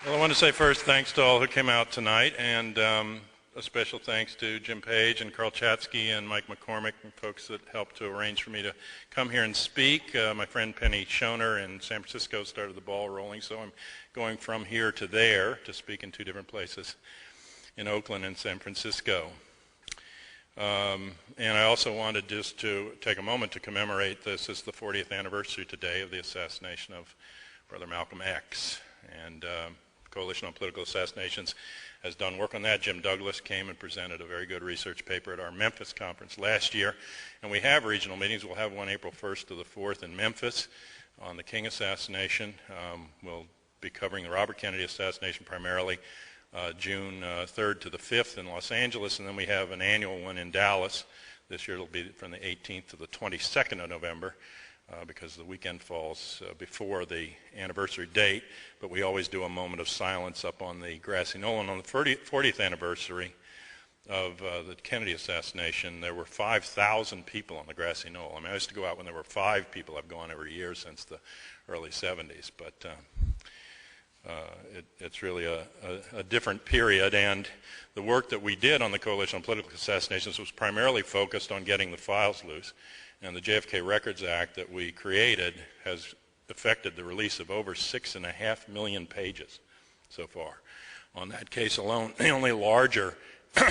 Well, I want to say first thanks to all who came out tonight, and a special thanks to Jim Page and Carl Chatsky and Mike McCormick and folks that helped to arrange for me to come here and speak. My friend Penny Schoner in San Francisco started the ball rolling, so I'm going from here to there to speak in two different places, in Oakland and San Francisco. And I also wanted just to take a moment to commemorate this. It's the 40th anniversary today of the assassination of Brother Malcolm X. And Coalition on Political Assassinations has done work on that. Jim Douglas came and presented a very good research paper at our Memphis conference last year. And we have regional meetings. We'll have one April 1st to the 4th in Memphis on the King assassination. We'll be covering the Robert Kennedy assassination primarily June 3rd to the 5th in Los Angeles. And then we have an annual one in Dallas. This year it'll be from the 18th to the 22nd of November. Because the weekend falls before the anniversary date, but we always do a moment of silence up on the grassy knoll. And on the 40th anniversary of the Kennedy assassination, there were 5,000 people on the grassy knoll. I mean, I used to go out when there were 5 people. I've gone every year since the early 70s, but it's really a different period. And the work that we did on the Coalition on Political Assassinations was primarily focused on getting the files loose. And the JFK Records Act that we created has affected the release of over 6.5 million pages so far. On that case alone, the only larger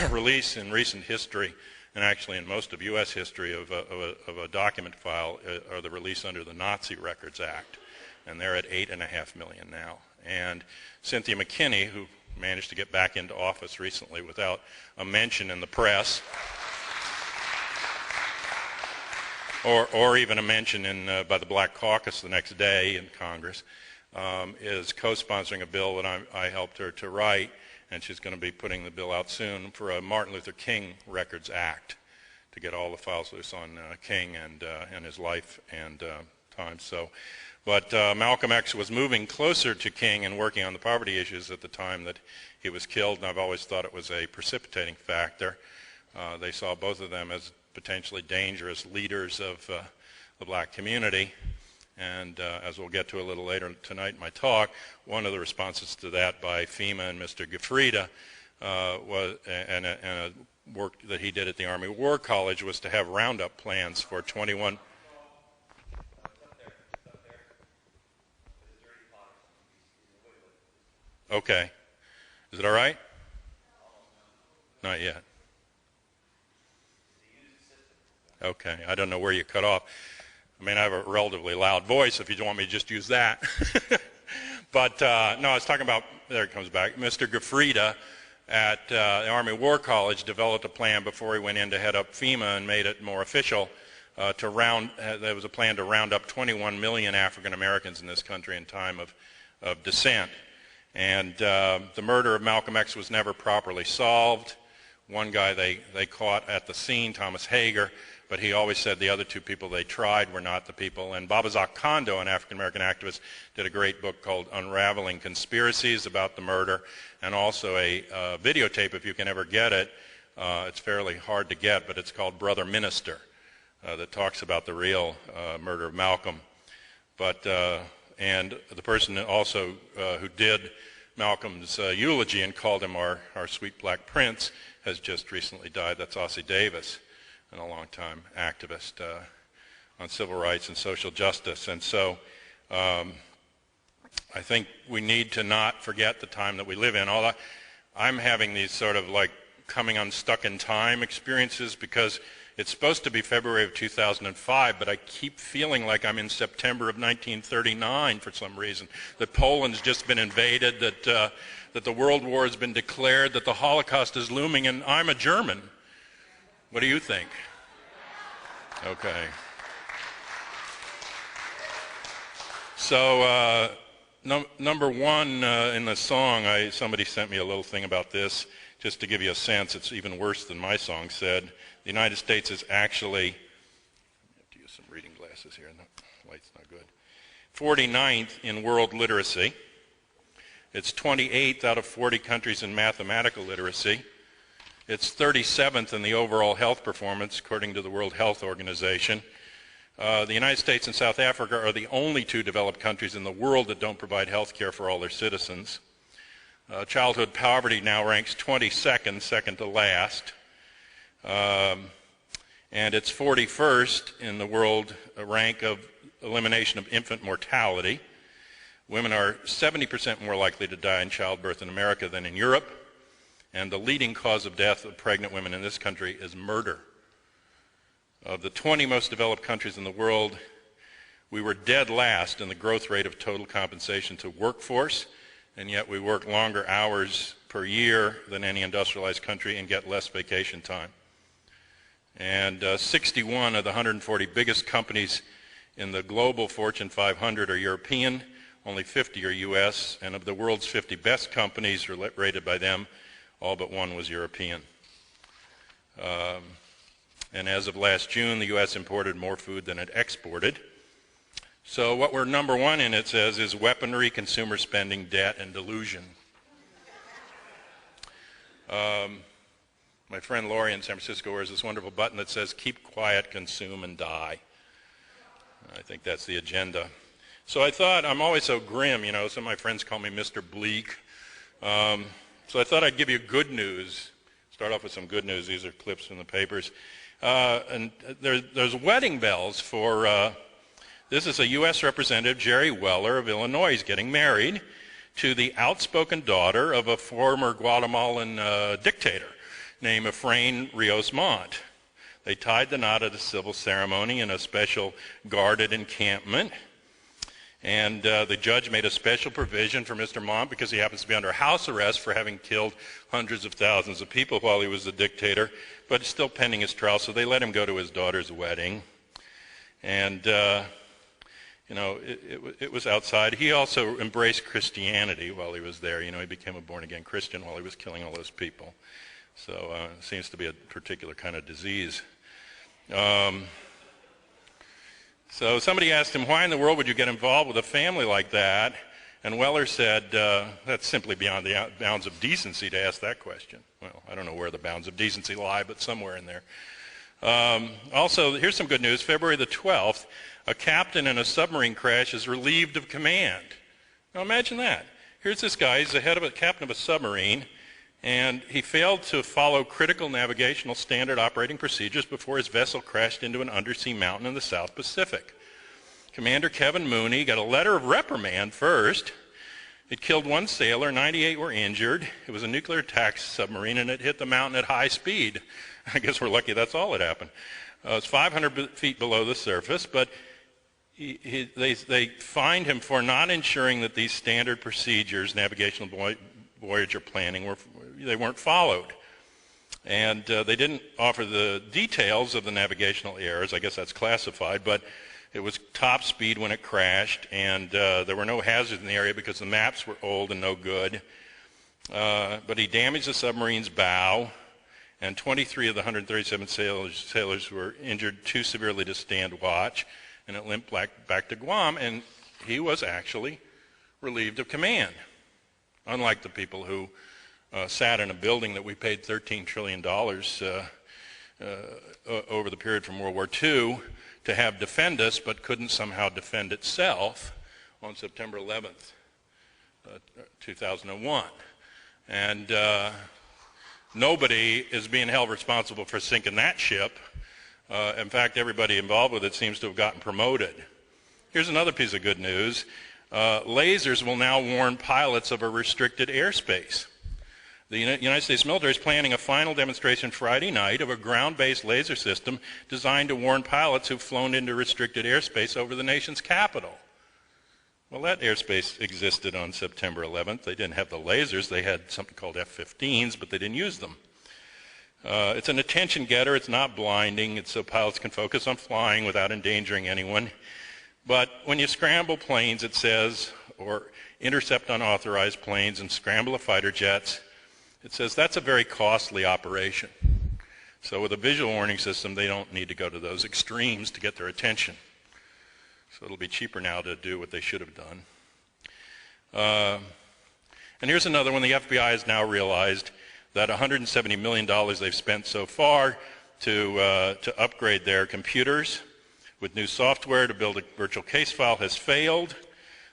release in recent history, and actually in most of U.S. history, of a document file are the release under the Nazi Records Act. And they're at 8.5 million now. And Cynthia McKinney, who managed to get back into office recently without a mention in the press, or even a mention by the Black Caucus the next day in Congress, is co-sponsoring a bill that I helped her to write, and she's going to be putting the bill out soon for a Martin Luther King Records Act to get all the files loose on King and his life and times. So, but Malcolm X was moving closer to King and working on the poverty issues at the time that he was killed, and I've always thought it was a precipitating factor. They saw both of them as potentially dangerous leaders of the black community, and as we'll get to a little later tonight in my talk, one of the responses to that by FEMA and Mr. Gifrida was, and a work that he did at the Army War College was to have roundup plans for 21. Okay. Is it all right? Not yet. Okay, I don't know where you cut off. I mean, I have a relatively loud voice if you don't want me to just use that. But no, I was talking about, there it comes back, Mr. Gifrida at the Army War College developed a plan before he went in to head up FEMA and made it more official there was a plan to round up 21 million African Americans in this country in time of dissent. And the murder of Malcolm X was never properly solved. One guy they caught at the scene, Thomas Hager, but he always said the other 2 people they tried were not the people. And Babazak Kondo, an African-American activist, did a great book called Unraveling Conspiracies about the murder, and also a videotape, if you can ever get it. It's fairly hard to get, but it's called Brother Minister, that talks about the real murder of Malcolm. But and the person also who did Malcolm's eulogy and called him our sweet black prince has just recently died. That's Ossie Davis, and a long-time activist on civil rights and social justice. And so I think we need to not forget the time that we live in. Although I'm having these sort of like coming unstuck in time experiences because it's supposed to be February of 2005, but I keep feeling like I'm in September of 1939 for some reason. That Poland's just been invaded, that the World War has been declared, that the Holocaust is looming, and I'm a German. What do you think? Okay. So number one in the song, somebody sent me a little thing about this, just to give you a sense. It's even worse than my song said. The United States is actually, I have to use some reading glasses here, the light's not good, 49th in world literacy. It's 28th out of 40 countries in mathematical literacy. It's 37th in the overall health performance, according to the World Health Organization. The United States and South Africa are the only 2 developed countries in the world that don't provide health care for all their citizens. Childhood poverty now ranks 22nd, second to last. And it's 41st in the world rank of elimination of infant mortality. Women are 70% more likely to die in childbirth in America than in Europe. And the leading cause of death of pregnant women in this country is murder. Of the 20 most developed countries in the world, we were dead last in the growth rate of total compensation to workforce, and yet we work longer hours per year than any industrialized country and get less vacation time. And 61 of the 140 biggest companies in the global Fortune 500 are European, only 50 are U.S., and of the world's 50 best companies rated by them, all but one was European. And as of last June, the U.S. imported more food than it exported. So what we're number one in, it says, is weaponry, consumer spending, debt, and delusion. My friend Lori in San Francisco wears this wonderful button that says, "Keep quiet, consume, and die." I think that's the agenda. So I thought, I'm always so grim, you know, some of my friends call me Mr. Bleak. So I thought I'd give you good news. Start off with some good news. These are clips from the papers. And there's wedding bells for, this is a U.S. Representative, Jerry Weller of Illinois. He's getting married to the outspoken daughter of a former Guatemalan dictator named Efrain Rios Montt. They tied the knot at a civil ceremony in a special guarded encampment. And the judge made a special provision for Mr. Montt because he happens to be under house arrest for having killed hundreds of thousands of people while he was the dictator, but still pending his trial, so they let him go to his daughter's wedding. And, you know, it was outside. He also embraced Christianity while he was there. You know, he became a born-again Christian while he was killing all those people. So it seems to be a particular kind of disease. So somebody asked him, why in the world would you get involved with a family like that? And Weller said, that's simply beyond the bounds of decency to ask that question. Well, I don't know where the bounds of decency lie, but somewhere in there. Also, here's some good news. February the 12th, a captain in a submarine crash is relieved of command. Now imagine that. Here's this guy, he's the captain of a submarine, and he failed to follow critical navigational standard operating procedures before his vessel crashed into an undersea mountain in the South Pacific. Commander Kevin Mooney got a letter of reprimand first. It killed one sailor, 98 were injured. It was a nuclear attack submarine, and it hit the mountain at high speed. I guess we're lucky that's all that happened. It's 500 feet below the surface, but they fined him for not ensuring that these standard procedures, navigational voyager planning, they weren't followed. And they didn't offer the details of the navigational errors. I guess that's classified, but it was top speed when it crashed, and there were no hazards in the area because the maps were old and no good. But he damaged the submarine's bow, and 23 of the 137 sailors were injured too severely to stand watch, and it limped back to Guam, and he was actually relieved of command. Unlike the people who sat in a building that we paid $13 trillion over the period from World War II to have defend us, but couldn't somehow defend itself on September 11th, 2001. And nobody is being held responsible for sinking that ship. In fact, everybody involved with it seems to have gotten promoted. Here's another piece of good news. Lasers will now warn pilots of a restricted airspace. The United States military is planning a final demonstration Friday night of a ground-based laser system designed to warn pilots who've flown into restricted airspace over the nation's capital. Well, that airspace existed on September 11th. They didn't have the lasers. They had something called F-15s, but they didn't use them. It's an attention getter. It's not blinding. It's so pilots can focus on flying without endangering anyone. But when you scramble planes, it says, or intercept unauthorized planes and scramble the fighter jets, it says that's a very costly operation. So with a visual warning system, they don't need to go to those extremes to get their attention. So it'll be cheaper now to do what they should have done. And here's another one. The FBI has now realized that $170 million they've spent so far to upgrade their computers with new software to build a virtual case file has failed.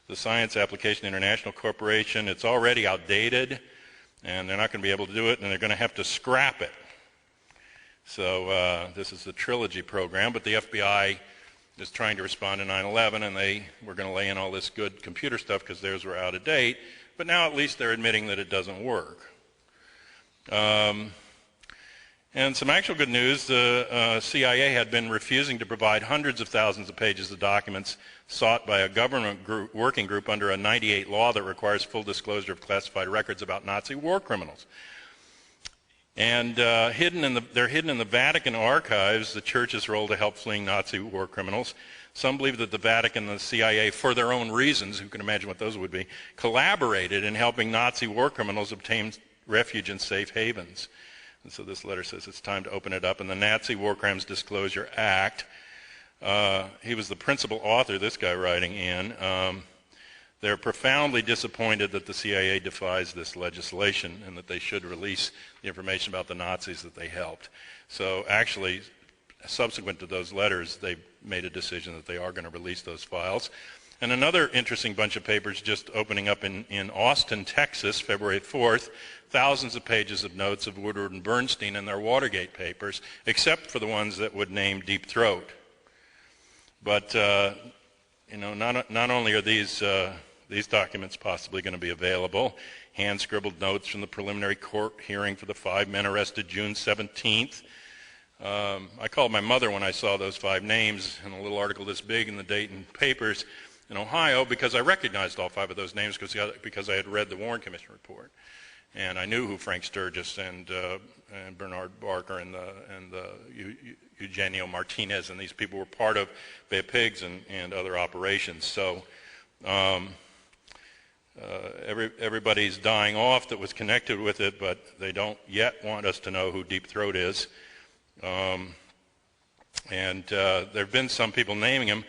the Science Application International Corporation. It's already outdated, and they're not going to be able to do it, and they're going to have to scrap it. So this is the Trilogy program, but the FBI is trying to respond to 9/11, and they were going to lay in all this good computer stuff because theirs were out of date, but now at least they're admitting that it doesn't work. And some actual good news, the CIA had been refusing to provide hundreds of thousands of pages of documents sought by a government working group under a '98 law that requires full disclosure of classified records about Nazi war criminals. And they're hidden in the Vatican archives, the church's role to help fleeing Nazi war criminals. Some believe that the Vatican and the CIA, for their own reasons, who can imagine what those would be, collaborated in helping Nazi war criminals obtain refuge in safe havens. And so this letter says it's time to open it up. In the Nazi War Crimes Disclosure Act, he was the principal author, this guy writing in. They're profoundly disappointed that the CIA defies this legislation and that they should release the information about the Nazis that they helped. So actually, subsequent to those letters, they made a decision that they are going to release those files. And another interesting bunch of papers just opening up in Austin, Texas, February 4th, thousands of pages of notes of Woodward and Bernstein in their Watergate papers, except for the ones that would name Deep Throat. But, not only are these documents possibly going to be available, hand-scribbled notes from the preliminary court hearing for the 5 men arrested June 17th. I called my mother when I saw those 5 names in a little article this big in the Dayton papers in Ohio, because I recognized all 5 of those names because I had read the Warren Commission report. And I knew who Frank Sturgis and Bernard Barker and Eugenio Martinez and these people were part of Bay of Pigs and other operations. So everybody's dying off that was connected with it, but they don't yet want us to know who Deep Throat is. And there have been some people naming him.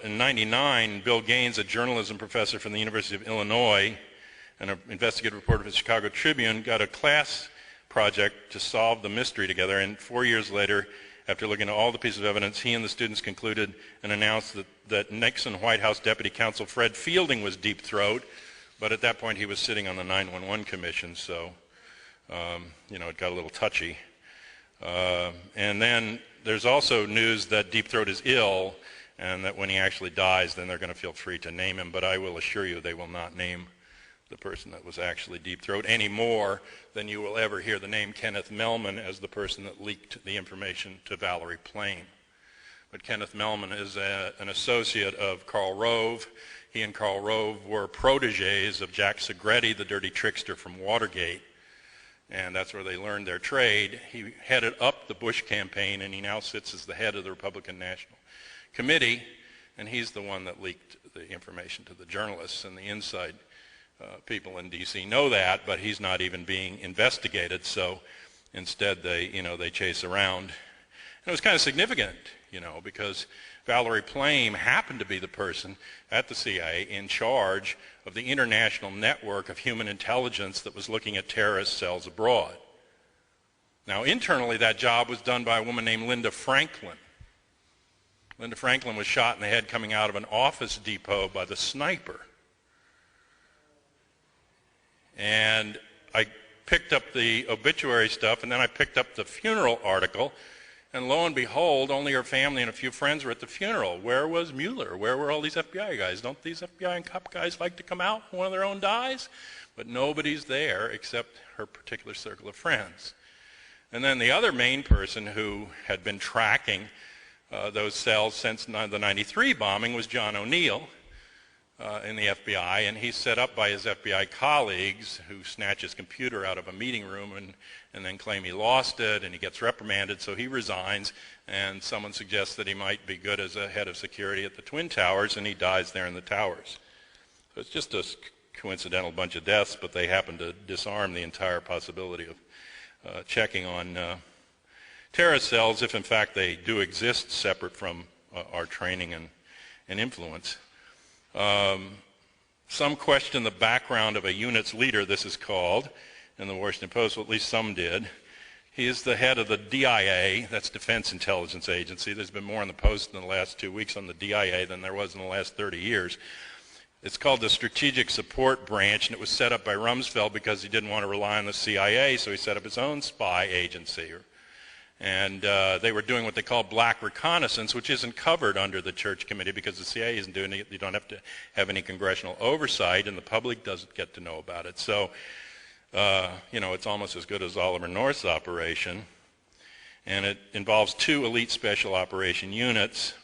In '99, Bill Gaines, a journalism professor from the University of Illinois and an investigative reporter for the Chicago Tribune, got a class project to solve the mystery together. And 4 years later, after looking at all the pieces of evidence, he and the students concluded and announced that Nixon White House Deputy Counsel Fred Fielding was Deep Throat. But at that point, he was sitting on the 9/11 Commission, so it got a little touchy. And then there's also news that Deep Throat is ill, and that when he actually dies, then they're going to feel free to name him. But I will assure you they will not name the person that was actually Deep Throat any more than you will ever hear the name Kenneth Mellman as the person that leaked the information to Valerie Plame. But Kenneth Mellman is an associate of Karl Rove. He and Karl Rove were protégés of Jack Segretti, the dirty trickster from Watergate. And that's where they learned their trade. He headed up the Bush campaign, and he now sits as the head of the Republican National Committee, and he's the one that leaked the information to the journalists, and the inside people in D.C. know that, but he's not even being investigated, so instead they chase around. And it was kind of significant, because Valerie Plame happened to be the person at the CIA in charge of the international network of human intelligence that was looking at terrorist cells abroad. Now, internally, that job was done by a woman named Linda Franklin. Linda Franklin was shot in the head coming out of an office depot by the sniper. And I picked up the obituary stuff, and then I picked up the funeral article, and lo and behold, only her family and a few friends were at the funeral. Where was Mueller? Where were all these FBI guys? Don't these FBI and cop guys like to come out when one of their own dies? But nobody's there except her particular circle of friends. And then the other main person who had been tracking those cells since the '93 bombing was John O'Neill in the FBI, and he's set up by his FBI colleagues who snatch his computer out of a meeting room and then claim he lost it, and he gets reprimanded, so he resigns, and someone suggests that he might be good as a head of security at the Twin Towers, and he dies there in the towers. So it's just a coincidental bunch of deaths, but they happen to disarm the entire possibility of checking on terrorist cells, if in fact they do exist separate from our training and influence. Some question the background of a unit's leader, this is called, in the Washington Post, well, at least some did. He is the head of the DIA, that's Defense Intelligence Agency. There's been more in the Post in the last 2 weeks on the DIA than there was in the last 30 years. It's called the Strategic Support Branch, and it was set up by Rumsfeld because he didn't want to rely on the CIA, so he set up his own spy agency. And they were doing what they call black reconnaissance, which isn't covered under the Church Committee because the CIA isn't doing it. You don't have to have any congressional oversight, and the public doesn't get to know about it. So, it's almost as good as Oliver North's operation. And it involves 2 elite special operation units.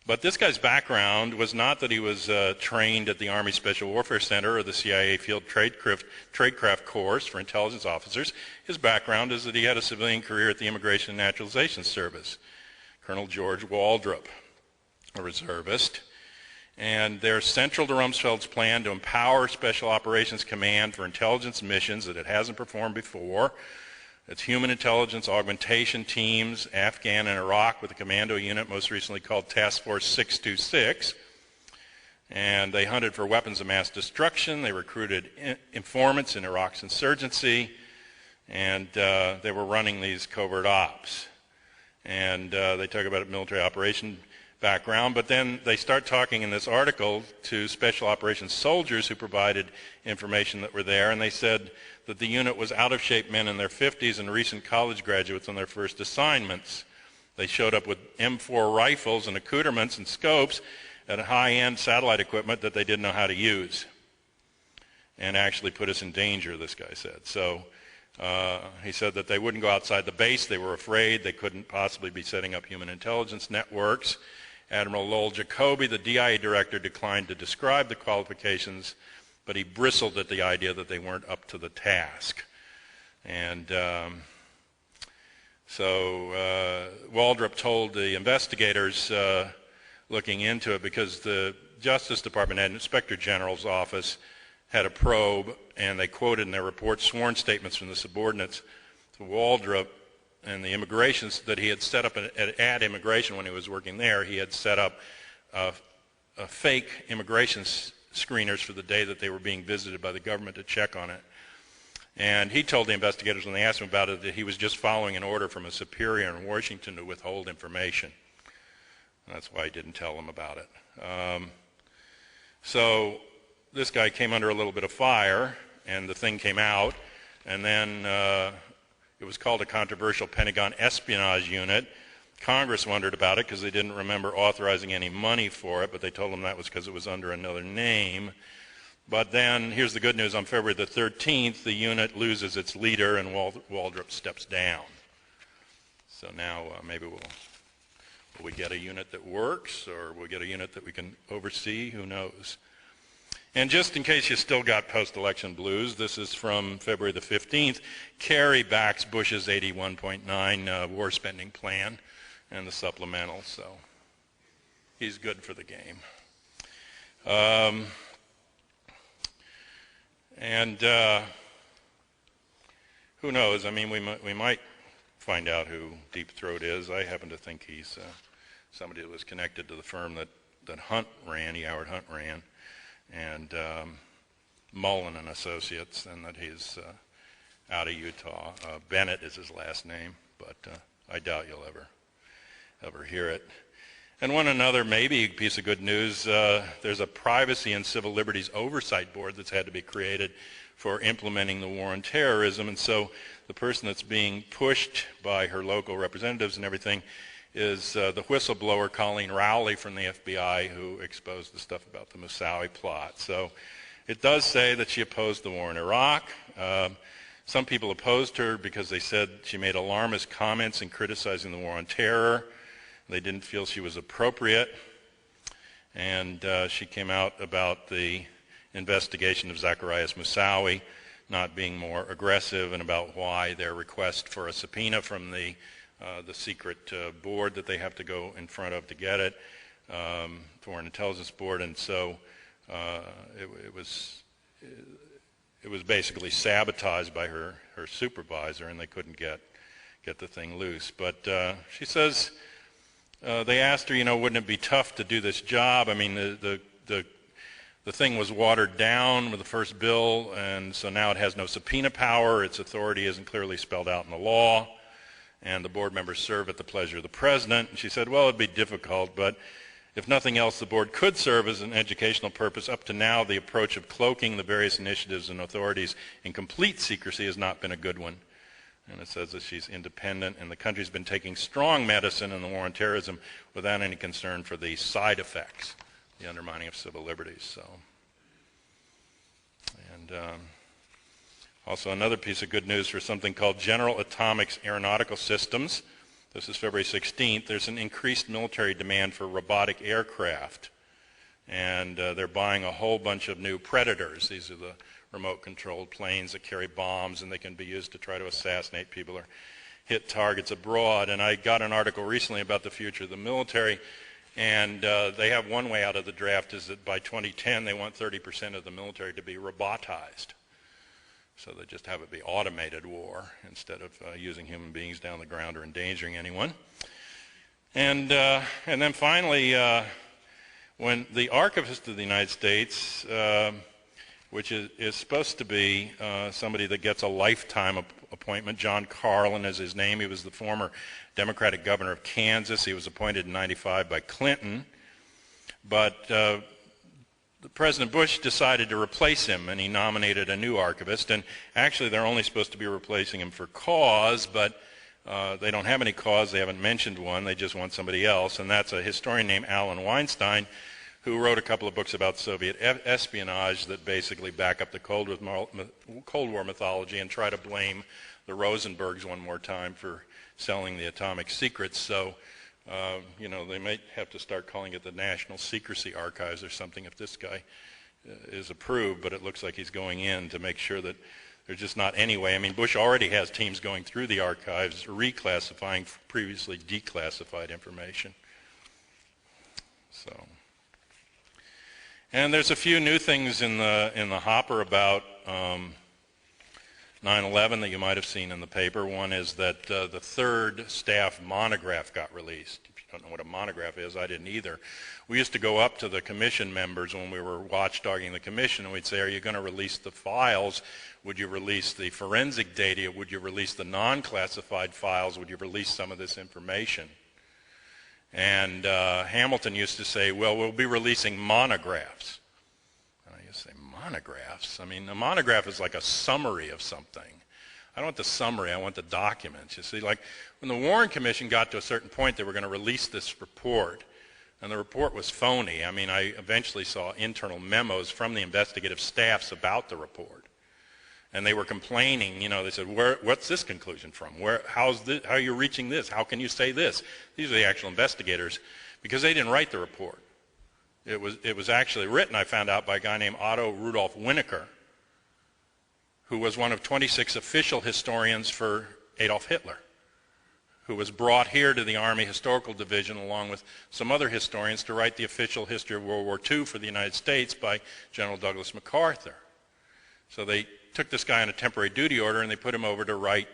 But this guy's background was not that he was trained at the Army Special Warfare Center or the CIA Field Tradecraft course for intelligence officers. His background is that he had a civilian career at the Immigration and Naturalization Service. Colonel George Waldrop, a reservist. And they're central to Rumsfeld's plan to empower Special Operations Command for intelligence missions that it hasn't performed before. It's human intelligence augmentation teams, Afghan and Iraq, with a commando unit most recently called Task Force 626. And they hunted for weapons of mass destruction. They recruited informants in Iraq's insurgency. And they were running these covert ops. And they talk about a military operation background. But then they start talking in this article to special operations soldiers who provided information that were there. And they said that the unit was out-of-shape men in their 50s and recent college graduates on their first assignments. They showed up with M4 rifles and accoutrements and scopes and high-end satellite equipment that they didn't know how to use, and actually put us in danger, this guy said. So he said that they wouldn't go outside the base. They were afraid they couldn't possibly be setting up human intelligence networks. Admiral Lowell Jacoby, the DIA director, declined to describe the qualifications, but he bristled at the idea that they weren't up to the task. And so Waldrop told the investigators looking into it, because the Justice Department had an Inspector General's office had a probe, and they quoted in their report sworn statements from the subordinates to Waldrop and the immigrations that he had set up at immigration when he was working there. He had set up a fake immigration screeners for the day that they were being visited by the government to check on it. And he told the investigators when they asked him about it that he was just following an order from a superior in Washington to withhold information. That's why he didn't tell them about it. So this guy came under a little bit of fire, and the thing came out, and then it was called a controversial Pentagon espionage unit. Congress wondered about it because they didn't remember authorizing any money for it, but they told them that was because it was under another name. But then, here's the good news, on February the 13th, the unit loses its leader and Waldrop steps down. So now maybe will we get a unit that works, or we'll get a unit that we can oversee? Who knows? And just in case you still got post-election blues, this is from February the 15th. Kerry backs Bush's $81.9 war spending plan and the supplemental, so he's good for the game. Who knows? I mean, we might find out who Deep Throat is. I happen to think he's somebody that was connected to the firm that Hunt ran, E. Howard Hunt ran, and Mullen and Associates, and that he's out of Utah. Bennett is his last name, but I doubt you'll ever hear it. And one another maybe piece of good news, there's a Privacy and Civil Liberties Oversight Board that's had to be created for implementing the war on terrorism. And so the person that's being pushed by her local representatives and everything is the whistleblower Colleen Rowley from the FBI, who exposed the stuff about the Moussaoui plot. So it does say that she opposed the war in Iraq. Some people opposed her because they said she made alarmist comments in criticizing the war on terror. They didn't feel she was appropriate. And she came out about the investigation of Zacarias Moussaoui not being more aggressive, and about why their request for a subpoena from the secret board that they have to go in front of to get it, Foreign Intelligence Board, and so it was basically sabotaged by her supervisor, and they couldn't get the thing loose. But she says they asked her, wouldn't it be tough to do this job? I mean, the thing was watered down with the first bill, and so now it has no subpoena power. Its authority isn't clearly spelled out in the law, and the board members serve at the pleasure of the president. And she said, well, it'd be difficult, but If nothing else, the board could serve as an educational purpose. Up to now, the approach of cloaking the various initiatives and authorities in complete secrecy has not been a good one. And it says that she's independent, and the country's been taking strong medicine in the war on terrorism without any concern for the side effects, the undermining of civil liberties. So, and also another piece of good news for something called General Atomics Aeronautical Systems. This is February 16th. There's an increased military demand for robotic aircraft, and they're buying a whole bunch of new Predators. These are the remote-controlled planes that carry bombs, and they can be used to try to assassinate people or hit targets abroad. And I got an article recently about the future of the military, and they have one way out of the draft is that by 2010 they want 30% of the military to be robotized. So they just have it be automated war instead of using human beings down the ground or endangering anyone. And then finally, when the Archivist of the United States, which is supposed to be somebody that gets a lifetime appointment, John Carlin is his name. He was the former Democratic governor of Kansas. He was appointed in '95 by Clinton. But President Bush decided to replace him, and he nominated a new archivist. And actually, they're only supposed to be replacing him for cause, but they don't have any cause. They haven't mentioned one. They just want somebody else, and that's a historian named Alan Weinstein, who wrote a couple of books about Soviet espionage that basically back up the Cold War mythology and try to blame the Rosenbergs one more time for selling the atomic secrets. So, you know, they might have to start calling it the National Secrecy Archives or something if this guy is approved, but it looks like he's going in to make sure that there's just not any way. I mean, Bush already has teams going through the archives, reclassifying previously declassified information. So, and there's a few new things in the hopper about 9/11 that you might have seen in the paper. One is that the third staff monograph got released. If you don't know what a monograph is, I didn't either. We used to go up to the commission members when we were watchdogging the commission, and we'd say, are you going to release the files? Would you release the forensic data? Would you release the non-classified files? Would you release some of this information? And Hamilton used to say, well, we'll be releasing monographs. And I used to say, monographs? I mean, a monograph is like a summary of something. I don't want the summary, I want the documents. You see, like when the Warren Commission got to a certain point, they were going to release this report, and the report was phony. I mean, I eventually saw internal memos from the investigative staffs about the report. And they were complaining, you know, they said, what's this conclusion from? How are you reaching this? How can you say this? These are the actual investigators, because they didn't write the report. It was actually written, I found out, by a guy named Otto Rudolf Winnecker, who was one of 26 official historians for Adolf Hitler, who was brought here to the Army Historical Division along with some other historians to write the official history of World War II for the United States by General Douglas MacArthur. So they took this guy on a temporary duty order and they put him over to write,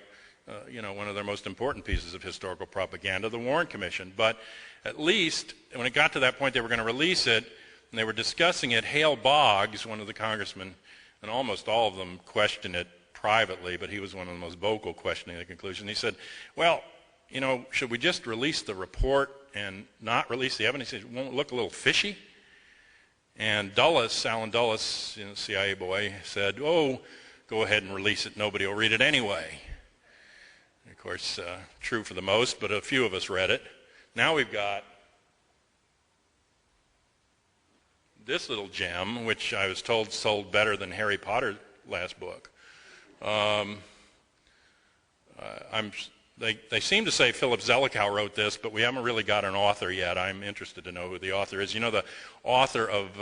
you know, one of their most important pieces of historical propaganda, the Warren Commission. But at least when it got to that point they were going to release it, and they were discussing it, Hale Boggs, one of the congressmen, and almost all of them questioned it privately, but he was one of the most vocal questioning the conclusion. He said, well, you know, should we just release the report and not release the evidence? It won't look a little fishy? And Dulles, Alan Dulles, you know, CIA boy, said, oh, go ahead and release it, nobody will read it anyway. And of course, true for the most, but a few of us read it. Now we've got this little gem, which I was told sold better than Harry Potter's last book. They seem to say Philip Zelikow wrote this, but we haven't really got an author yet. I'm interested to know who the author is. You know, the author of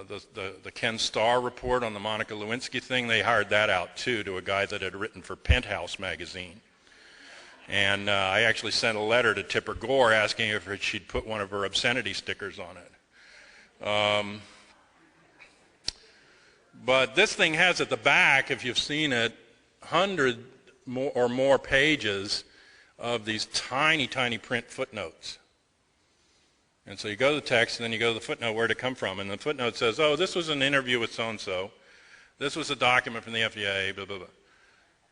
the Ken Starr report on the Monica Lewinsky thing, they hired that out too to a guy that had written for Penthouse magazine. And I actually sent a letter to Tipper Gore asking if she'd put one of her obscenity stickers on it. But this thing has at the back, if you've seen it, 100 or more pages of these tiny, tiny print footnotes. And so you go to the text, and then you go to the footnote, where'd it come from? And the footnote says, oh, this was an interview with so-and-so. This was a document from the FDA, blah, blah, blah.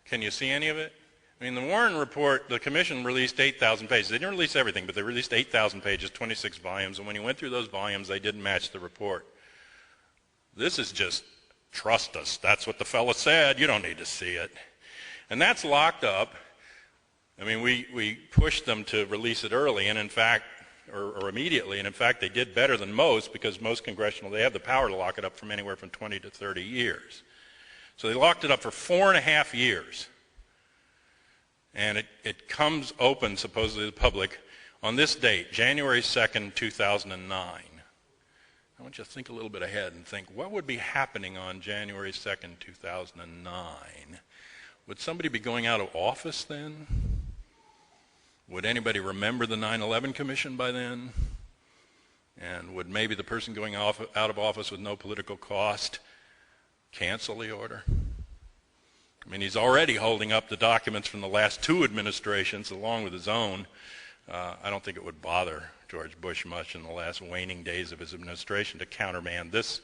Can you see any of it? I I mean, the Warren report, the commission released 8,000 pages. They didn't release everything, but they released 8,000 pages, 26 volumes, and when you went through those volumes, they didn't match the report. This is just, trust us. That's what the fellow said. You don't need to see it. And that's locked up. I mean, we pushed them to release it early, and in fact, or immediately, and in fact, they did better than most, because most congressional, they have the power to lock it up from anywhere from 20 to 30 years. So they locked it up for 4.5 years. And it comes open, supposedly, to the public on this date, January 2nd, 2009. I want you to think a little bit ahead and think, what would be happening on January 2nd, 2009? Would somebody be going out of office then? Would anybody remember the 9/11 Commission by then? And would maybe the person going out of office with no political cost cancel the order? I mean, he's already holding up the documents from the last 2 administrations along with his own. I don't think it would bother George Bush much in the last waning days of his administration to countermand this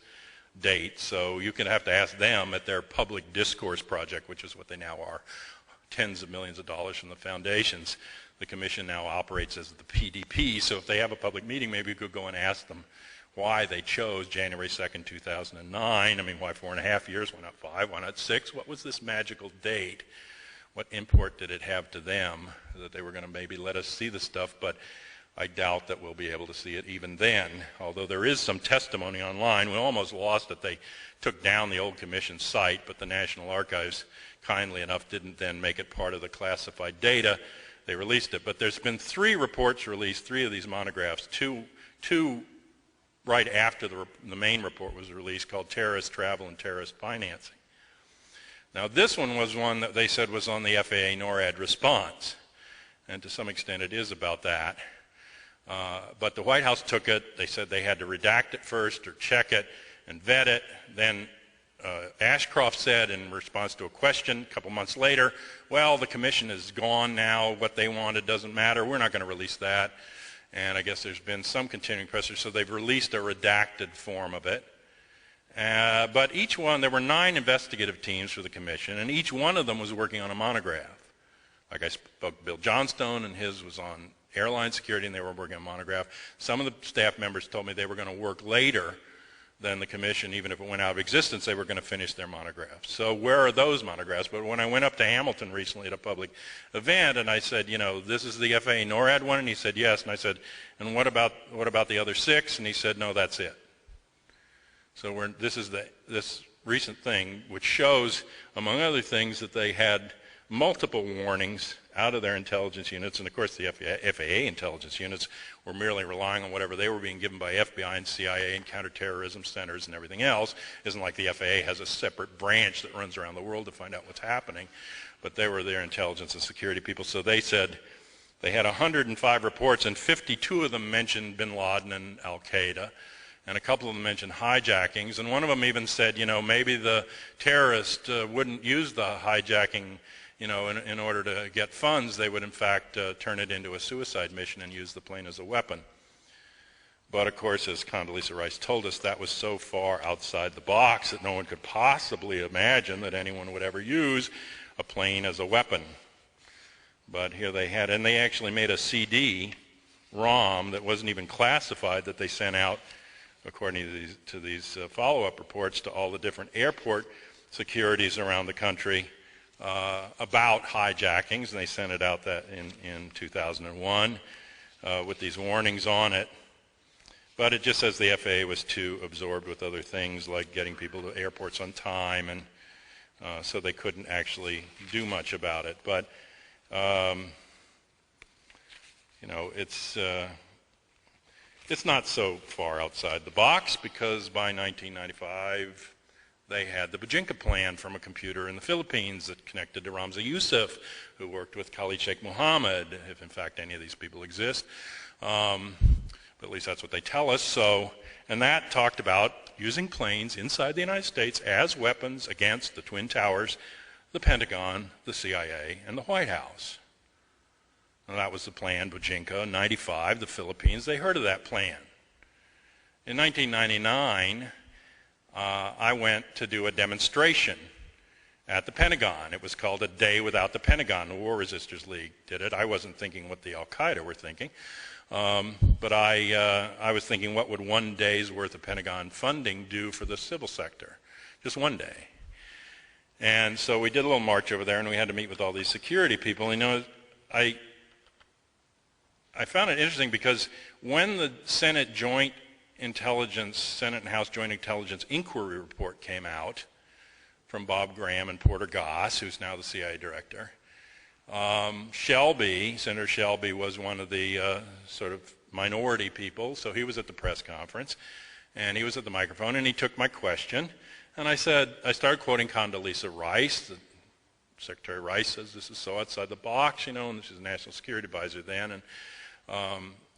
date. So you can have to ask them at their public discourse project, which is what they now are, tens of millions of dollars from the foundations. The commission now operates as the PDP. So if they have a public meeting, maybe you could go and ask them why they chose January 2nd, 2009. I mean, why 4.5 years? Why not 5? Why not 6? What was this magical date? What import did it have to them that they were going to maybe let us see the stuff? But I doubt that we'll be able to see it even then, although there is some testimony online. We almost lost it. They took down the old commission site, but the National Archives, kindly enough, didn't then make it part of the classified data. They released it. But there's been 3 reports released, 3 of these monographs, two right after the main report was released, called Terrorist Travel and Terrorist Financing. Now, this one was one that they said was on the FAA NORAD response, and to some extent it is about that. But the White House took it. They said they had to redact it first or check it and vet it. Then Ashcroft said in response to a question a couple months later, well, the commission is gone now. What they wanted doesn't matter. We're not going to release that. And I guess there's been some continuing pressure, so they've released a redacted form of it. But each one, there were 9 investigative teams for the commission, and each one of them was working on a monograph. Like I spoke to Bill Johnstone, and his was on airline security, and they were working on a monograph. Some of the staff members told me they were going to work later than the commission. Even if it went out of existence, they were going to finish their monographs. So where are those monographs? But when I went up to Hamilton recently at a public event, and I said, you know, this is the FAA NORAD one, and he said yes, and I said, and what about the other 6? And he said, no, that's it. So this is this recent thing, which shows, among other things, that they had multiple warnings out of their intelligence units, and of course the FAA intelligence units were merely relying on whatever they were being given by FBI and CIA and counterterrorism centers and everything else. It isn't like the FAA has a separate branch that runs around the world to find out what's happening, but they were their intelligence and security people. So they said they had 105 reports, and 52 of them mentioned bin Laden and al-Qaeda, and a couple of them mentioned hijackings, and one of them even said, you know, maybe the terrorist wouldn't use the hijacking, you know, in order to get funds. They would in fact turn it into a suicide mission and use the plane as a weapon. But of course, as Condoleezza Rice told us, that was so far outside the box that no one could possibly imagine that anyone would ever use a plane as a weapon. But here they had, and they actually made a CD-ROM that wasn't even classified that they sent out, according to these follow-up reports, to all the different airport securities around the country about hijackings, and they sent it out that in 2001 with these warnings on it. But it just says the FAA was too absorbed with other things like getting people to airports on time, and so they couldn't actually do much about it. But you know, it's not so far outside the box, because by 1995 they had the Bajinka plan from a computer in the Philippines that connected to Ramza Youssef, who worked with Khalid Sheikh Mohammed, if in fact any of these people exist. But at least that's what they tell us. So, and that talked about using planes inside the United States as weapons against the Twin Towers, the Pentagon, the CIA, and the White House. And that was the plan, Bajinka. In 95, the Philippines, they heard of that plan. In 1999, I went to do a demonstration at the Pentagon. It was called A Day Without the Pentagon. The War Resisters League did it. I wasn't thinking what the Al-Qaeda were thinking. But I was thinking, what would one day's worth of Pentagon funding do for the civil sector? Just one day. And so we did a little march over there, and we had to meet with all these security people. You know, I found it interesting because when the Senate and House Joint Intelligence Inquiry Report came out from Bob Graham and Porter Goss, who's now the CIA director, Senator Shelby was one of the sort of minority people, so he was at the press conference, and he was at the microphone, and he took my question, and I started quoting Condoleezza Rice. Secretary Rice says, this is so outside the box, you know, and she's a national security advisor then, and,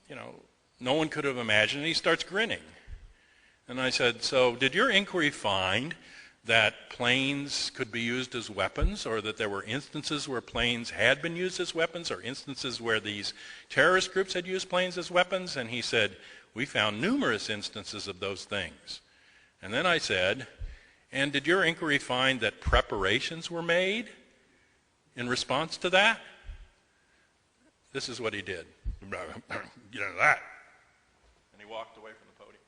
you know, no one could have imagined, and he starts grinning. And I said, so did your inquiry find that planes could be used as weapons, or that there were instances where planes had been used as weapons, or instances where these terrorist groups had used planes as weapons? And he said, we found numerous instances of those things. And then I said, and did your inquiry find that preparations were made in response to that? This is what he did. Get into that. And he walked away from the podium.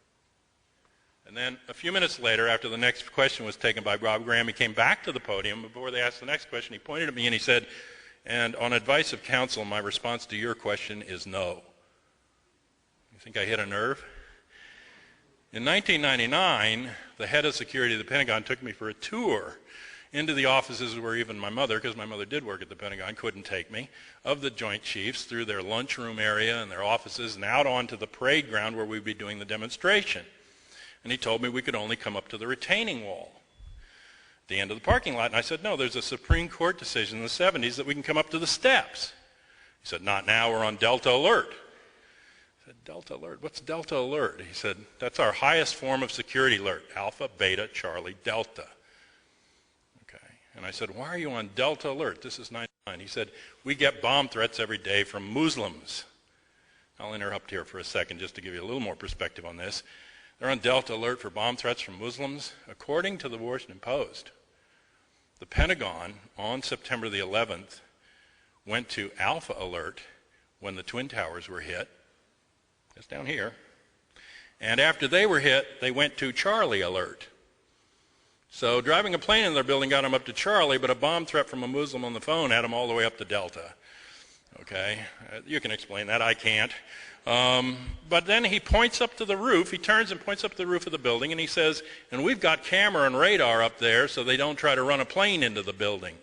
And then a few minutes later, after the next question was taken by Bob Graham, he came back to the podium. Before they asked the next question, he pointed at me and he said, and on advice of counsel, my response to your question is no. You think I hit a nerve? In 1999, the head of security of the Pentagon took me for a tour into the offices where even my mother, because my mother did work at the Pentagon, couldn't take me, of the Joint Chiefs, through their lunchroom area and their offices and out onto the parade ground where we'd be doing the demonstration. And he told me we could only come up to the retaining wall at the end of the parking lot. And I said, no, there's a Supreme Court decision in the 70s that we can come up to the steps. He said, not now, we're on Delta Alert. I said, Delta Alert? What's Delta Alert? He said, that's our highest form of security alert, Alpha, Beta, Charlie, Delta. Okay. And I said, why are you on Delta Alert? This is 99. He said, we get bomb threats every day from Muslims. I'll interrupt here for a second just to give you a little more perspective on this. They're on Delta Alert for bomb threats from Muslims. According to the Washington Post, the Pentagon on September the 11th went to Alpha Alert when the Twin Towers were hit. That's down here. And after they were hit, they went to Charlie Alert. So driving a plane in their building got them up to Charlie, but a bomb threat from a Muslim on the phone had them all the way up to Delta. Okay? You can explain that. I can't. But then he points up to the roof. He turns and points up to the roof of the building, and he says, and we've got camera and radar up there so they don't try to run a plane into the building.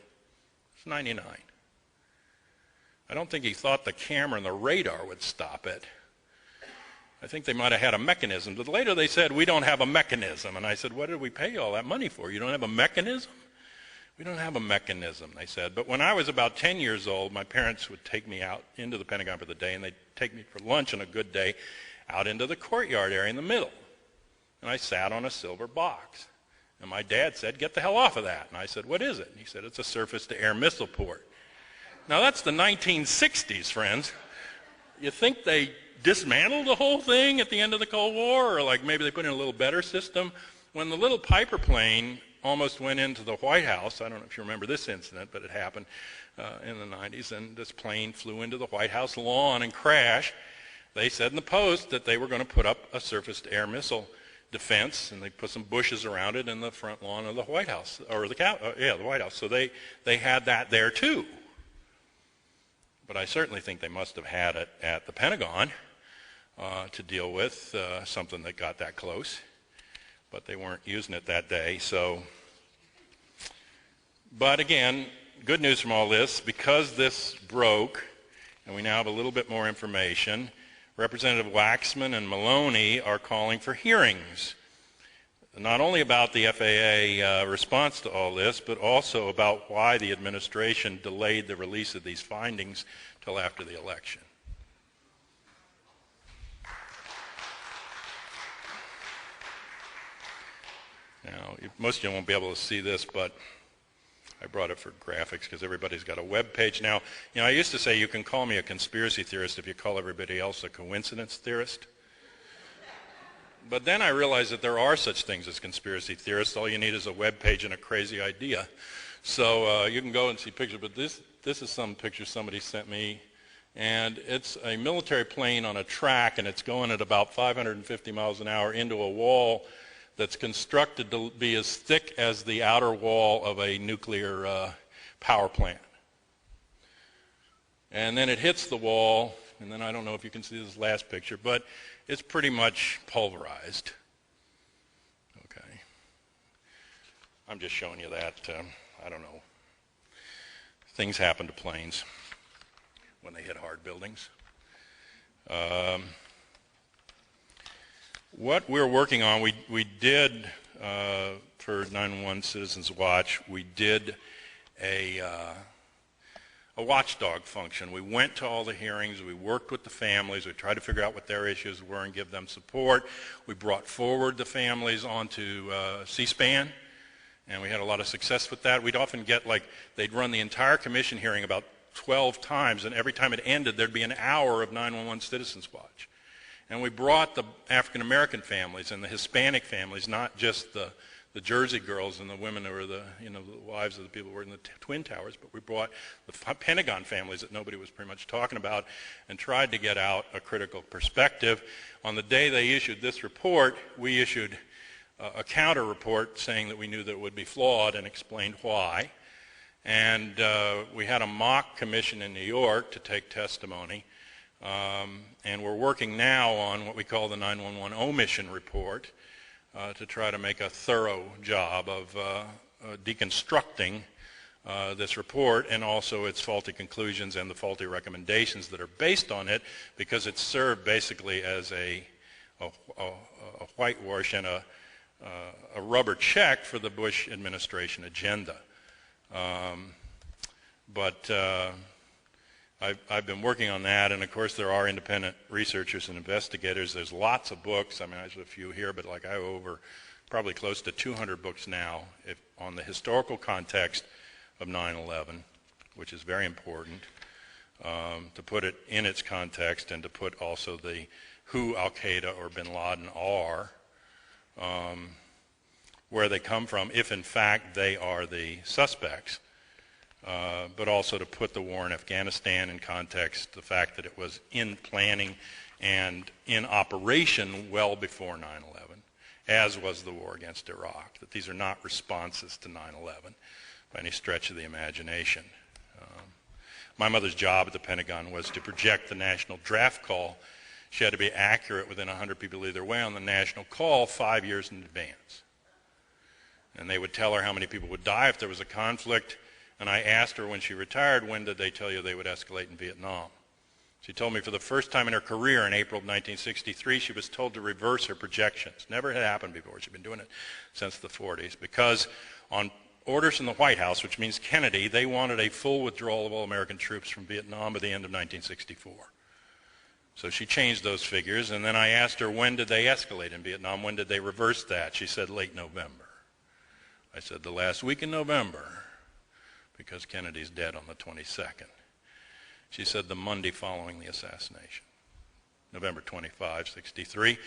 It's 99. I don't think he thought the camera and the radar would stop it. I think they might have had a mechanism. But later they said, we don't have a mechanism. And I said, what did we pay you all that money for? You don't have a mechanism? We don't have a mechanism, they said. But when I was about 10 years old, my parents would take me out into the Pentagon for the day, and they'd take me for lunch on a good day out into the courtyard area in the middle. And I sat on a silver box. And my dad said, get the hell off of that. And I said, what is it? And he said, it's a surface-to-air missile port. Now, that's the 1960s, friends. You think they dismantled the whole thing at the end of the Cold War, or like maybe they put in a little better system? When the little Piper plane almost went into the White House, I don't know if you remember this incident, but it happened in the 90s, and this plane flew into the White House lawn and crashed. They said in the Post that they were going to put up a surface-to-air missile defense, and they put some bushes around it in the front lawn of the White House, or the White House. So they had that there too. But I certainly think they must have had it at the Pentagon to deal with something that got that close. But they weren't using it that day. So, but again, good news from all this, because this broke, and we now have a little bit more information, Representative Waxman and Maloney are calling for hearings, not only about the FAA response to all this, but also about why the administration delayed the release of these findings till after the election. Now, most of you won't be able to see this, but I brought it for graphics because everybody's got a web page now. You know, I used to say you can call me a conspiracy theorist if you call everybody else a coincidence theorist. But then I realized that there are such things as conspiracy theorists. All you need is a web page and a crazy idea. So you can go and see pictures, but this is some picture somebody sent me, and it's a military plane on a track, and it's going at about 550 miles an hour into a wall that's constructed to be as thick as the outer wall of a nuclear power plant. And then it hits the wall, and then I don't know if you can see this last picture, but it's pretty much pulverized. Okay. I'm just showing you that. I don't know. Things happen to planes when they hit hard buildings. What we're working on, we did, for 911 Citizens Watch, we did a watchdog function. We went to all the hearings, we worked with the families, we tried to figure out what their issues were and give them support. We brought forward the families onto C-SPAN, and we had a lot of success with that. We'd often get, like, they'd run the entire commission hearing about 12 times, and every time it ended, there'd be an hour of 911 Citizens Watch. And we brought the African-American families and the Hispanic families, not just the Jersey girls and the women who were the wives of the people who were in the Twin Towers, but we brought the Pentagon families that nobody was pretty much talking about and tried to get out a critical perspective. On the day they issued this report, we issued a counter report saying that we knew that it would be flawed and explained why. And we had a mock commission in New York to take testimony. And we're working now on what we call the 911 Omission report to try to make a thorough job of deconstructing this report and also its faulty conclusions and the faulty recommendations that are based on it, because it served basically as a whitewash and a rubber check for the Bush administration agenda. I've been working on that, and of course there are independent researchers and investigators. There's lots of books. I mean, there's a few here, but like I have over probably close to 200 books now on the historical context of 9/11, which is very important to put it in its context and to put also who Al-Qaeda or bin Laden are, where they come from, if in fact they are the suspects. But also to put the war in Afghanistan in context, the fact that it was in planning and in operation well before 9/11, as was the war against Iraq, that these are not responses to 9/11 by any stretch of the imagination. My mother's job at the Pentagon was to project the national draft call. She had to be accurate within 100 people either way on the national call 5 years in advance. And they would tell her how many people would die if there was a conflict. And I asked her when she retired, when did they tell you they would escalate in Vietnam? She told me for the first time in her career in April of 1963, she was told to reverse her projections. Never had happened before. She'd been doing it since the 40s. Because on orders from the White House, which means Kennedy, they wanted a full withdrawal of all American troops from Vietnam by the end of 1964. So she changed those figures, and then I asked her, when did they escalate in Vietnam? When did they reverse that? She said, late November. I said, the last week in November, because Kennedy's dead on the 22nd. She said the Monday following the assassination, November 25, 63.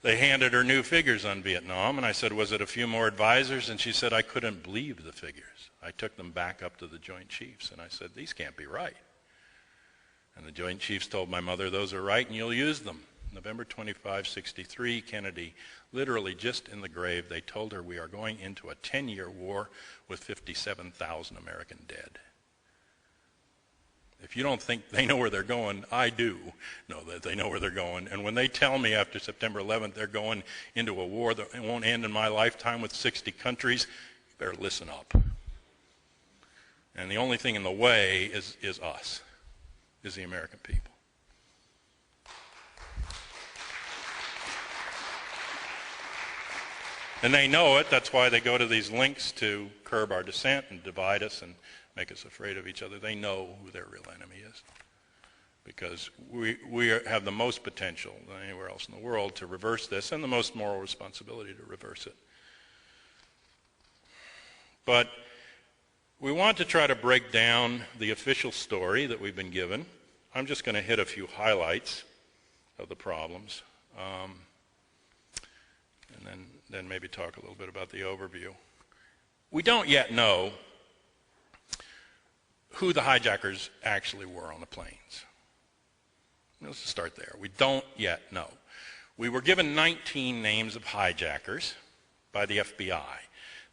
They handed her new figures on Vietnam, and I said, was it a few more advisors? And she said, I couldn't believe the figures. I took them back up to the Joint Chiefs, and I said, these can't be right. And the Joint Chiefs told my mother, those are right, and you'll use them. November 25, 63, Kennedy, literally just in the grave, they told her we are going into a 10-year war with 57,000 American dead. If you don't think they know where they're going, I do know that they know where they're going. And when they tell me after September 11th they're going into a war that won't end in my lifetime with 60 countries, you better listen up. And the only thing in the way is us, is the American people. And they know it. That's why they go to these links to curb our dissent and divide us and make us afraid of each other. They know who their real enemy is, because we have the most potential than anywhere else in the world to reverse this, and the most moral responsibility to reverse it. But we want to try to break down the official story that we've been given. I'm just going to hit a few highlights of the problems, and then maybe talk a little bit about the overview. We don't yet know who the hijackers actually were on the planes. Let's start there. We don't yet know. We were given 19 names of hijackers by the FBI.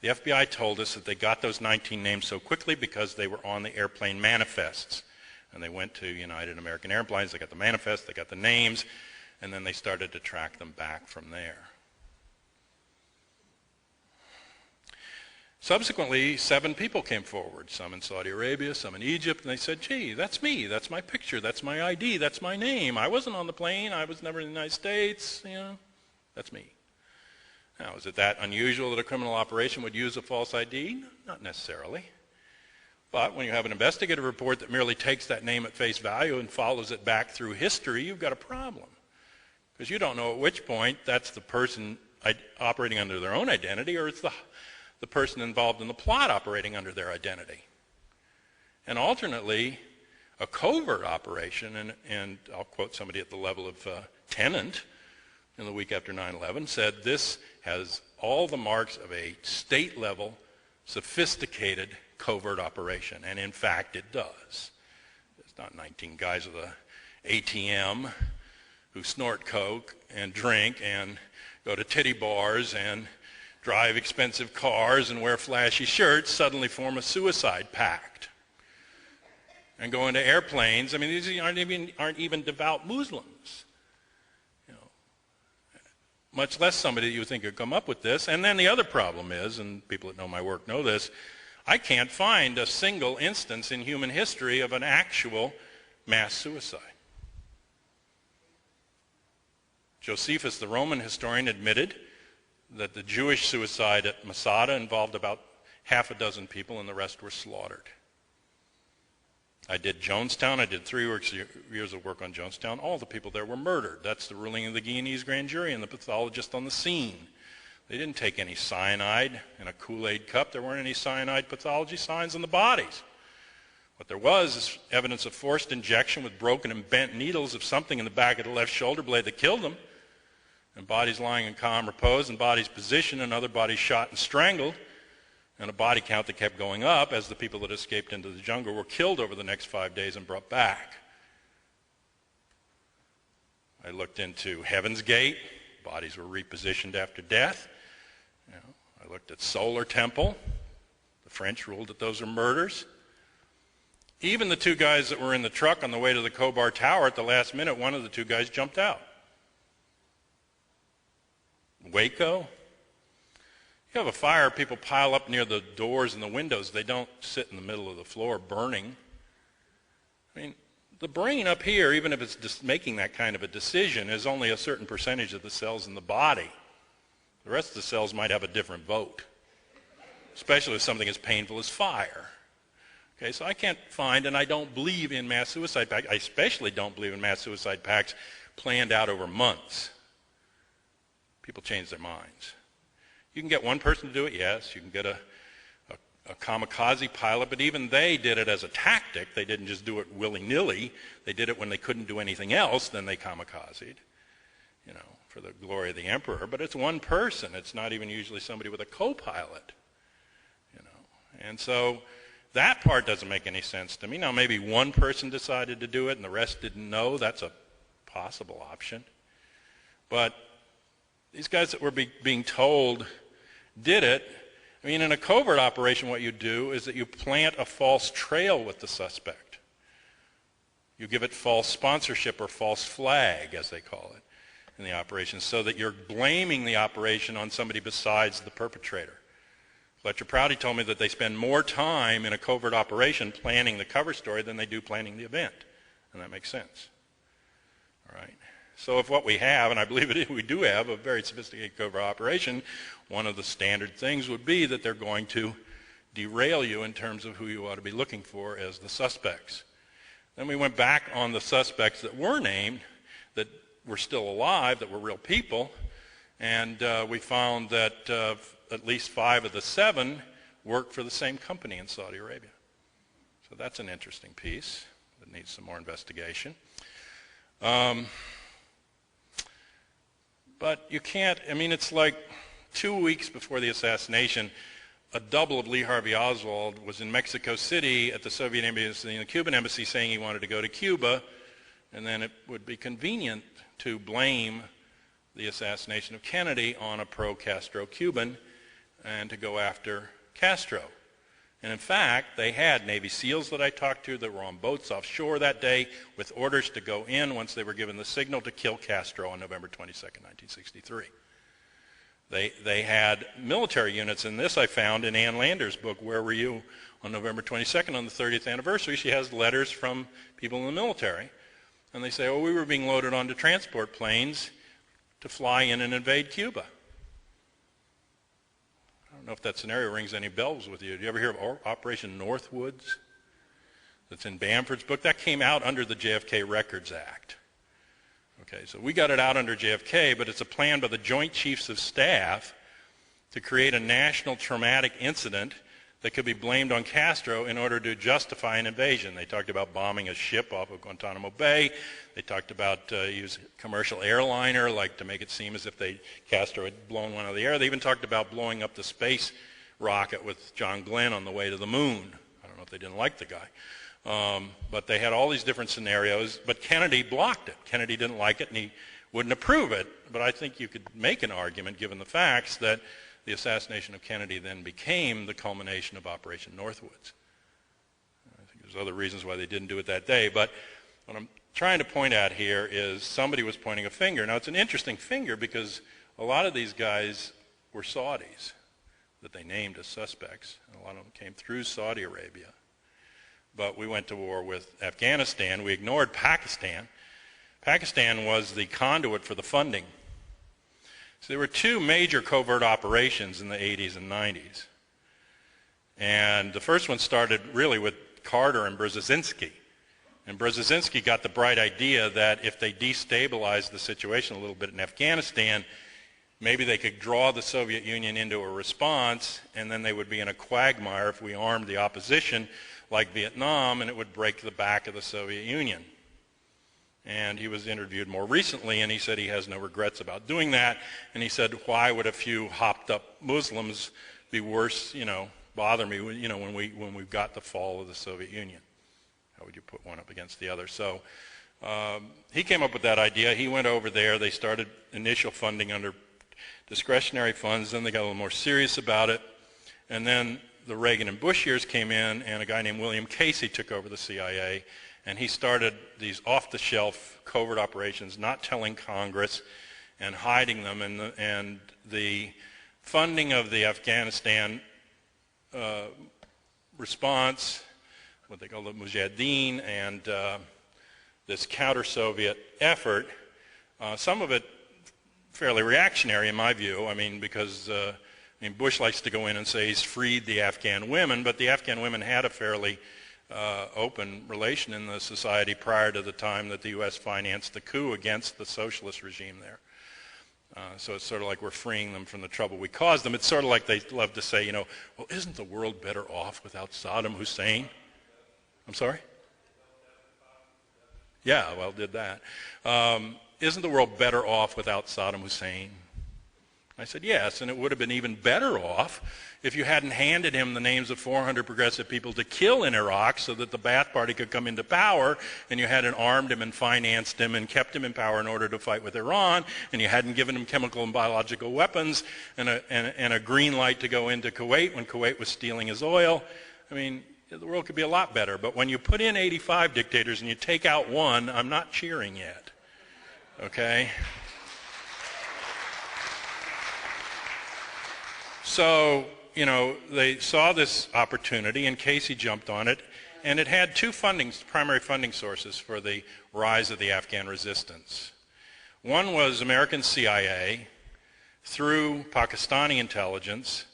The FBI told us that they got those 19 names so quickly because they were on the airplane manifests. And they went to United American Airlines, they got the manifest, they got the names, and then they started to track them back from there. Subsequently, 7 people came forward, some in Saudi Arabia, some in Egypt, and they said, gee, that's me, that's my picture, that's my ID, that's my name. I wasn't on the plane, I was never in the United States, that's me. Now, is it that unusual that a criminal operation would use a false ID? Not necessarily. But when you have an investigative report that merely takes that name at face value and follows it back through history, you've got a problem. Because you don't know at which point that's the person operating under their own identity or it's the person involved in the plot operating under their identity. And alternately, a covert operation, and I'll quote somebody at the level of Tennant in the week after 9/11, said this has all the marks of a state-level, sophisticated covert operation, and in fact it does. It's not 19 guys with an ATM who snort coke and drink and go to titty bars and drive expensive cars and wear flashy shirts, suddenly form a suicide pact and go into airplanes. I mean, these aren't even devout Muslims, much less somebody that you would think could come up with this. And then the other problem is, and people that know my work know this, I can't find a single instance in human history of an actual mass suicide. Josephus, the Roman historian, admitted that the Jewish suicide at Masada involved about half a dozen people and the rest were slaughtered. I did Jonestown. I did 3 years of work on Jonestown. All the people there were murdered. That's the ruling of the Guyanese grand jury and the pathologist on the scene. They didn't take any cyanide in a Kool-Aid cup. There weren't any cyanide pathology signs on the bodies. What there was is evidence of forced injection with broken and bent needles of something in the back of the left shoulder blade that killed them, and bodies lying in calm repose, and bodies positioned, and other bodies shot and strangled, and a body count that kept going up as the people that escaped into the jungle were killed over the next 5 days and brought back. I looked into Heaven's Gate. Bodies were repositioned after death. I looked at Solar Temple. The French ruled that those are murders. Even the 2 guys that were in the truck on the way to the Khobar Tower at the last minute, one of the 2 guys jumped out. Waco. You have a fire, people pile up near the doors and the windows. They don't sit in the middle of the floor burning. I mean, the brain up here, even if it's just making that kind of a decision, is only a certain percentage of the cells in the body. The rest of the cells might have a different vote, especially with something as painful as fire. Okay, so I can't find, and I don't believe in mass suicide pacts. I especially don't believe in mass suicide pacts planned out over months. People change their minds. You can get one person to do it, yes. You can get a kamikaze pilot, but even they did it as a tactic. They didn't just do it willy-nilly. They did it when they couldn't do anything else, then they kamikazed, for the glory of the emperor. But it's one person. It's not even usually somebody with a co-pilot, And so that part doesn't make any sense to me. Now, maybe one person decided to do it and the rest didn't know. That's a possible option. But these guys that were being told did it. I mean, in a covert operation, what you do is that you plant a false trail with the suspect. You give it false sponsorship or false flag, as they call it, in the operation, so that you're blaming the operation on somebody besides the perpetrator. Fletcher Prouty told me that they spend more time in a covert operation planning the cover story than they do planning the event, and that makes sense. All right. So if what we have, and I believe we do have a very sophisticated covert operation, one of the standard things would be that they're going to derail you in terms of who you ought to be looking for as the suspects. Then we went back on the suspects that were named, that were still alive, that were real people, and we found that at least 5 of the 7 worked for the same company in Saudi Arabia. So that's an interesting piece that needs some more investigation. But you can't, it's like 2 weeks before the assassination, a double of Lee Harvey Oswald was in Mexico City at the Soviet embassy and the Cuban embassy saying he wanted to go to Cuba, and then it would be convenient to blame the assassination of Kennedy on a pro-Castro Cuban and to go after Castro. And in fact, they had Navy SEALs that I talked to that were on boats offshore that day with orders to go in once they were given the signal to kill Castro on November 22nd, 1963. They had military units, and this I found in Ann Lander's book, Where Were You, on November 22nd on the 30th anniversary. She has letters from people in the military, and they say, oh, we were being loaded onto transport planes to fly in and invade Cuba. I don't know if that scenario rings any bells with you. Did you ever hear of Operation Northwoods? That's in Bamford's book. That came out under the JFK Records Act. Okay, so we got it out under JFK, but it's a plan by the Joint Chiefs of Staff to create a national traumatic incident that could be blamed on Castro in order to justify an invasion. They talked about bombing a ship off of Guantanamo Bay. They talked about using a commercial airliner, like to make it seem as if Castro had blown one out of the air. They even talked about blowing up the space rocket with John Glenn on the way to the moon. I don't know if they didn't like the guy. But they had all these different scenarios, but Kennedy blocked it. Kennedy didn't like it, and he wouldn't approve it. But I think you could make an argument, given the facts, that the assassination of Kennedy then became the culmination of Operation Northwoods. I think there's other reasons why they didn't do it that day, but what I'm trying to point out here is somebody was pointing a finger. Now, it's an interesting finger because a lot of these guys were Saudis that they named as suspects. A lot of them came through Saudi Arabia. But we went to war with Afghanistan. We ignored Pakistan. Pakistan was the conduit for the funding. So there were two major covert operations in the 80s and 90s. And the first one started really with Carter and Brzezinski. And Brzezinski got the bright idea that if they destabilized the situation a little bit in Afghanistan, maybe they could draw the Soviet Union into a response, and then they would be in a quagmire if we armed the opposition like Vietnam, and it would break the back of the Soviet Union. And he was interviewed more recently, and he said he has no regrets about doing that. And he said, why would a few hopped-up Muslims be worse, bother me, when we got the fall of the Soviet Union? How would you put one up against the other? So he came up with that idea. He went over there. They started initial funding under discretionary funds. Then they got a little more serious about it. And then the Reagan and Bush years came in, and a guy named William Casey took over the CIA, and he started these off-the-shelf covert operations, not telling Congress and hiding them. And the funding of the Afghanistan response, what they call the Mujahideen, and this counter-Soviet effort, some of it fairly reactionary in my view. I mean, because Bush likes to go in and say he's freed the Afghan women, but the Afghan women had a fairly open relation in the society prior to the time that the U.S. financed the coup against the socialist regime there. So it's sort of like we're freeing them from the trouble we caused them. It's sort of like they love to say, well, isn't the world better off without Saddam Hussein? I'm sorry? Yeah, well, did that. Isn't the world better off without Saddam Hussein? I said, yes, and it would have been even better off if you hadn't handed him the names of 400 progressive people to kill in Iraq so that the Ba'ath Party could come into power, and you hadn't armed him and financed him and kept him in power in order to fight with Iran, and you hadn't given him chemical and biological weapons and a green light to go into Kuwait when Kuwait was stealing his oil. I mean, the world could be a lot better. But when you put in 85 dictators and you take out one, I'm not cheering yet. Okay? So, they saw this opportunity, and Casey jumped on it, and it had two primary funding sources for the rise of the Afghan resistance. One was American CIA through Pakistani intelligence,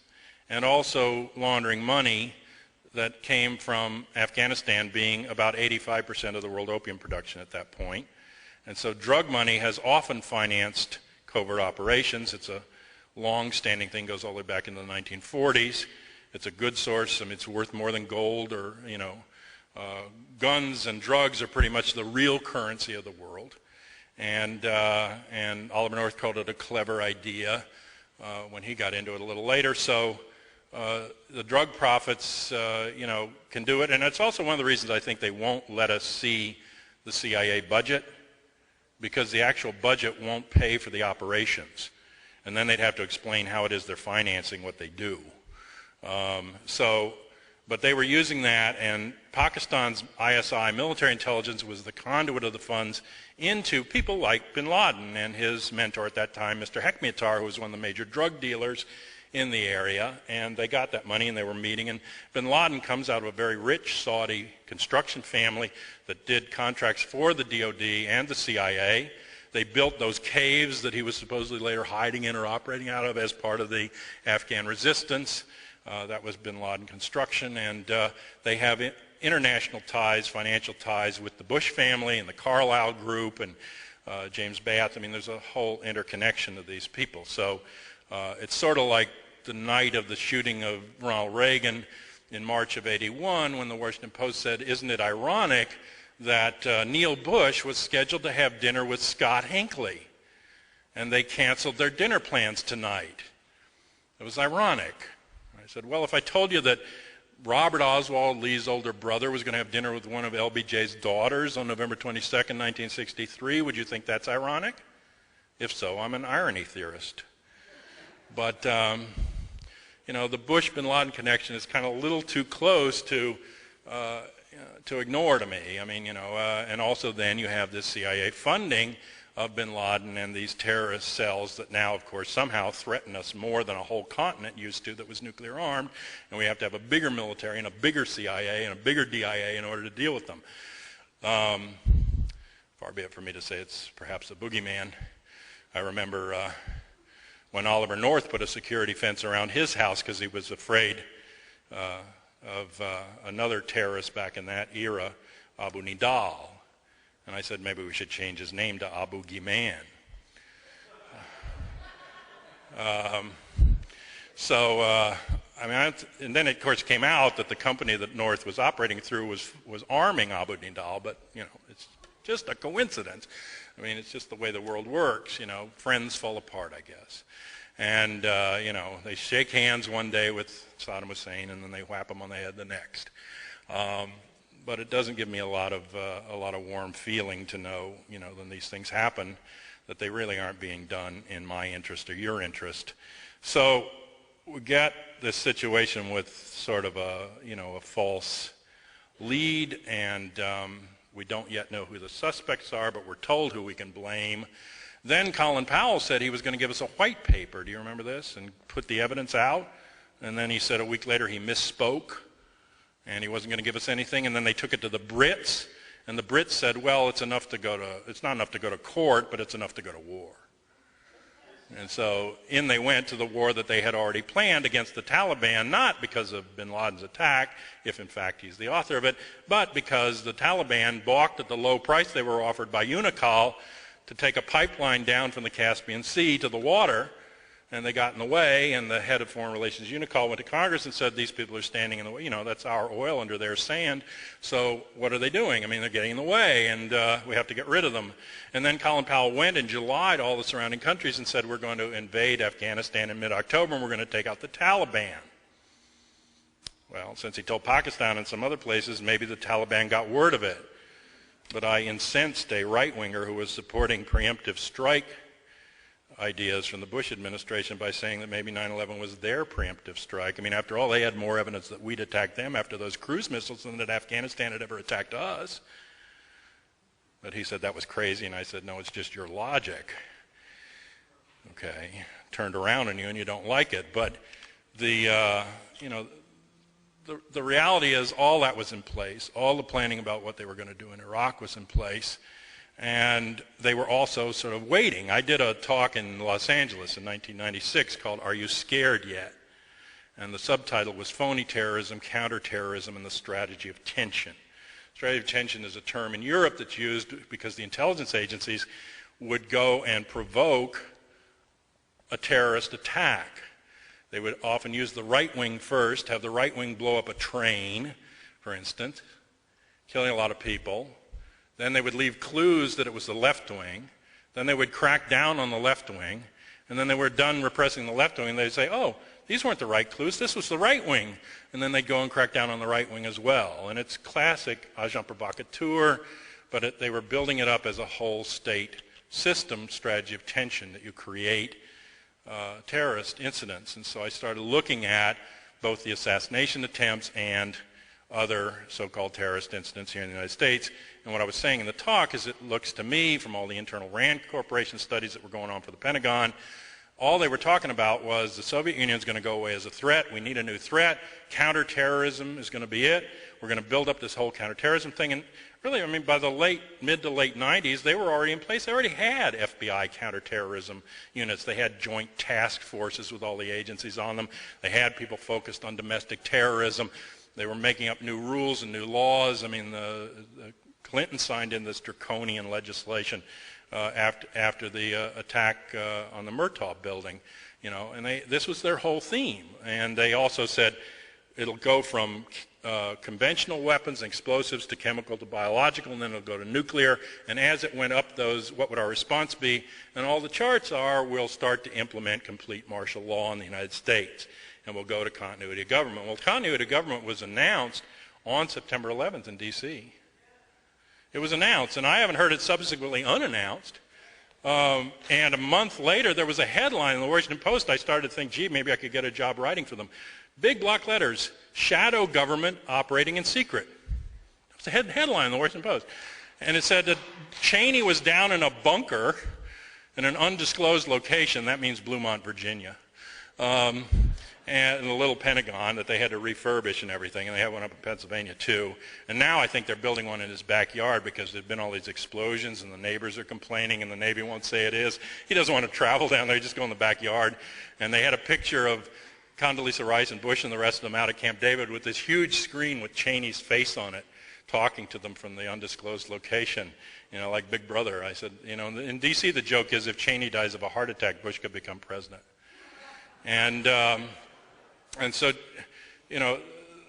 and also laundering money that came from Afghanistan, being about 85% of the world opium production at that point. And so drug money has often financed covert operations. It's a long-standing thing, goes all the way back into the 1940s. It's a good source. I mean, it's worth more than gold, or guns and drugs are pretty much the real currency of the world. And Oliver North called it a clever idea when he got into it a little later. So the drug profits, can do it. And it's also one of the reasons I think they won't let us see the CIA budget, because the actual budget won't pay for the operations. And then they'd have to explain how it is they're financing what they do. But they were using that, and Pakistan's ISI, military intelligence, was the conduit of the funds into people like bin Laden and his mentor at that time, Mr. Hekmatyar, who was one of the major drug dealers in the area. And they got that money, and they were meeting. And bin Laden comes out of a very rich Saudi construction family that did contracts for the DOD and the CIA. They built those caves that he was supposedly later hiding in or operating out of as part of the Afghan resistance. That was bin Laden construction, and they have international ties, financial ties with the Bush family and the Carlyle Group and James Bath. I mean, there's a whole interconnection of these people. So it's sort of like the night of the shooting of Ronald Reagan in March of '81, when the Washington Post said, "Isn't it ironic that Neil Bush was scheduled to have dinner with Scott Hinckley, and they canceled their dinner plans tonight?" It was ironic. I said, well, if I told you that Robert Oswald, Lee's older brother, was going to have dinner with one of LBJ's daughters on November 22nd, 1963, would you think that's ironic? If so, I'm an irony theorist. But, the Bush-bin Laden connection is kind of a little too close to ignore to me. I mean, and also then you have this CIA funding of bin Laden and these terrorist cells that now, of course, somehow threaten us more than a whole continent used to that was nuclear armed, and we have to have a bigger military and a bigger CIA and a bigger DIA in order to deal with them. Far be it for me to say it's perhaps a boogeyman. I remember when Oliver North put a security fence around his house because he was afraid of another terrorist back in that era, Abu Nidal. And I said maybe we should change his name to Abu Giman. And then it, of course, came out that the company that North was operating through was arming Abu Nidal, but, it's just a coincidence. I mean, it's just the way the world works, friends fall apart, I guess. And, they shake hands one day with Saddam Hussein, and then they whap him on the head the next. But it doesn't give me a lot of warm feeling to know, when these things happen, that they really aren't being done in my interest or your interest. So we get this situation with sort of a false lead, and we don't yet know who the suspects are, but we're told who we can blame. Then Colin Powell said he was going to give us a white paper. Do you remember this? And put the evidence out. And then he said a week later he misspoke, and he wasn't going to give us anything. And then they took it to the Brits, and the Brits said, well, it's not enough to go to court, but it's enough to go to war. And so in they went to the war that they had already planned against the Taliban, not because of bin Laden's attack, if in fact he's the author of it, but because the Taliban balked at the low price they were offered by Unocal to take a pipeline down from the Caspian Sea to the water. And they got in the way, and the head of Foreign Relations, Unocal, went to Congress and said, these people are standing in the way. That's our oil under their sand. So what are they doing? I mean, they're getting in the way, and we have to get rid of them. And then Colin Powell went in July to all the surrounding countries and said, we're going to invade Afghanistan in mid-October, and we're going to take out the Taliban. Well, since he told Pakistan and some other places, maybe the Taliban got word of it. But I incensed a right-winger who was supporting preemptive strike ideas from the Bush administration by saying that maybe 9/11 was their preemptive strike. I mean, after all, they had more evidence that we'd attacked them after those cruise missiles than that Afghanistan had ever attacked us. But he said that was crazy, and I said, no, it's just your logic. Okay, turned around on you and you don't like it. But the reality is all that was in place. All the planning about what they were going to do in Iraq was in place. And they were also sort of waiting. I did a talk in Los Angeles in 1996 called Are You Scared Yet? And the subtitle was Phony Terrorism, Counterterrorism, and the Strategy of Tension. Strategy of tension is a term in Europe that's used because the intelligence agencies would go and provoke a terrorist attack. They would often use the right wing first, have the right wing blow up a train, for instance, killing a lot of people. Then they would leave clues that it was the left wing. Then they would crack down on the left wing. And then they were done repressing the left wing. They'd say, oh, these weren't the right clues, this was the right wing. And then they'd go and crack down on the right wing as well. And it's classic agent provocateur, but they were building it up as a whole state system strategy of tension, that you create terrorist incidents. And so I started looking at both the assassination attempts and other so-called terrorist incidents here in the United States. And what I was saying in the talk is, it looks to me, from all the internal RAND Corporation studies that were going on for the Pentagon, all they were talking about was the Soviet Union is going to go away as a threat. We need a new threat. Counterterrorism is going to be it. We're going to build up this whole counterterrorism thing. And really, I mean, by the mid to late 90s, they were already in place. They already had FBI counterterrorism units. They had joint task forces with all the agencies on them. They had people focused on domestic terrorism. They were making up new rules and new laws. I mean, the Clinton signed in this draconian legislation after the attack on the Murtaugh building, and this was their whole theme. And they also said it'll go from conventional weapons and explosives to chemical to biological, and then it'll go to nuclear. And as it went up those, what would our response be? And all the charts are, we'll start to implement complete martial law in the United States, and we'll go to continuity of government. Well, continuity of government was announced on September 11th in D.C. It was announced, and I haven't heard it subsequently unannounced. And a month later, there was a headline in the Washington Post. I started to think, gee, maybe I could get a job writing for them. Big block letters, shadow government operating in secret. It was a headline in the Washington Post. And it said that Cheney was down in a bunker in an undisclosed location. That means Bluemont, Virginia. And the little Pentagon that they had to refurbish and everything, and they have one up in Pennsylvania too. And now I think they're building one in his backyard because there've been all these explosions and the neighbors are complaining and the Navy won't say it is. He doesn't want to travel down there, just go in the backyard. And they had a picture of Condoleezza Rice and Bush and the rest of them out at Camp David with this huge screen with Cheney's face on it, talking to them from the undisclosed location, like Big Brother. I said, in D.C. the joke is, if Cheney dies of a heart attack, Bush could become president. And so,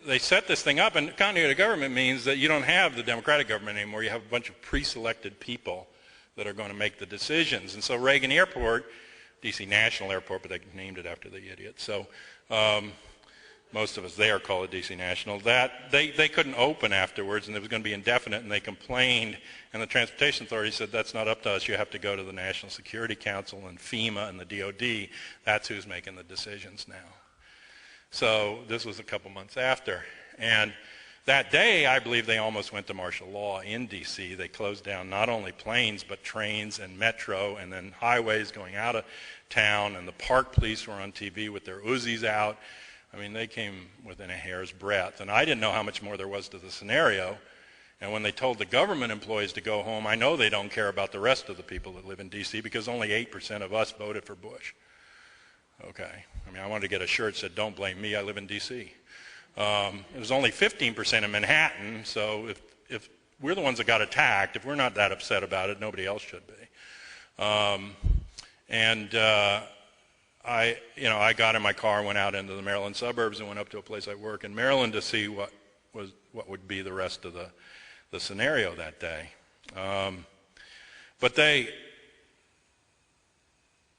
they set this thing up, and continuity of government means that you don't have the democratic government anymore. You have a bunch of pre-selected people that are going to make the decisions. And so Reagan Airport, D.C. National Airport, but they named it after the idiot. So most of us there call it D.C. National. That they couldn't open afterwards, and it was going to be indefinite, and they complained. And the Transportation Authority said, that's not up to us. You have to go to the National Security Council and FEMA and the DOD. That's who's making the decisions now. So this was a couple months after. And that day, I believe they almost went to martial law in D.C. They closed down not only planes, but trains and metro, and then highways going out of town. And the park police were on TV with their Uzis out. I mean, they came within a hair's breadth. And I didn't know how much more there was to the scenario. And when they told the government employees to go home, I know they don't care about the rest of the people that live in D.C. because only 8% of us voted for Bush. Okay. I mean, I wanted to get a shirt that said, don't blame me, I live in D.C. It was only 15% in Manhattan, so if we're the ones that got attacked, if we're not that upset about it, nobody else should be. I got in my car and went out into the Maryland suburbs and went up to a place I work in Maryland to see what would be the rest of the scenario that day. But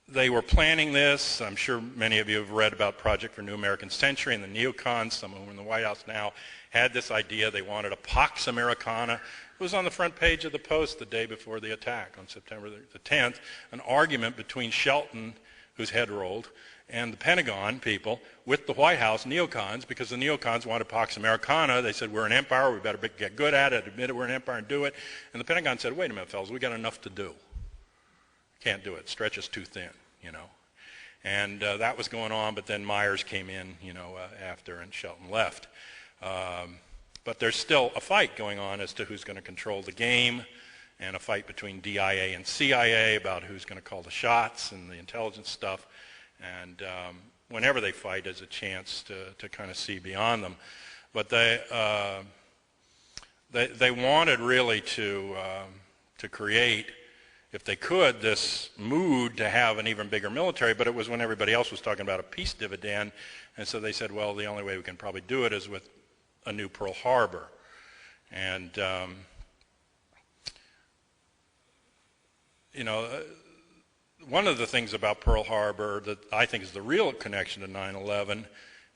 they were planning this. I'm sure many of you have read about Project for New American Century, and the neocons, some of them in the White House now, had this idea. They wanted a Pax Americana. It was on the front page of the Post the day before the attack on September the 10th, an argument between Shelton, whose head rolled, and the Pentagon people with the White House neocons, because the neocons wanted Pax Americana. They said, we're an empire, we better get good at it, admit it, we're an empire, and do it. And the Pentagon said, wait a minute, fellas, we got enough to do. Can't do it. Stretch us too thin, And that was going on, but then Myers came in, after, and Shelton left. But there's still a fight going on as to who's going to control the game, and a fight between DIA and CIA about who's going to call the shots and the intelligence stuff. And whenever they fight, there's a chance to kind of see beyond them. But they wanted really to create, if they could, this mood to have an even bigger military, but it was when everybody else was talking about a peace dividend, and so they said, well, the only way we can probably do it is with a new Pearl Harbor. And, one of the things about Pearl Harbor that I think is the real connection to 9/11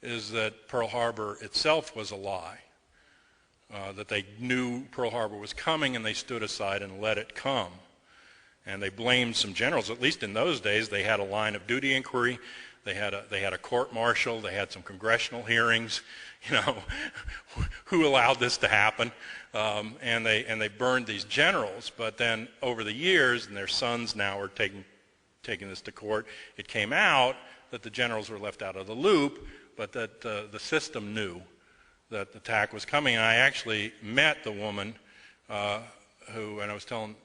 is that Pearl Harbor itself was a lie. That they knew Pearl Harbor was coming and they stood aside and let it come. And they blamed some generals. At least in those days, they had a line of duty inquiry. They had a court-martial. They had some congressional hearings. Who allowed this to happen? And they burned these generals. But then over the years, and their sons now are taking this to court, it came out that the generals were left out of the loop, but that the system knew that the attack was coming. And I actually met the woman who, and I was telling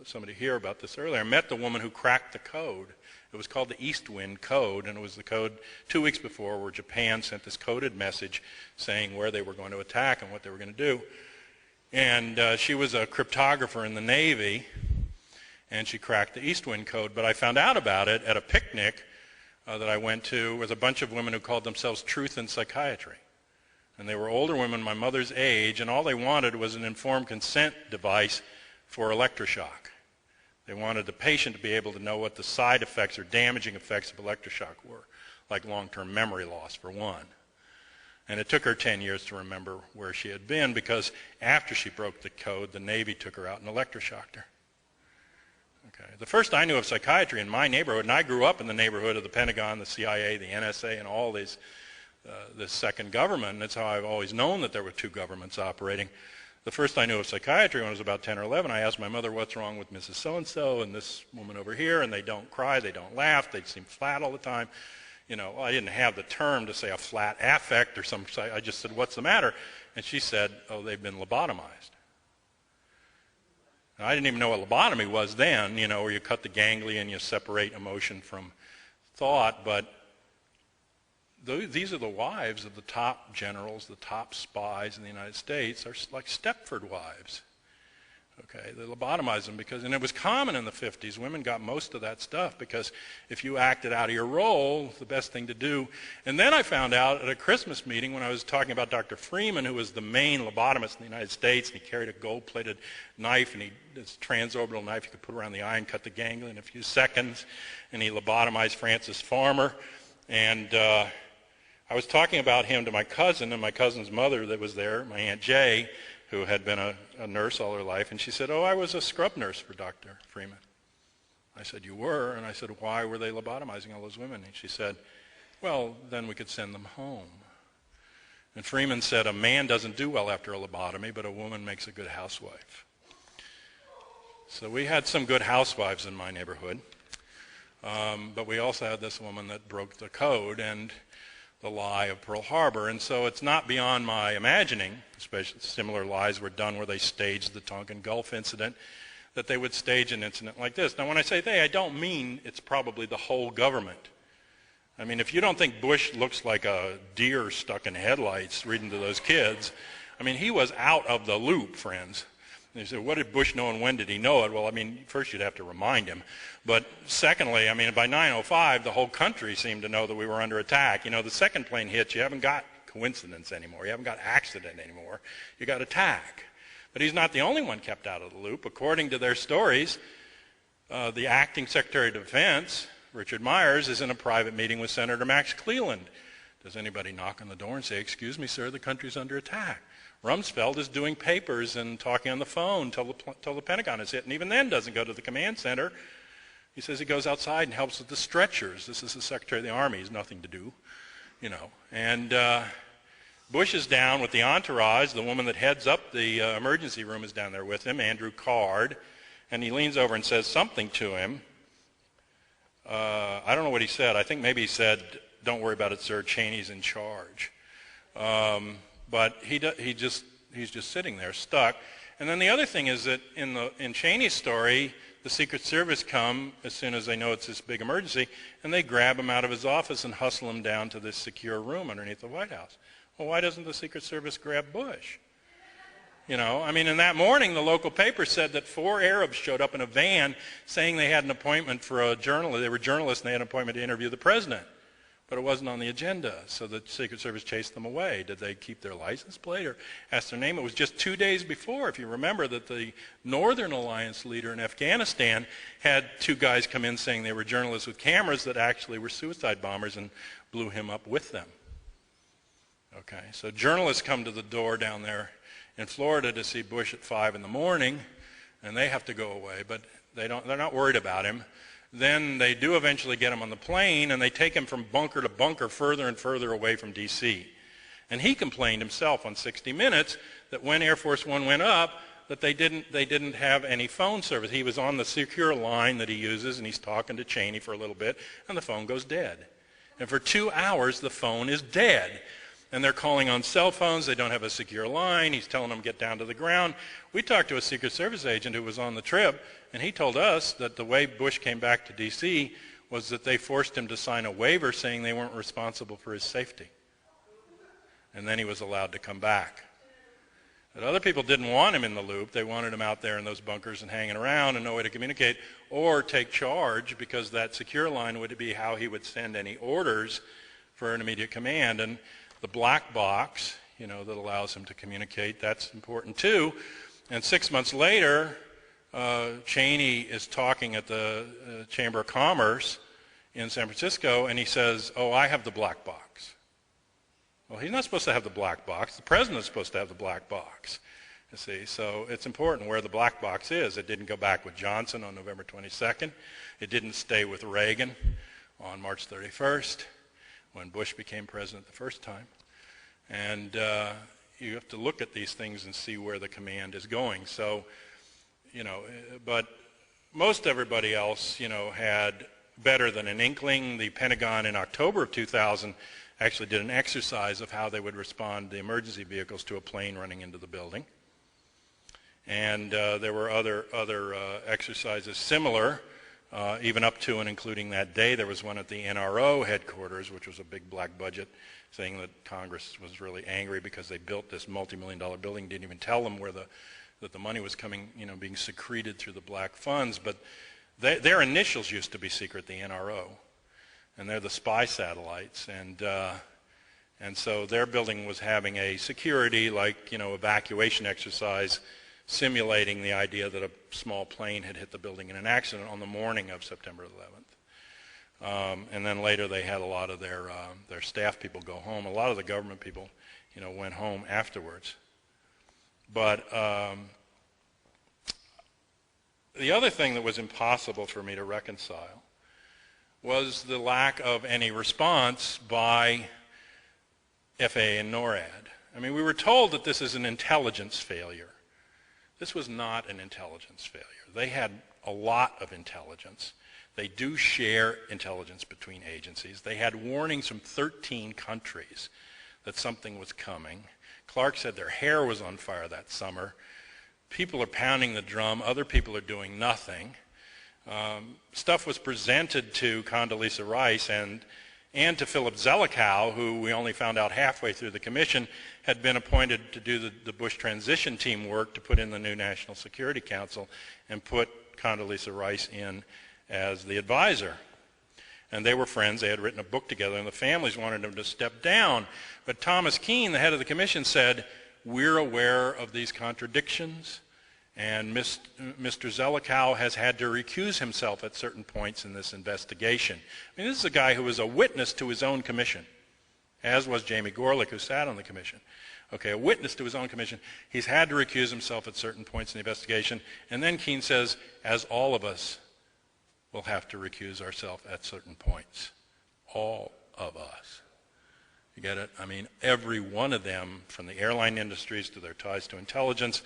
somebody here about this earlier, I met the woman who cracked the code. It was called the East Wind Code, and it was the code 2 weeks before where Japan sent this coded message saying where they were going to attack and what they were going to do. And she was a cryptographer in the Navy, and she cracked the East Wind Code. But I found out about it at a picnic that I went to with a bunch of women who called themselves Truth in Psychiatry. And they were older women my mother's age, and all they wanted was an informed consent device for electroshock. They wanted the patient to be able to know what the side effects or damaging effects of electroshock were, like long-term memory loss, for one. And it took her 10 years to remember where she had been, because after she broke the code, the Navy took her out and electroshocked her. Okay. The first I knew of psychiatry in my neighborhood, and I grew up in the neighborhood of the Pentagon, the CIA, the NSA, and all these, this second government, and that's how I've always known that there were two governments operating. The first I knew of psychiatry when I was about 10 or 11, I asked my mother, what's wrong with Mrs. So-and-so and this woman over here, and they don't cry, they don't laugh, they seem flat all the time. I didn't have the term to say a flat affect or something. I just said, what's the matter? And she said, oh, they've been lobotomized. And I didn't even know what lobotomy was then, where you cut the ganglia and you separate emotion from thought, but these are the wives of the top generals, the top spies in the United States, are like Stepford wives. Okay, they lobotomized them and it was common in the 50s. Women got most of that stuff because if you acted out of your role, the best thing to do. And then I found out at a Christmas meeting when I was talking about Dr. Freeman, who was the main lobotomist in the United States, and he carried a gold-plated knife, and this transorbital knife you could put around the eye and cut the ganglia in a few seconds, and he lobotomized Francis Farmer. And I was talking about him to my cousin, and my cousin's mother that was there, my Aunt Jay, who had been a nurse all her life, and she said, oh, I was a scrub nurse for Dr. Freeman. I said, you were? And I said, why were they lobotomizing all those women? And she said, well, then we could send them home. And Freeman said, a man doesn't do well after a lobotomy, but a woman makes a good housewife. So we had some good housewives in my neighborhood, but we also had this woman that broke the code and the lie of Pearl Harbor. And so it's not beyond my imagining, especially similar lies were done where they staged the Tonkin Gulf incident, that they would stage an incident like this. Now when I say they, I don't mean it's probably the whole government. I mean, if you don't think Bush looks like a deer stuck in headlights reading to those kids, I mean, he was out of the loop, friends. And you say, what did Bush know and when did he know it? Well, I mean, first you'd have to remind him. But secondly, I mean, by 9:05, the whole country seemed to know that we were under attack. The second plane hits, you haven't got coincidence anymore. You haven't got accident anymore. You got attack. But he's not the only one kept out of the loop. According to their stories, the acting Secretary of Defense, Richard Myers, is in a private meeting with Senator Max Cleland. Does anybody knock on the door and say, excuse me, sir, the country's under attack? Rumsfeld is doing papers and talking on the phone till the Pentagon is hit, and even then doesn't go to the command center. He says he goes outside and helps with the stretchers. This is the Secretary of the Army. He's nothing to do, And Bush is down with the entourage. The woman that heads up the emergency room is down there with him, Andrew Card, and he leans over and says something to him. I don't know what he said. I think maybe he said, don't worry about it, sir, Cheney's in charge. But he's just sitting there stuck. And then the other thing is that in Cheney's story, the Secret Service come as soon as they know it's this big emergency, and they grab him out of his office and hustle him down to this secure room underneath the White House. Well, why doesn't the Secret Service grab Bush? I mean, in that morning, the local paper said that 4 Arabs showed up in a van saying they had an appointment for a journalist. They were journalists and they had an appointment to interview the president. but it wasn't on the agenda, so the Secret Service chased them away. Did they keep their license plate or ask their name? It was just 2 days before, if you remember, that the Northern Alliance leader in Afghanistan had 2 guys come in saying they were journalists with cameras that actually were suicide bombers and blew him up with them. Okay, so journalists come to the door down there in Florida to see Bush at 5 in the morning, and they have to go away, but they're not worried about him. Then they do eventually get him on the plane, and they take him from bunker to bunker further and further away from D.C. And he complained himself on 60 Minutes that when Air Force One went up, that they didn't have any phone service. He was on the secure line that he uses, and he's talking to Cheney for a little bit, and the phone goes dead. And for 2 hours, the phone is dead. And they're calling on cell phones. They don't have a secure line. He's telling them to get down to the ground. We talked to a Secret Service agent who was on the trip, and he told us that the way Bush came back to D.C. was that they forced him to sign a waiver saying they weren't responsible for his safety. And then he was allowed to come back. But other people didn't want him in the loop. They wanted him out there in those bunkers and hanging around and no way to communicate or take charge, because that secure line would be how he would send any orders for an immediate command. And the black box, that allows him to communicate, that's important too. And 6 months later, Cheney is talking at the Chamber of Commerce in San Francisco, and he says, "Oh, I have the black box." Well, he's not supposed to have the black box. The president's supposed to have the black box. You see, so it's important where the black box is. It didn't go back with Johnson on November 22nd. It didn't stay with Reagan on March 31st. When Bush became president the first time. And you have to look at these things and see where the command is going. So, but most everybody else, had better than an inkling. The Pentagon in October of 2000 actually did an exercise of how they would respond to the emergency vehicles to a plane running into the building. And there were other exercises similar. Even up to and including that day. There was one at the NRO headquarters, which was a big black budget, saying that Congress was really angry because they built this multi-million-dollar building, didn't even tell them that the money was coming, being secreted through the black funds. But their initials used to be secret, the NRO, and they're the spy satellites. And so their building was having a security, evacuation exercise, simulating the idea that a small plane had hit the building in an accident on the morning of September 11th. And then later they had a lot of their staff people go home. A lot of the government people, went home afterwards. But the other thing that was impossible for me to reconcile was the lack of any response by FAA and NORAD. I mean, we were told that this is an intelligence failure. This was not an intelligence failure. They had a lot of intelligence. They do share intelligence between agencies. They had warnings from 13 countries that something was coming. Clark said their hair was on fire that summer. People are pounding the drum. Other people are doing nothing. Stuff was presented to Condoleezza Rice and to Philip Zelikow, who we only found out halfway through the commission had been appointed to do the Bush transition team work to put in the new National Security Council and put Condoleezza Rice in as the advisor. And they were friends. They had written a book together, and the families wanted him to step down. But Thomas Keane, the head of the commission, said, "We're aware of these contradictions, and Mr. Zelikow has had to recuse himself at certain points in this investigation." I mean, this is a guy who was a witness to his own commission, as was Jamie Gorelick, who sat on the commission. Okay, a witness to his own commission. He's had to recuse himself at certain points in the investigation. And then Keane says, as all of us will have to recuse ourselves at certain points. All of us. You get it? I mean, every one of them, from the airline industries to their ties to intelligence.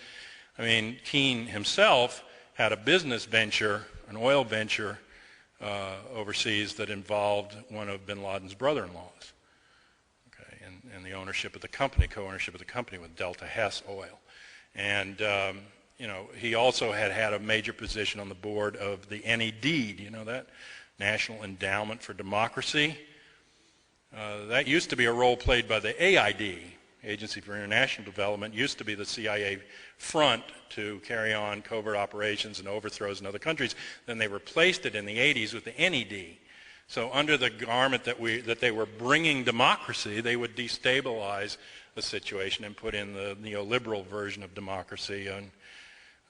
I mean, Keane himself had a business venture, an oil venture overseas that involved one of bin Laden's brother-in-laws. Okay, and the ownership of the company, co-ownership of the company with Delta Hess Oil. And, he also had a major position on the board of the NED, do you know that? National Endowment for Democracy. That used to be a role played by the AID, Agency for International Development, used to be the CIA front to carry on covert operations and overthrows in other countries. Then they replaced it in the 80s with the NED. So under the garment that they were bringing democracy, they would destabilize the situation and put in the neoliberal version of democracy. And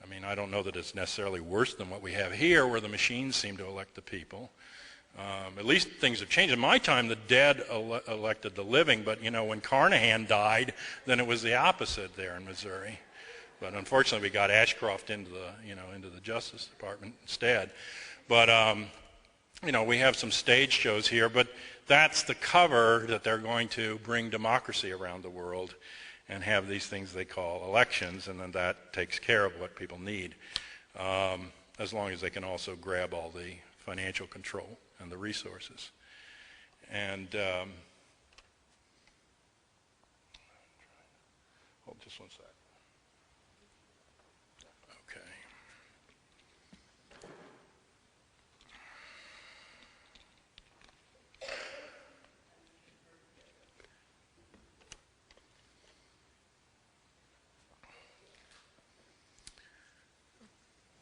I mean, I don't know that it's necessarily worse than what we have here, where the machines seem to elect the people. At least things have changed. In my time, the dead elected the living, but when Carnahan died, then it was the opposite there in Missouri. But unfortunately, we got Ashcroft into the Justice Department instead. But we have some stage shows here, but that's the cover that they're going to bring democracy around the world and have these things they call elections, and then that takes care of what people need, as long as they can also grab all the financial control and the resources. And hold just one sec. Okay.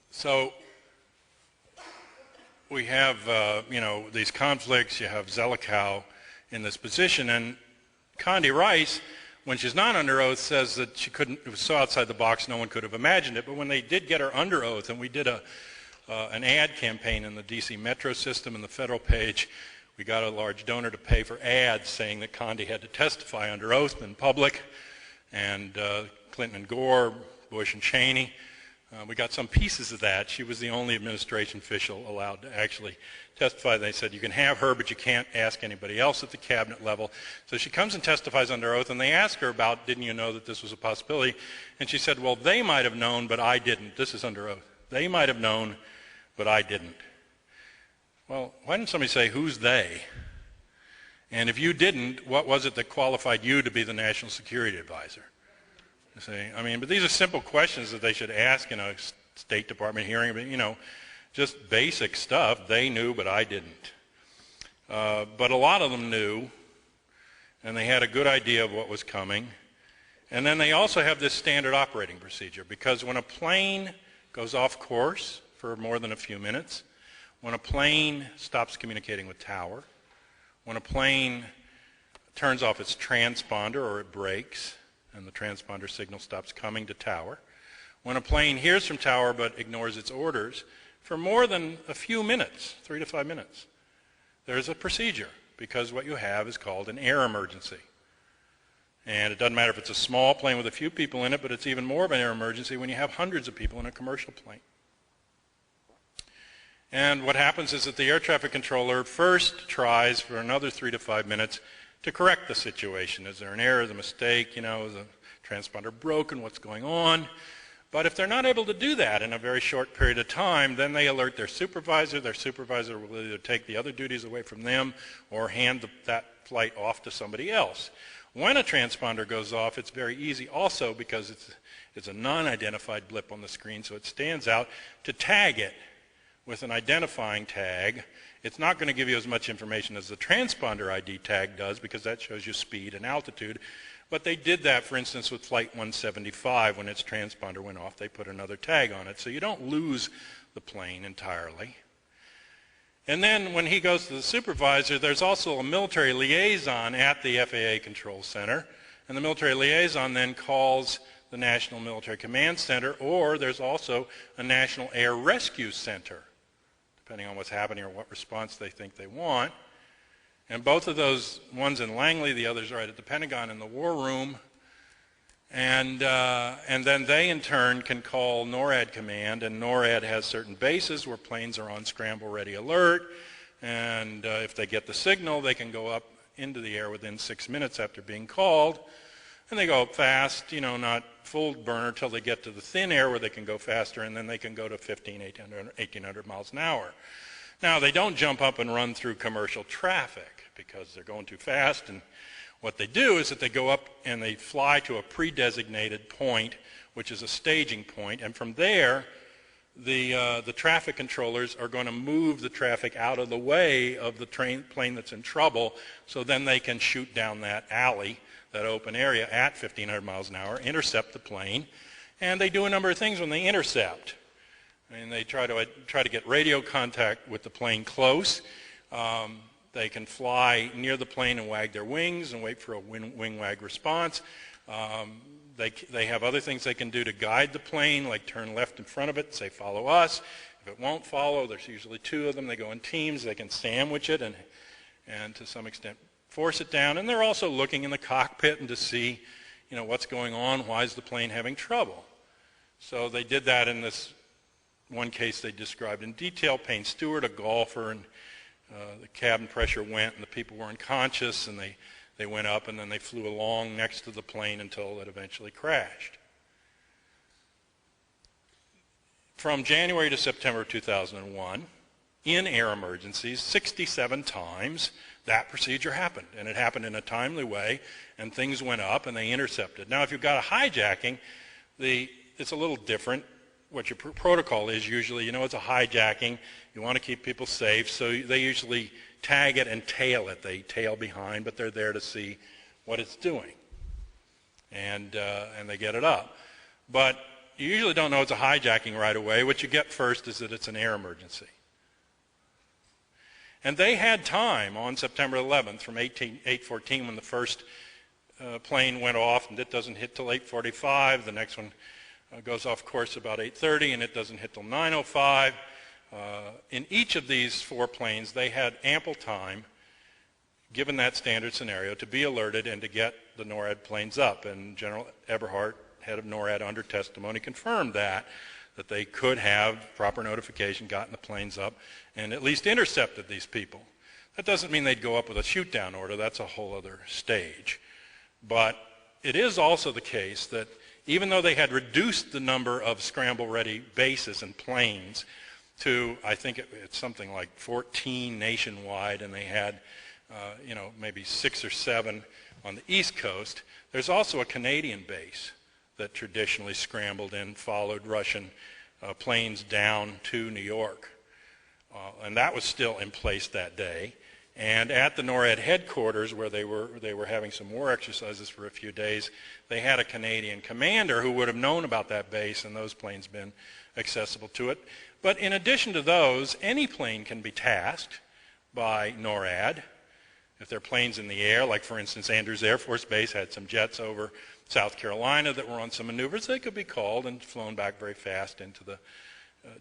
So we have, these conflicts. You have Zelikow in this position, and Condi Rice, when she's not under oath, says that she couldn't. It was so outside the box, no one could have imagined it. But when they did get her under oath, and we did an ad campaign in the D.C. Metro system and the federal page, we got a large donor to pay for ads saying that Condi had to testify under oath in public, and Clinton and Gore, Bush and Cheney. We got some pieces of that. She was the only administration official allowed to actually testify. They said, you can have her, but you can't ask anybody else at the cabinet level. So she comes and testifies under oath, and they ask her about, didn't you know that this was a possibility? And she said, well, they might have known, but I didn't. This is under oath. They might have known, but I didn't. Well, why didn't somebody say, who's they? And if you didn't, what was it that qualified you to be the national security advisor? See, but these are simple questions that they should ask in a State Department hearing. But, just basic stuff. They knew, but I didn't. But a lot of them knew, and they had a good idea of what was coming. And then they also have this standard operating procedure, because when a plane goes off course for more than a few minutes, when a plane stops communicating with tower, when a plane turns off its transponder or it breaks, and the transponder signal stops coming to tower. When a plane hears from tower but ignores its orders for more than a few minutes, 3 to 5 minutes, there's a procedure, because what you have is called an air emergency. And it doesn't matter if it's a small plane with a few people in it, but it's even more of an air emergency when you have hundreds of people in a commercial plane. And what happens is that the air traffic controller first tries for another 3 to 5 minutes to correct the situation. Is there an error, is a mistake, is the transponder broken, what's going on? But if they're not able to do that in a very short period of time, then they alert their supervisor. Their supervisor will either take the other duties away from them or hand that flight off to somebody else. When a transponder goes off, it's very easy also, because it's a non-identified blip on the screen, so it stands out, to tag it with an identifying tag. It's not going to give you as much information as the transponder ID tag does, because that shows you speed and altitude. But they did that, for instance, with Flight 175. When its transponder went off, they put another tag on it. So you don't lose the plane entirely. And then when he goes to the supervisor, there's also a military liaison at the FAA Control Center. And the military liaison then calls the National Military Command Center, or there's also a National Air Rescue Center, depending on what's happening or what response they think they want. And both of those, one's in Langley, the other's right at the Pentagon in the War Room. And then they, in turn, can call NORAD Command, and NORAD has certain bases where planes are on scramble ready alert. And if they get the signal, they can go up into the air within 6 minutes after being called. And they go up fast, not full burner till they get to the thin air where they can go faster, and then they can go to 1,800 miles an hour. Now, they don't jump up and run through commercial traffic because they're going too fast, and what they do is that they go up and they fly to a pre-designated point, which is a staging point, and from there, the traffic controllers are going to move the traffic out of the way of the plane that's in trouble, so then they can shoot down that alley, that open area, at 1,500 miles an hour, intercept the plane, and they do a number of things when they intercept. And they try to get radio contact with the plane close. They can fly near the plane and wag their wings and wait for a wing wag response. They have other things they can do to guide the plane, like turn left in front of it and say, follow us. If it won't follow, there's usually two of them. They go in teams. They can sandwich it and to some extent force it down. And they're also looking in the cockpit and to see, what's going on. Why is the plane having trouble? So they did that in this one case they described in detail. Payne Stewart, a golfer, and the cabin pressure went and the people were unconscious, and they went up and then they flew along next to the plane until it eventually crashed. From January to September 2001, in air emergencies, 67 times that procedure happened, and it happened in a timely way, and things went up and they intercepted. Now, if you've got a hijacking, it's a little different. What your protocol is usually, it's a hijacking. You want to keep people safe, so they usually tag it and tail it. They tail behind, but they're there to see what it's doing, and they get it up. But you usually don't know it's a hijacking right away. What you get first is that it's an air emergency. And they had time on September 11th from 8:14 when the first plane went off, and it doesn't hit till 8:45. The next one goes off course about 8:30, and it doesn't hit till 9:05. In each of these four planes, they had ample time, given that standard scenario, to be alerted and to get the NORAD planes up. And General Eberhardt, head of NORAD, under testimony, confirmed that they could have proper notification, gotten the planes up, and at least intercepted these people. That doesn't mean they'd go up with a shoot-down order. That's a whole other stage. But it is also the case that even though they had reduced the number of scramble-ready bases and planes to, I think it's something like 14 nationwide, and they had, maybe 6 or 7 on the East Coast, there's also a Canadian base that traditionally scrambled and followed Russian planes down to New York. And that was still in place that day. And at the NORAD headquarters, where they were having some war exercises for a few days, they had a Canadian commander who would have known about that base and those planes been accessible to it. But in addition to those, any plane can be tasked by NORAD. If there are planes in the air, like for instance Andrews Air Force Base had some jets over South Carolina that were on some maneuvers, they could be called and flown back very fast into the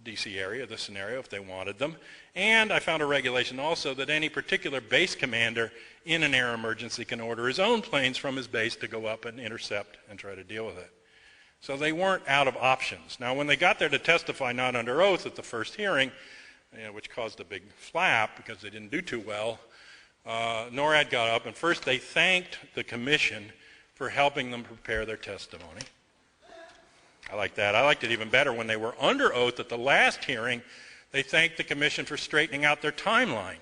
D.C. area, the scenario, if they wanted them. And I found a regulation also that any particular base commander in an air emergency can order his own planes from his base to go up and intercept and try to deal with it. So they weren't out of options. Now, when they got there to testify not under oath at the first hearing, which caused a big flap because they didn't do too well, NORAD got up and first they thanked the commission for helping them prepare their testimony. I like that. I liked it even better when they were under oath at the last hearing. They thanked the commission for straightening out their timeline.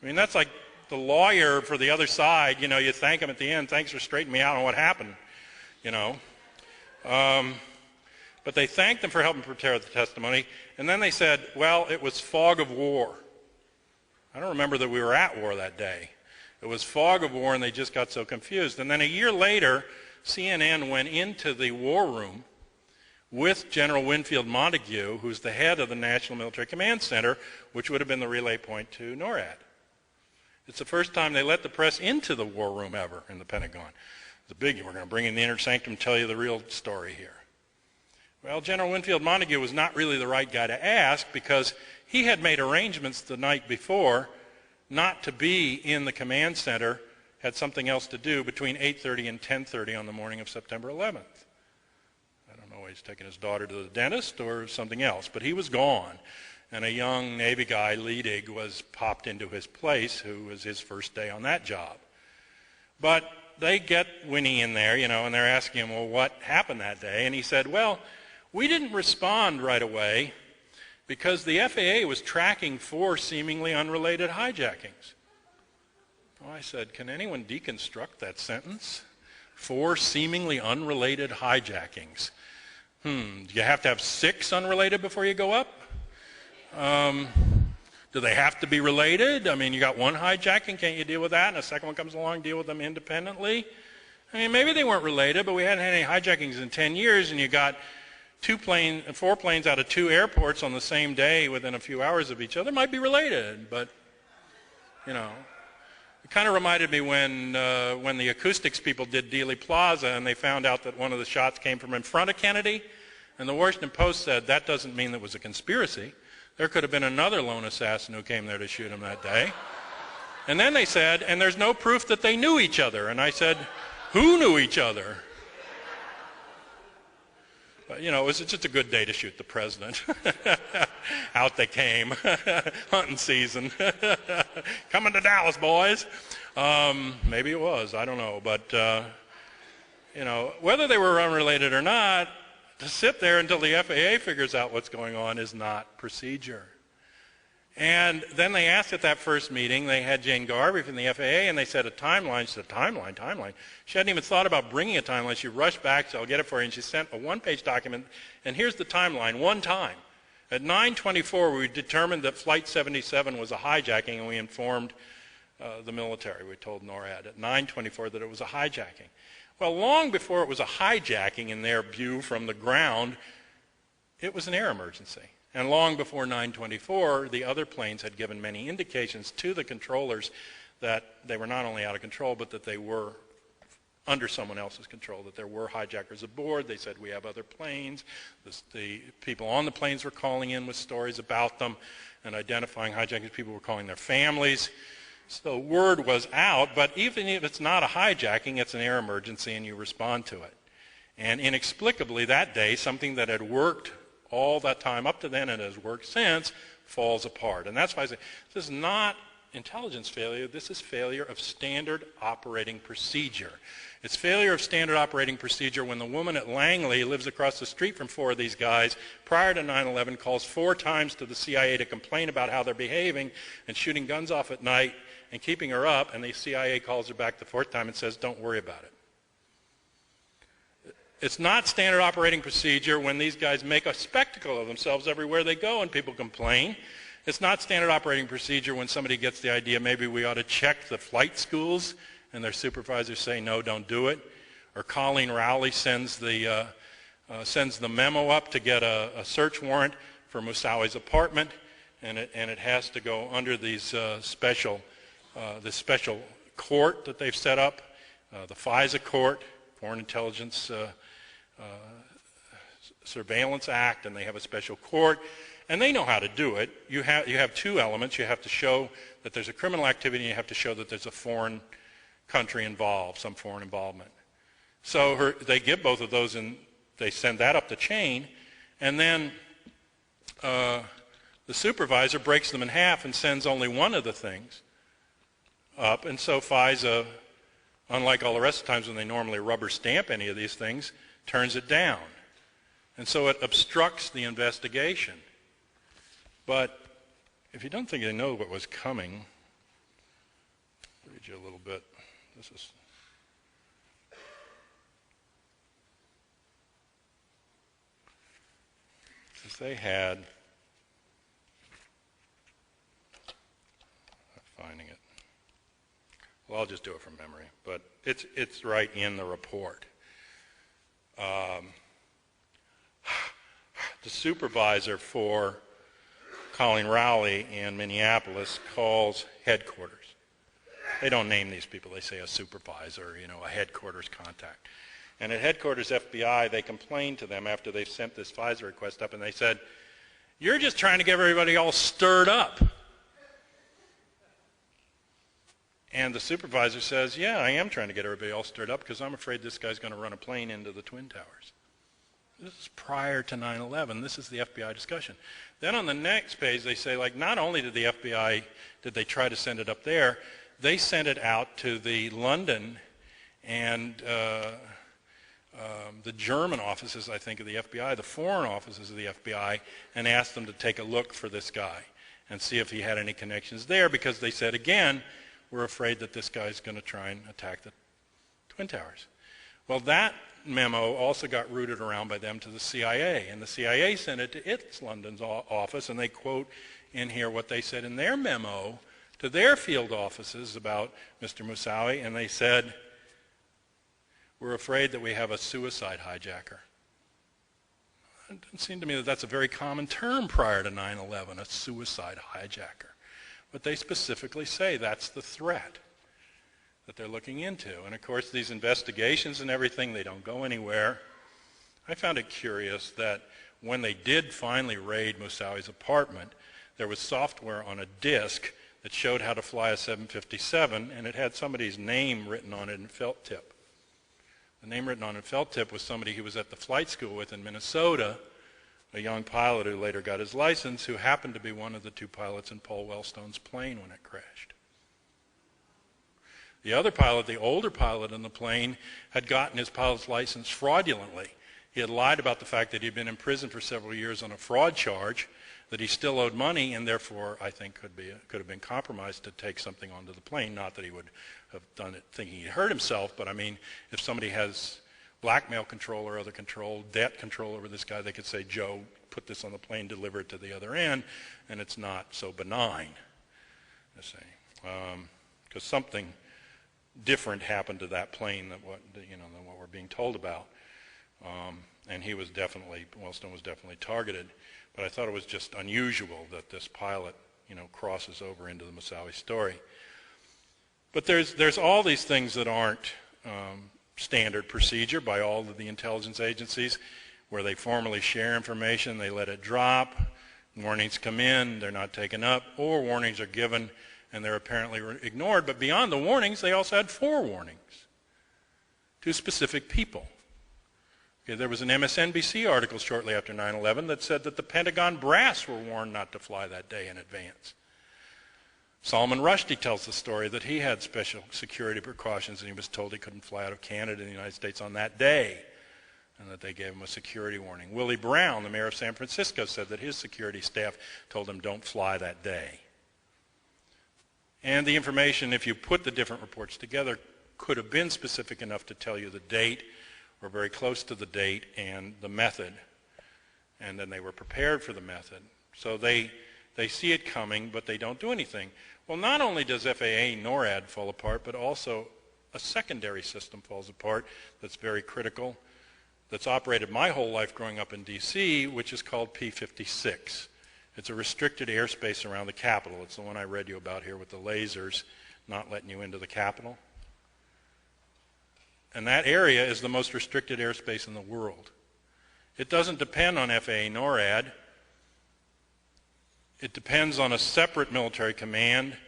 I mean, that's like the lawyer for the other side. You thank them at the end. Thanks for straightening me out on what happened. But they thanked them for helping prepare the testimony. And then they said, well, it was fog of war. I don't remember that we were at war that day. It was fog of war, and they just got so confused. And then a year later, CNN went into the war room with General Winfield Montague, who's the head of the National Military Command Center, which would have been the relay point to NORAD. It's the first time they let the press into the war room ever in the Pentagon. It's a biggie. We're going to bring in the inner sanctum and tell you the real story here. Well, General Winfield Montague was not really the right guy to ask because he had made arrangements the night before not to be in the command center, had something else to do between 8:30 and 10:30 on the morning of September 11th. I don't know, he's taking his daughter to the dentist or something else, but he was gone. And a young Navy guy, Leedig, was popped into his place, who was his first day on that job. But they get Winnie in there, and they're asking him, well, what happened that day? And he said, well, we didn't respond right away because the FAA was tracking 4 seemingly unrelated hijackings. Well, I said, can anyone deconstruct that sentence? 4 seemingly unrelated hijackings. Do you have to have 6 unrelated before you go up? Do they have to be related? I mean, you got 1 hijacking, can't you deal with that? And a second one comes along, deal with them independently? I mean, maybe they weren't related, but we hadn't had any hijackings in 10 years, and you got 4 planes out of 2 airports on the same day within a few hours of each other. Might be related, but You know, it kind of reminded me when the acoustics people did Dealey Plaza and they found out that one of the shots came from in front of Kennedy, and the Washington Post said that doesn't mean it was a conspiracy. There could have been another lone assassin who came there to shoot him that day. And then they said, and there's no proof that they knew each other. And I said, who knew each other? But, you know, it was just a good day to shoot the president. Out they came, hunting season. Coming to Dallas, boys. Maybe it was, I don't know. But, you know, whether they were unrelated or not, to sit there until the FAA figures out what's going on is not procedure. And then they asked at that first meeting, they had Jane Garvey from the FAA, and they said a timeline. She said, timeline? She hadn't even thought about bringing a timeline. She rushed back, so I'll get it for you, and she sent a one-page document, and here's the timeline, one time. At 9:24, we determined that Flight 77 was a hijacking, and we informed the military. We told NORAD at 9:24 that it was a hijacking. Well, long before it was a hijacking in their view from the ground, it was an air emergency. And long before 9:24, the other planes had given many indications to the controllers that they were not only out of control, but that they were under someone else's control, that there were hijackers aboard. They said, we have other planes. The people on the planes were calling in with stories about them and identifying hijackers. People were calling their families. So word was out, but even if it's not a hijacking, it's an air emergency and you respond to it. And inexplicably that day, something that had worked all that time up to then and has worked since falls apart. And that's why I say this is not intelligence failure. This is failure of standard operating procedure. It's failure of standard operating procedure when the woman at Langley lives across the street from four of these guys prior to 9/11 calls 4 times to the CIA to complain about how they're behaving and shooting guns off at night and keeping her up, and the CIA calls her back the 4th time and says, don't worry about it. It's not standard operating procedure when these guys make a spectacle of themselves everywhere they go and people complain. It's not standard operating procedure when somebody gets the idea maybe we ought to check the flight schools and their supervisors say, no, don't do it. Or Colleen Rowley sends the memo up to get a search warrant for Moussawi's apartment, and it has to go under these special court that they've set up, the FISA court, Foreign Intelligence Surveillance Act, and they have a special court, and they know how to do it. You have 2 elements. You have to show that there's a criminal activity, and you have to show that there's a foreign country involved, some foreign involvement. So they give both of those, and they send that up the chain, and then the supervisor breaks them in half and sends only one of the things up, and so FISA, unlike all the rest of the times when they normally rubber stamp any of these things, turns it down. And so it obstructs the investigation. But if you don't think they know what was coming, I'll read you a little bit. This they had, I'm finding it. Well, I'll just do it from memory, but it's right in the report. The supervisor for Colleen Rowley in Minneapolis calls headquarters. They don't name these people. They say a supervisor, a headquarters contact. And at headquarters FBI, they complained to them after they sent this FISA request up, and they said, you're just trying to get everybody all stirred up. And the supervisor says, yeah, I am trying to get everybody all stirred up because I'm afraid this guy's going to run a plane into the Twin Towers. This is prior to 9/11. This is the FBI discussion. Then on the next page, they say, not only did the FBI, did they try to send it up there, they sent it out to the London and the German offices, I think, of the FBI, the foreign offices of the FBI, and asked them to take a look for this guy and see if he had any connections there, because they said, again, we're afraid that this guy's going to try and attack the Twin Towers. Well, that memo also got routed around by them to the CIA, and the CIA sent it to its London's office, and they quote in here what they said in their memo to their field offices about Mr. Moussawi, and they said, we're afraid that we have a suicide hijacker. It doesn't seem to me that that's a very common term prior to 9/11, a suicide hijacker. But they specifically say that's the threat that they're looking into. And of course, these investigations and everything, they don't go anywhere. I found it curious that when they did finally raid Moussaoi's apartment, there was software on a disk that showed how to fly a 757, and it had somebody's name written on it in felt tip. The name written on it in felt tip was somebody he was at the flight school with in Minnesota, a young pilot who later got his license, who happened to be one of the two pilots in Paul Wellstone's plane when it crashed. The other pilot, the older pilot in the plane, had gotten his pilot's license fraudulently. He had lied about the fact that he had been in prison for several years on a fraud charge, that he still owed money, and therefore I think could have been compromised to take something onto the plane. Not that he would have done it thinking he'd hurt himself, but I mean, if somebody has blackmail control or other control, debt control over this guy, they could say, Joe, put this on the plane, deliver it to the other end, and it's not so benign, I say, because something different happened to that plane than what we're being told about. And he was definitely, Wellstone was definitely targeted. But I thought it was just unusual that this pilot, crosses over into the Moussaoui story. But there's all these things that aren't standard procedure by all of the intelligence agencies, where they formally share information, they let it drop, warnings come in, they're not taken up, or warnings are given and they're apparently ignored. But beyond the warnings, they also had forewarnings to specific people. Okay, there was an MSNBC article shortly after 9/11 that said that the Pentagon brass were warned not to fly that day in advance. Salman Rushdie tells the story that he had special security precautions and he was told he couldn't fly out of Canada and the United States on that day, and that they gave him a security warning. Willie Brown, the mayor of San Francisco, said that his security staff told him don't fly that day. And the information, if you put the different reports together, could have been specific enough to tell you the date, or very close to the date, and the method. And then they were prepared for the method. So they see it coming, but they don't do anything. Well, not only does FAA NORAD fall apart, but also a secondary system falls apart that's very critical, that's operated my whole life growing up in D.C., which is called P-56. It's a restricted airspace around the Capitol. It's the one I read you about here with the lasers not letting you into the Capitol. And that area is the most restricted airspace in the world. It doesn't depend on FAA NORAD. It depends on a separate military command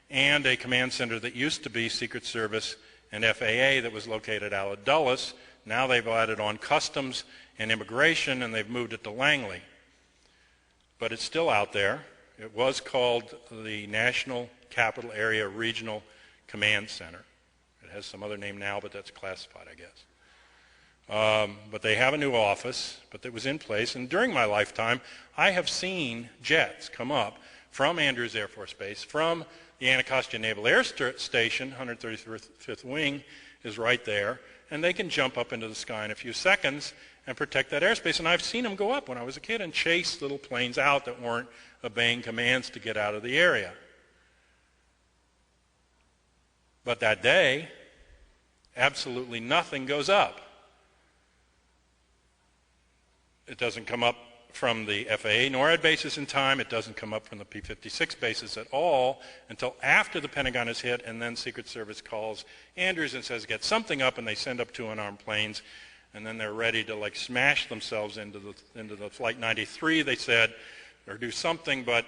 and a command center that used to be Secret Service and FAA that was located out of Dulles. Now they've added on Customs and Immigration, and they've moved it to Langley. But it's still out there. It was called the National Capital Area Regional Command Center. It has some other name now, but that's classified, I guess. But they have a new office, but it was in place. And during my lifetime, I have seen jets come up from Andrews Air Force Base, from the Anacostia Naval Air Station, 135th Wing is right there, and they can jump up into the sky in a few seconds and protect that airspace. And I've seen them go up when I was a kid and chase little planes out that weren't obeying commands to get out of the area. But that day, absolutely nothing goes up. It doesn't come up from the FAA NORAD bases in time. It doesn't come up from the P-56 bases at all until after the Pentagon is hit, and then Secret Service calls Andrews and says, get something up, and they send up two unarmed planes, and then they're ready to smash themselves into the Flight 93, they said, or do something, but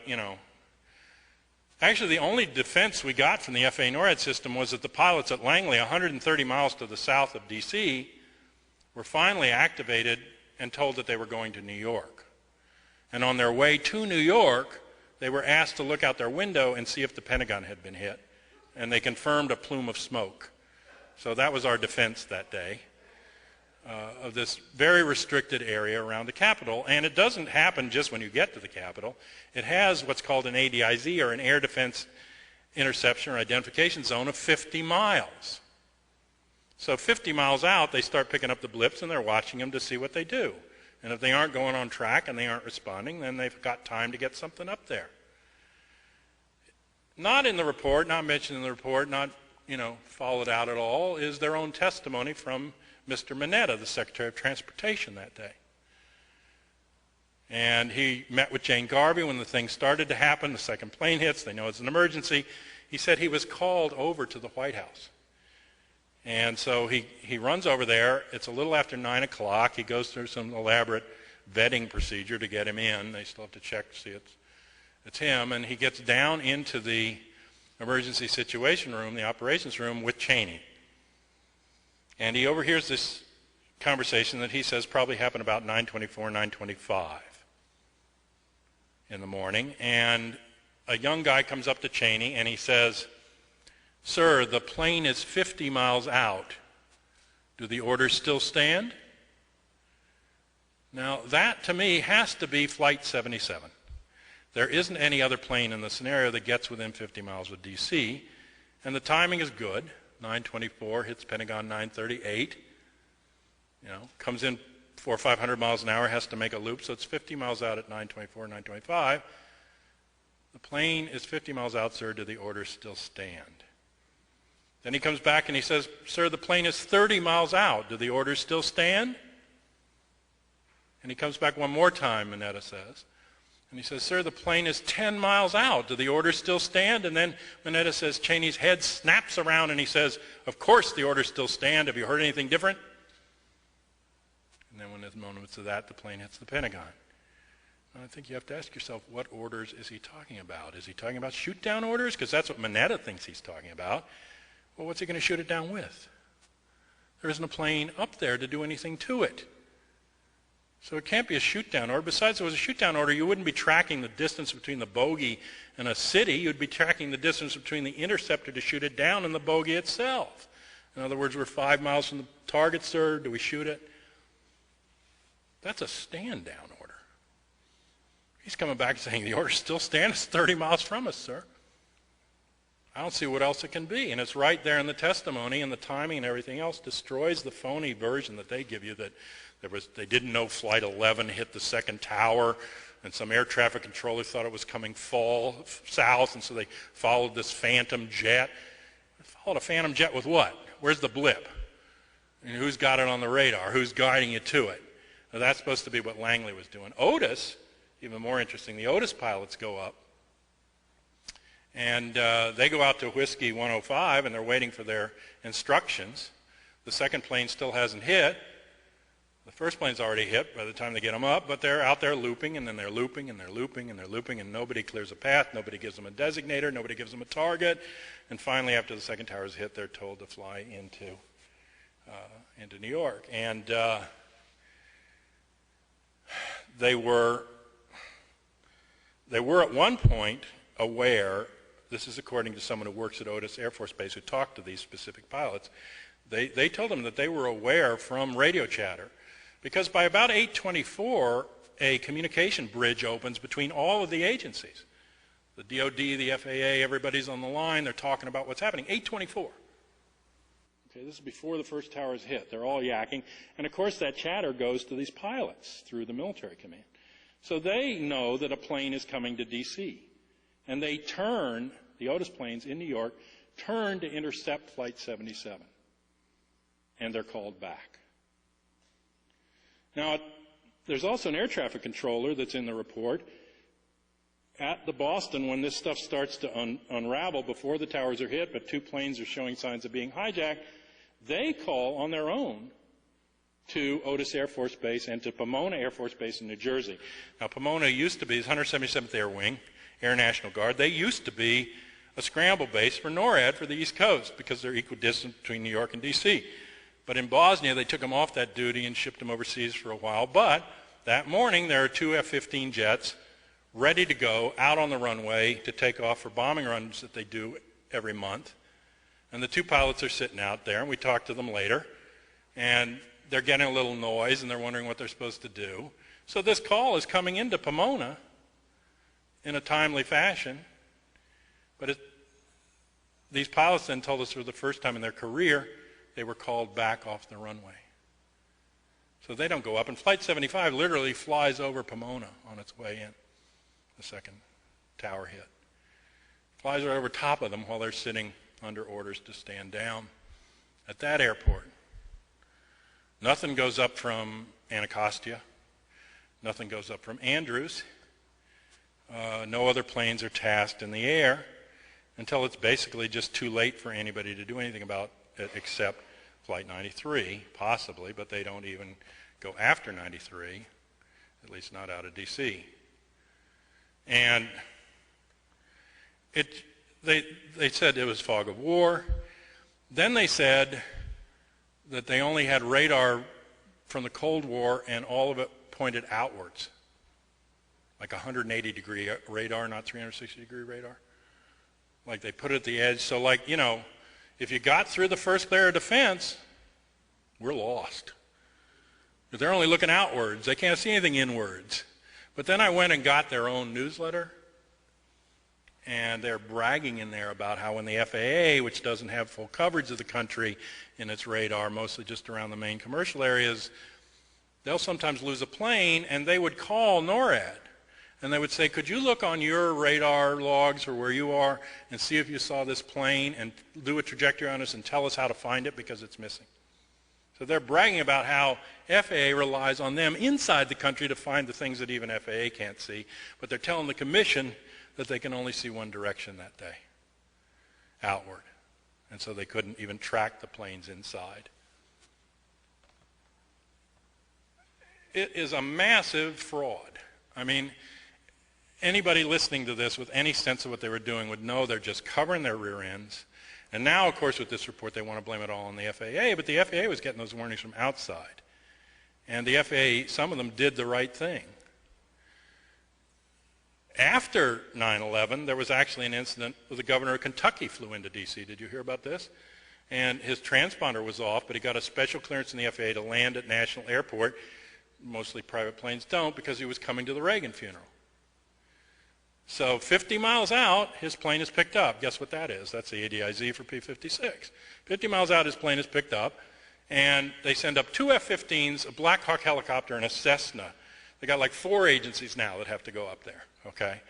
Actually, the only defense we got from the FAA NORAD system was that the pilots at Langley, 130 miles to the south of D.C., were finally activated and told that they were going to New York. And on their way to New York, they were asked to look out their window and see if the Pentagon had been hit. And they confirmed a plume of smoke. So that was our defense that day of this very restricted area around the Capitol. And it doesn't happen just when you get to the Capitol. It has what's called an ADIZ, or an Air Defense Interception or Identification Zone, of 50 miles. So 50 miles out, they start picking up the blips, and they're watching them to see what they do. And if they aren't going on track and they aren't responding, then they've got time to get something up there. Not in the report, not mentioned in the report, not followed out at all, is their own testimony from Mr. Mineta, the Secretary of Transportation that day. And he met with Jane Garvey when the thing started to happen. The second plane hits. They know it's an emergency. He said he was called over to the White House. And so he runs over there. It's a little after 9 o'clock. He goes through some elaborate vetting procedure to get him in. They still have to check to see it's him. And he gets down into the emergency situation room, the operations room, with Cheney. And he overhears this conversation that he says probably happened about 9:24, 9:25 in the morning. And a young guy comes up to Cheney and he says, "Sir, the plane is 50 miles out. Do the orders still stand?" Now, that to me has to be Flight 77. There isn't any other plane in the scenario that gets within 50 miles of D.C., and the timing is good. 9:24 hits Pentagon 9:38. Comes in 400 or 500 miles an hour, has to make a loop, so it's 50 miles out at 9:24, 9:25. The plane is 50 miles out, sir. Do the orders still stand? Then he comes back and he says, "Sir, the plane is 30 miles out. Do the orders still stand?" And he comes back one more time, Mineta says. And he says, "Sir, the plane is 10 miles out. Do the orders still stand?" And then Mineta says, Cheney's head snaps around and he says, "Of course the orders still stand. Have you heard anything different?" And then when there's moments of that, the plane hits the Pentagon. And I think you have to ask yourself, what orders is he talking about? Is he talking about shoot-down orders? Because that's what Mineta thinks he's talking about. Well, what's he going to shoot it down with? There isn't a plane up there to do anything to it. So it can't be a shoot-down order. Besides, if it was a shoot-down order, you wouldn't be tracking the distance between the bogey and a city. You'd be tracking the distance between the interceptor to shoot it down and the bogey itself. In other words, we're 5 miles from the target, sir. Do we shoot it? That's a stand-down order. He's coming back saying the order still stands. It's 30 miles from us, sir. I don't see what else it can be. And it's right there in the testimony, and the timing and everything else destroys the phony version that they give you that they didn't know Flight 11 hit the second tower, and some air traffic controller thought it was coming south, and so they followed this phantom jet. Followed a phantom jet with what? Where's the blip? And who's got it on the radar? Who's guiding you to it? Now, that's supposed to be what Langley was doing. Otis, even more interesting, the Otis pilots go up, and they go out to Whiskey 105, and they're waiting for their instructions. The second plane still hasn't hit. The first plane's already hit by the time they get them up, but they're out there looping, and then they're looping, and they're looping, and they're looping, and nobody clears a path, nobody gives them a designator, nobody gives them a target, and finally, after the second tower is hit, they're told to fly into New York. And they were at one point aware, this is according to someone who works at Otis Air Force Base who talked to these specific pilots, they told them that they were aware from radio chatter, because by about 8:24, a communication bridge opens between all of the agencies. The DOD, the FAA, everybody's on the line. They're talking about what's happening. 8:24. Okay, this is before the first tower is hit. They're all yakking. And, of course, that chatter goes to these pilots through the military command. So they know that a plane is coming to D.C. And they turn, the Otis planes in New York, turn to intercept Flight 77. And they're called back. Now, there's also an air traffic controller that's in the report. At the Boston, when this stuff starts to unravel before the towers are hit, but two planes are showing signs of being hijacked, they call on their own to Otis Air Force Base and to Pomona Air Force Base in New Jersey. Now, Pomona used to be the 177th Air Wing, Air National Guard. They used to be a scramble base for NORAD for the East Coast because they're equidistant between New York and D.C. But in Bosnia, they took them off that duty and shipped them overseas for a while. But that morning, there are two F-15 jets ready to go out on the runway to take off for bombing runs that they do every month. And the two pilots are sitting out there, and we talked to them later. And they're getting a little noise, and they're wondering what they're supposed to do. So this call is coming into Pomona in a timely fashion. But these pilots then told us for the first time in their career, they were called back off the runway. So they don't go up. And Flight 75 literally flies over Pomona on its way in, the second tower hit. Flies right over top of them while they're sitting under orders to stand down at that airport. Nothing goes up from Anacostia. Nothing goes up from Andrews. No other planes are tasked in the air until it's basically just too late for anybody to do anything about it except Flight 93, possibly, but they don't even go after 93, at least not out of D.C. And they said it was fog of war. Then they said that they only had radar from the Cold War and all of it pointed outwards, like 180-degree radar, not 360-degree radar. Like they put it at the edge. So like, you know, if you got through the first layer of defense, we're lost. But they're only looking outwards. They can't see anything inwards. But then I went and got their own newsletter, and they're bragging in there about how when the FAA, which doesn't have full coverage of the country in its radar, mostly just around the main commercial areas, they'll sometimes lose a plane, and they would call NORAD. And they would say, could you look on your radar logs or where you are and see if you saw this plane and do a trajectory on us and tell us how to find it because it's missing. So they're bragging about how FAA relies on them inside the country to find the things that even FAA can't see. But they're telling the commission that they can only see one direction that day, outward. And so they couldn't even track the planes inside. It is a massive fraud. I mean, anybody listening to this with any sense of what they were doing would know they're just covering their rear ends. And now, of course, with this report, they want to blame it all on the FAA, but the FAA was getting those warnings from outside. And the FAA, some of them did the right thing. After 9/11, there was actually an incident where the governor of Kentucky flew into D.C. Did you hear about this? And his transponder was off, but he got a special clearance in the FAA to land at National Airport. Mostly private planes don't, because he was coming to the Reagan funeral. So 50 miles out, his plane is picked up. Guess what that is? That's the ADIZ for P-56. 50 miles out, his plane is picked up, and they send up 2 F-15s, a Black Hawk helicopter, and a Cessna. They got like 4 agencies now that have to go up there, okay?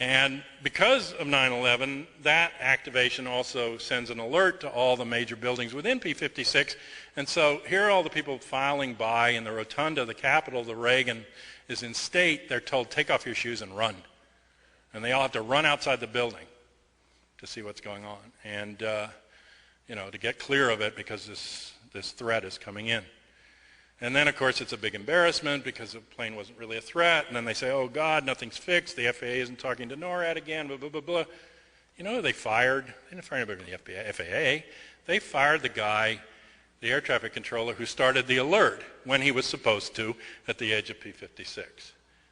And because of 9/11, that activation also sends an alert to all the major buildings within P-56. And so here are all the people filing by in the rotunda of the Capitol. The Reagan is in state. They're told, take off your shoes and run. And they all have to run outside the building to see what's going on. And, you know, to get clear of it because this threat is coming in. And then, of course, it's a big embarrassment because the plane wasn't really a threat. And then they say, oh, God, nothing's fixed. The FAA isn't talking to NORAD again, blah, blah, blah, blah. You know, they fired. They didn't fire anybody from the FAA. They fired the guy, the air traffic controller, who started the alert when he was supposed to at the edge of P-56.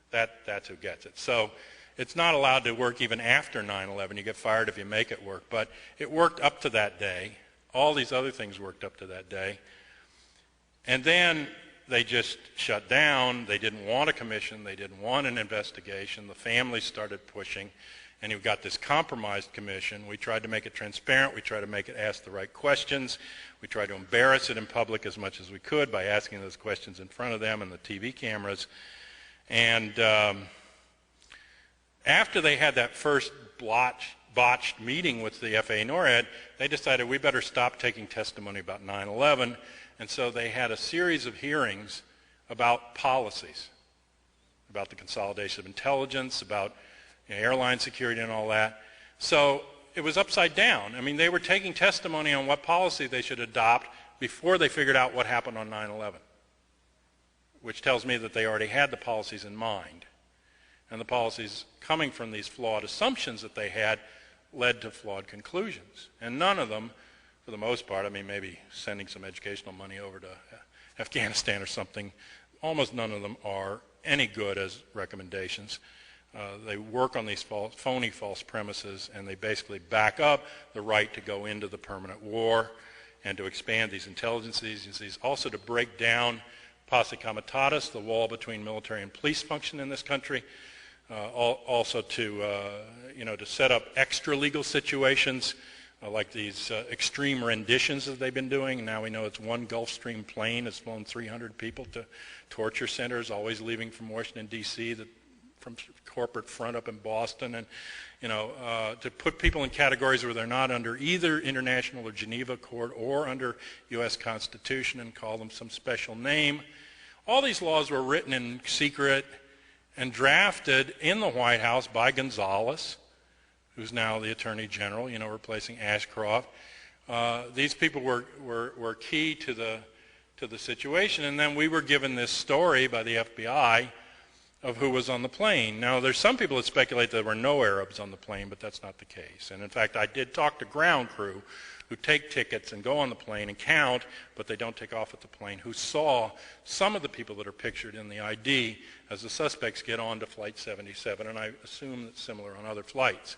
That's who gets it. So it's not allowed to work even after 9/11. You get fired if you make it work. But it worked up to that day. All these other things worked up to that day. And then they just shut down. They didn't want a commission. They didn't want an investigation. The families started pushing, and you've got this compromised commission. We tried to make it transparent. We tried to make it ask the right questions. We tried to embarrass it in public as much as we could by asking those questions in front of them and the TV cameras. And after they had that first botched meeting with the FAA NORAD, they decided we better stop taking testimony about 9/11. And so they had a series of hearings about policies, about the consolidation of intelligence, about airline security and all that. So it was upside down. I mean, they were taking testimony on what policy they should adopt before they figured out what happened on 9/11, which tells me that they already had the policies in mind. And the policies coming from these flawed assumptions that they had led to flawed conclusions. And none of them, for the most part, I mean, maybe sending some educational money over to Afghanistan or something, almost none of them are any good as recommendations. They work on these phony false premises, and they basically back up the right to go into the permanent war and to expand these intelligence agencies, also to break down posse comitatus, the wall between military and police function in this country, also to, to set up extra legal situations like these extreme renditions that they've been doing. Now we know it's one Gulfstream plane has flown 300 people to torture centers, always leaving from Washington, D.C., from corporate front up in Boston, and to put people in categories where they're not under either international or Geneva court or under U.S. Constitution and call them some special name. All these laws were written in secret and drafted in the White House by Gonzales, who's now the Attorney General, replacing Ashcroft. These people were key to the situation, and then we were given this story by the FBI of who was on the plane. Now, there's some people that speculate there were no Arabs on the plane, but that's not the case. And in fact, I did talk to ground crew who take tickets and go on the plane and count, but they don't take off at the plane, who saw some of the people that are pictured in the ID as the suspects get on to Flight 77, and I assume that's similar on other flights.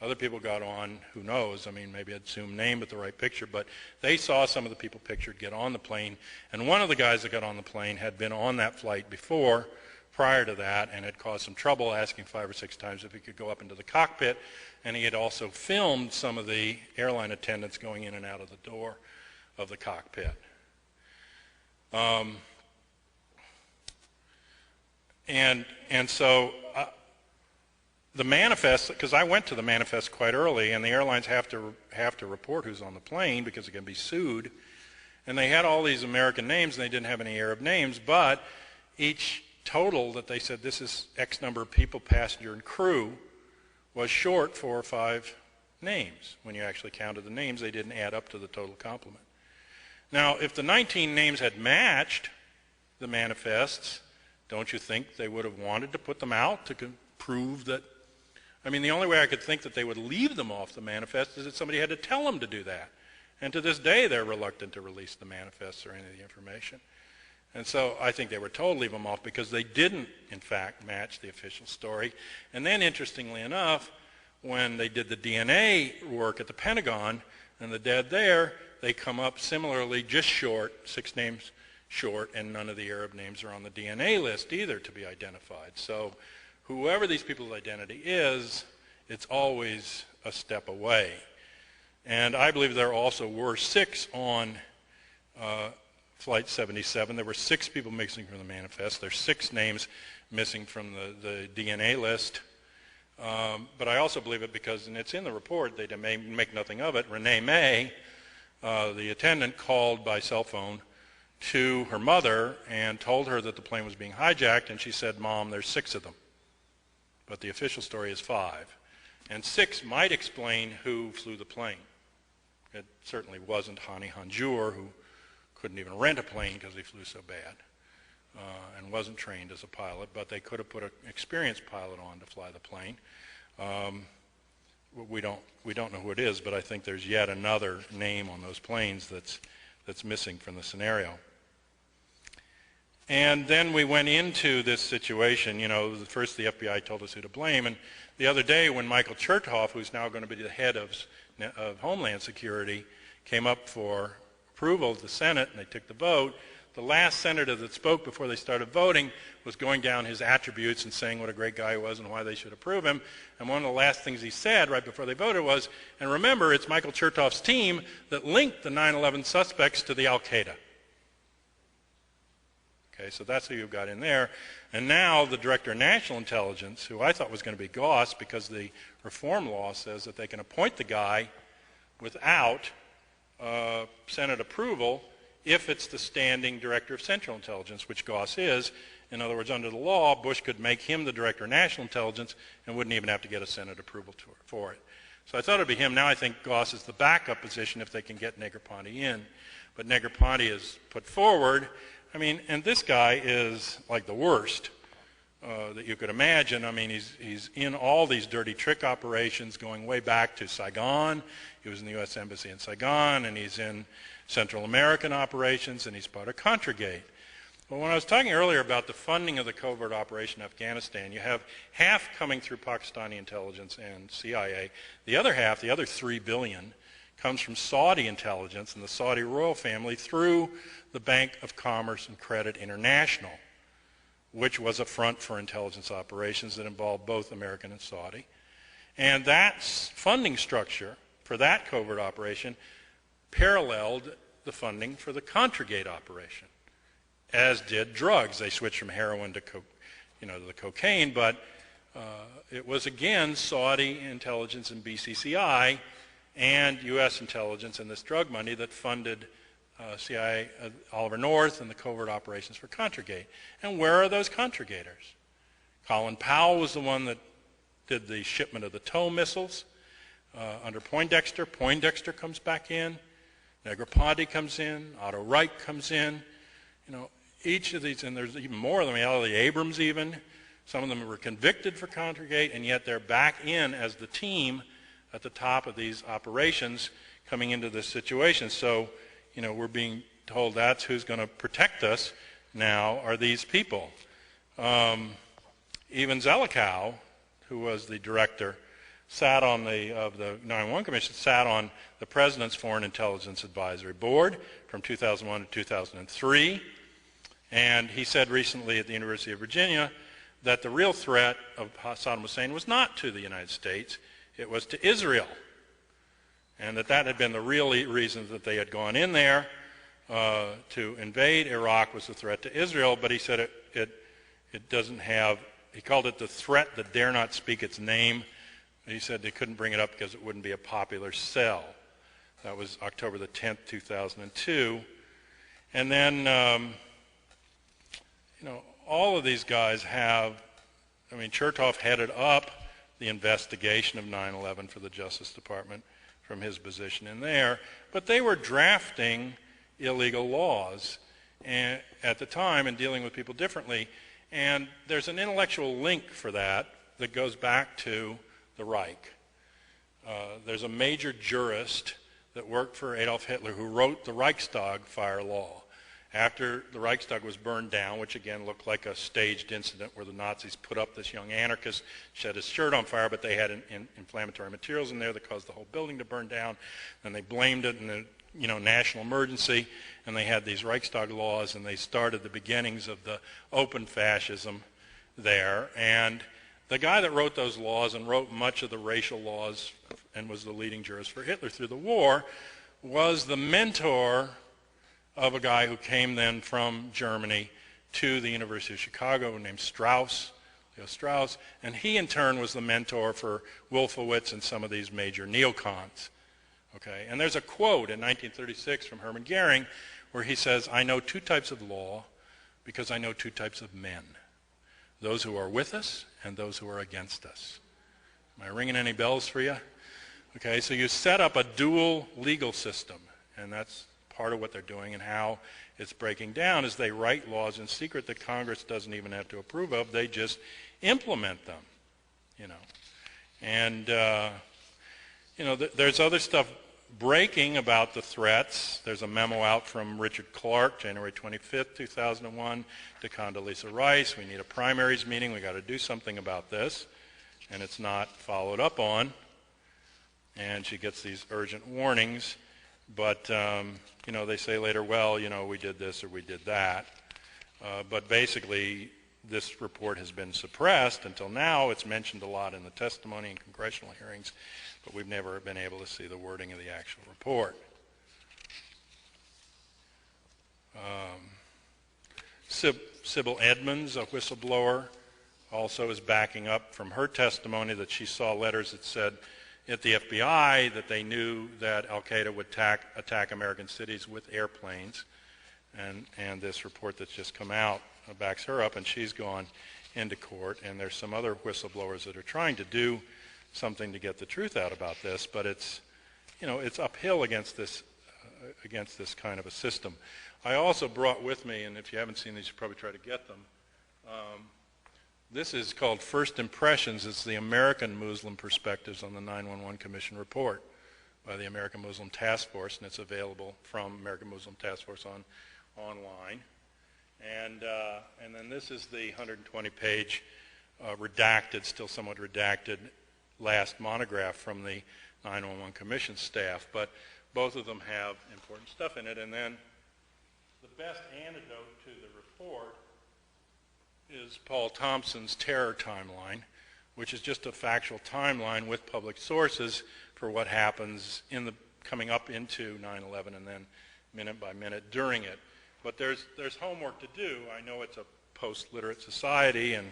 Other people got on, who knows, maybe I'd assume name but the right picture, but they saw some of the people pictured get on the plane, and one of the guys that got on the plane had been on that flight before, prior to that, and had caused some trouble, asking 5 or 6 times if he could go up into the cockpit, and he had also filmed some of the airline attendants going in and out of the door of the cockpit. So the manifest, because I went to the manifest quite early, and the airlines have to report who's on the plane because it can be sued, and they had all these American names, and they didn't have any Arab names, but each total that they said this is X number of people, passenger and crew, was short 4 or 5 names. When you actually counted the names, they didn't add up to the total complement. Now, if the 19 names had matched the manifests, don't you think they would have wanted to put them out to prove that? The only way I could think that they would leave them off the manifest is that somebody had to tell them to do that. And to this day, they're reluctant to release the manifests or any of the information. And so I think they were told to leave them off because they didn't, in fact, match the official story. And then, interestingly enough, when they did the DNA work at the Pentagon and the dead there, they come up similarly just short, 6 names short, and none of the Arab names are on the DNA list either to be identified. So whoever these people's identity is, it's always a step away. And I believe there also were 6 on Flight 77. There were 6 people missing from the manifest. There's 6 names missing from the DNA list. But I also believe it because, and it's in the report, they may make nothing of it, Renee May, the attendant, called by cell phone to her mother and told her that the plane was being hijacked, and she said, "Mom, there's 6 of them." But the official story is 5. And 6 might explain who flew the plane. It certainly wasn't Hani Hanjour, who couldn't even rent a plane because he flew so bad and wasn't trained as a pilot, but they could have put an experienced pilot on to fly the plane. We don't know who it is, but I think there's yet another name on those planes that's missing from the scenario. And then we went into this situation. First the FBI told us who to blame, and the other day when Michael Chertoff, who's now going to be the head of Homeland Security, came up for approval of the Senate, and they took the vote, the last senator that spoke before they started voting was going down his attributes and saying what a great guy he was and why they should approve him. And one of the last things he said right before they voted was, and remember, it's Michael Chertoff's team that linked the 9/11 suspects to the Al-Qaeda. Okay, so that's who you've got in there. And now the Director of National Intelligence, who I thought was going to be Goss because the reform law says that they can appoint the guy without Senate approval if it's the standing Director of Central Intelligence, which Goss is. In other words, under the law, Bush could make him the Director of National Intelligence and wouldn't even have to get a Senate approval for it. So I thought it would be him. Now I think Goss is the backup position if they can get Negroponte in. But Negroponte is put forward. And this guy is like the worst that you could imagine. He's in all these dirty trick operations going way back to Saigon. He was in the U.S. Embassy in Saigon, and he's in Central American operations, and he's part of Contragate. Well, when I was talking earlier about the funding of the covert operation in Afghanistan, you have half coming through Pakistani intelligence and CIA. The other half, the other $3 billion, comes from Saudi intelligence and the Saudi royal family through the Bank of Commerce and Credit International, which was a front for intelligence operations that involved both American and Saudi. And that funding structure for that covert operation paralleled the funding for the Contragate operation, as did drugs. They switched from heroin to the cocaine, but it was again Saudi intelligence and BCCI and U.S. intelligence and this drug money that funded CIA Oliver North and the covert operations for Contragate. And where are those Contragators? Colin Powell was the one that did the shipment of the TOW missiles under Poindexter. Poindexter comes back in. Negroponte comes in. Otto Reich comes in. You know, each of these, and there's even more of them, the Abrams even. Some of them were convicted for Contragate, and yet they're back in as the team at the top of these operations coming into this situation. So, you know, we're being told that's who's going to protect us now are these people. Even Zelikow, who was the director, sat on of the 9/11 Commission, sat on the President's Foreign Intelligence Advisory Board from 2001 to 2003. And he said recently at the University of Virginia that the real threat of Saddam Hussein was not to the United States, it was to Israel. And that had been the real reason that they had gone in there to invade Iraq was a threat to Israel, but he said it doesn't have, he called it the threat that dare not speak its name. He said they couldn't bring it up because it wouldn't be a popular sell. That was October the 10th, 2002. And then, you know, all of these guys have, I mean, Chertoff headed up the investigation of 9/11 for the Justice Department from his position in there, but they were drafting illegal laws at the time and dealing with people differently. And there's an intellectual link for that that goes back to the Reich. There's a major jurist that worked for Adolf Hitler who wrote the Reichstag fire law. After the Reichstag was burned down, which again looked like a staged incident where the Nazis put up this young anarchist, set his shirt on fire, but they had inflammatory materials in there that caused the whole building to burn down. And they blamed it in the national emergency, and they had these Reichstag laws, and they started the beginnings of the open fascism there. And the guy that wrote those laws and wrote much of the racial laws and was the leading jurist for Hitler through the war was the mentor of a guy who came then from Germany to the University of Chicago named Leo Strauss, and he in turn was the mentor for Wolfowitz and some of these major neocons. Okay, and there's a quote in 1936 from Hermann Goering where he says, "I know two types of law because I know two types of men, those who are with us and those who are against us." Am I ringing any bells for you? Okay, so you set up a dual legal system, and that's part of what they're doing, and how it's breaking down is they write laws in secret that Congress doesn't even have to approve of. They just implement them, you know. And, you know, there's other stuff breaking about the threats. There's a memo out from Richard Clark, January 25th, 2001, to Condoleezza Rice. We need a primaries meeting. We got to do something about this. And it's not followed up on. And she gets these urgent warnings. But, you know, they say later, well, you know, we did this or we did that. But basically, this report has been suppressed until now. It's mentioned a lot in the testimony and congressional hearings, but we've never been able to see the wording of the actual report. Sybil Edmonds, a whistleblower, also is backing up from her testimony that she saw letters that said at the FBI that they knew that al-Qaeda would attack American cities with airplanes. And this report that's just come out backs her up, and she's gone into court. And there's some other whistleblowers that are trying to do something to get the truth out about this, but it's, you know, it's uphill against this kind of a system. I also brought with me, and if you haven't seen these, you probably try to get them. This is called First Impressions. It's the American Muslim Perspectives on the 9/11 Commission report by the American Muslim Task Force, and it's available from American Muslim Task Force online. And then this is the 120-page redacted, still somewhat redacted, last monograph from the 9/11 Commission staff. But both of them have important stuff in it. And then the best antidote to the report is Paul Thompson's terror timeline, which is just a factual timeline with public sources for what happens coming up into 9/11 and then minute by minute during it. But there's homework to do. I know it's a post-literate society, and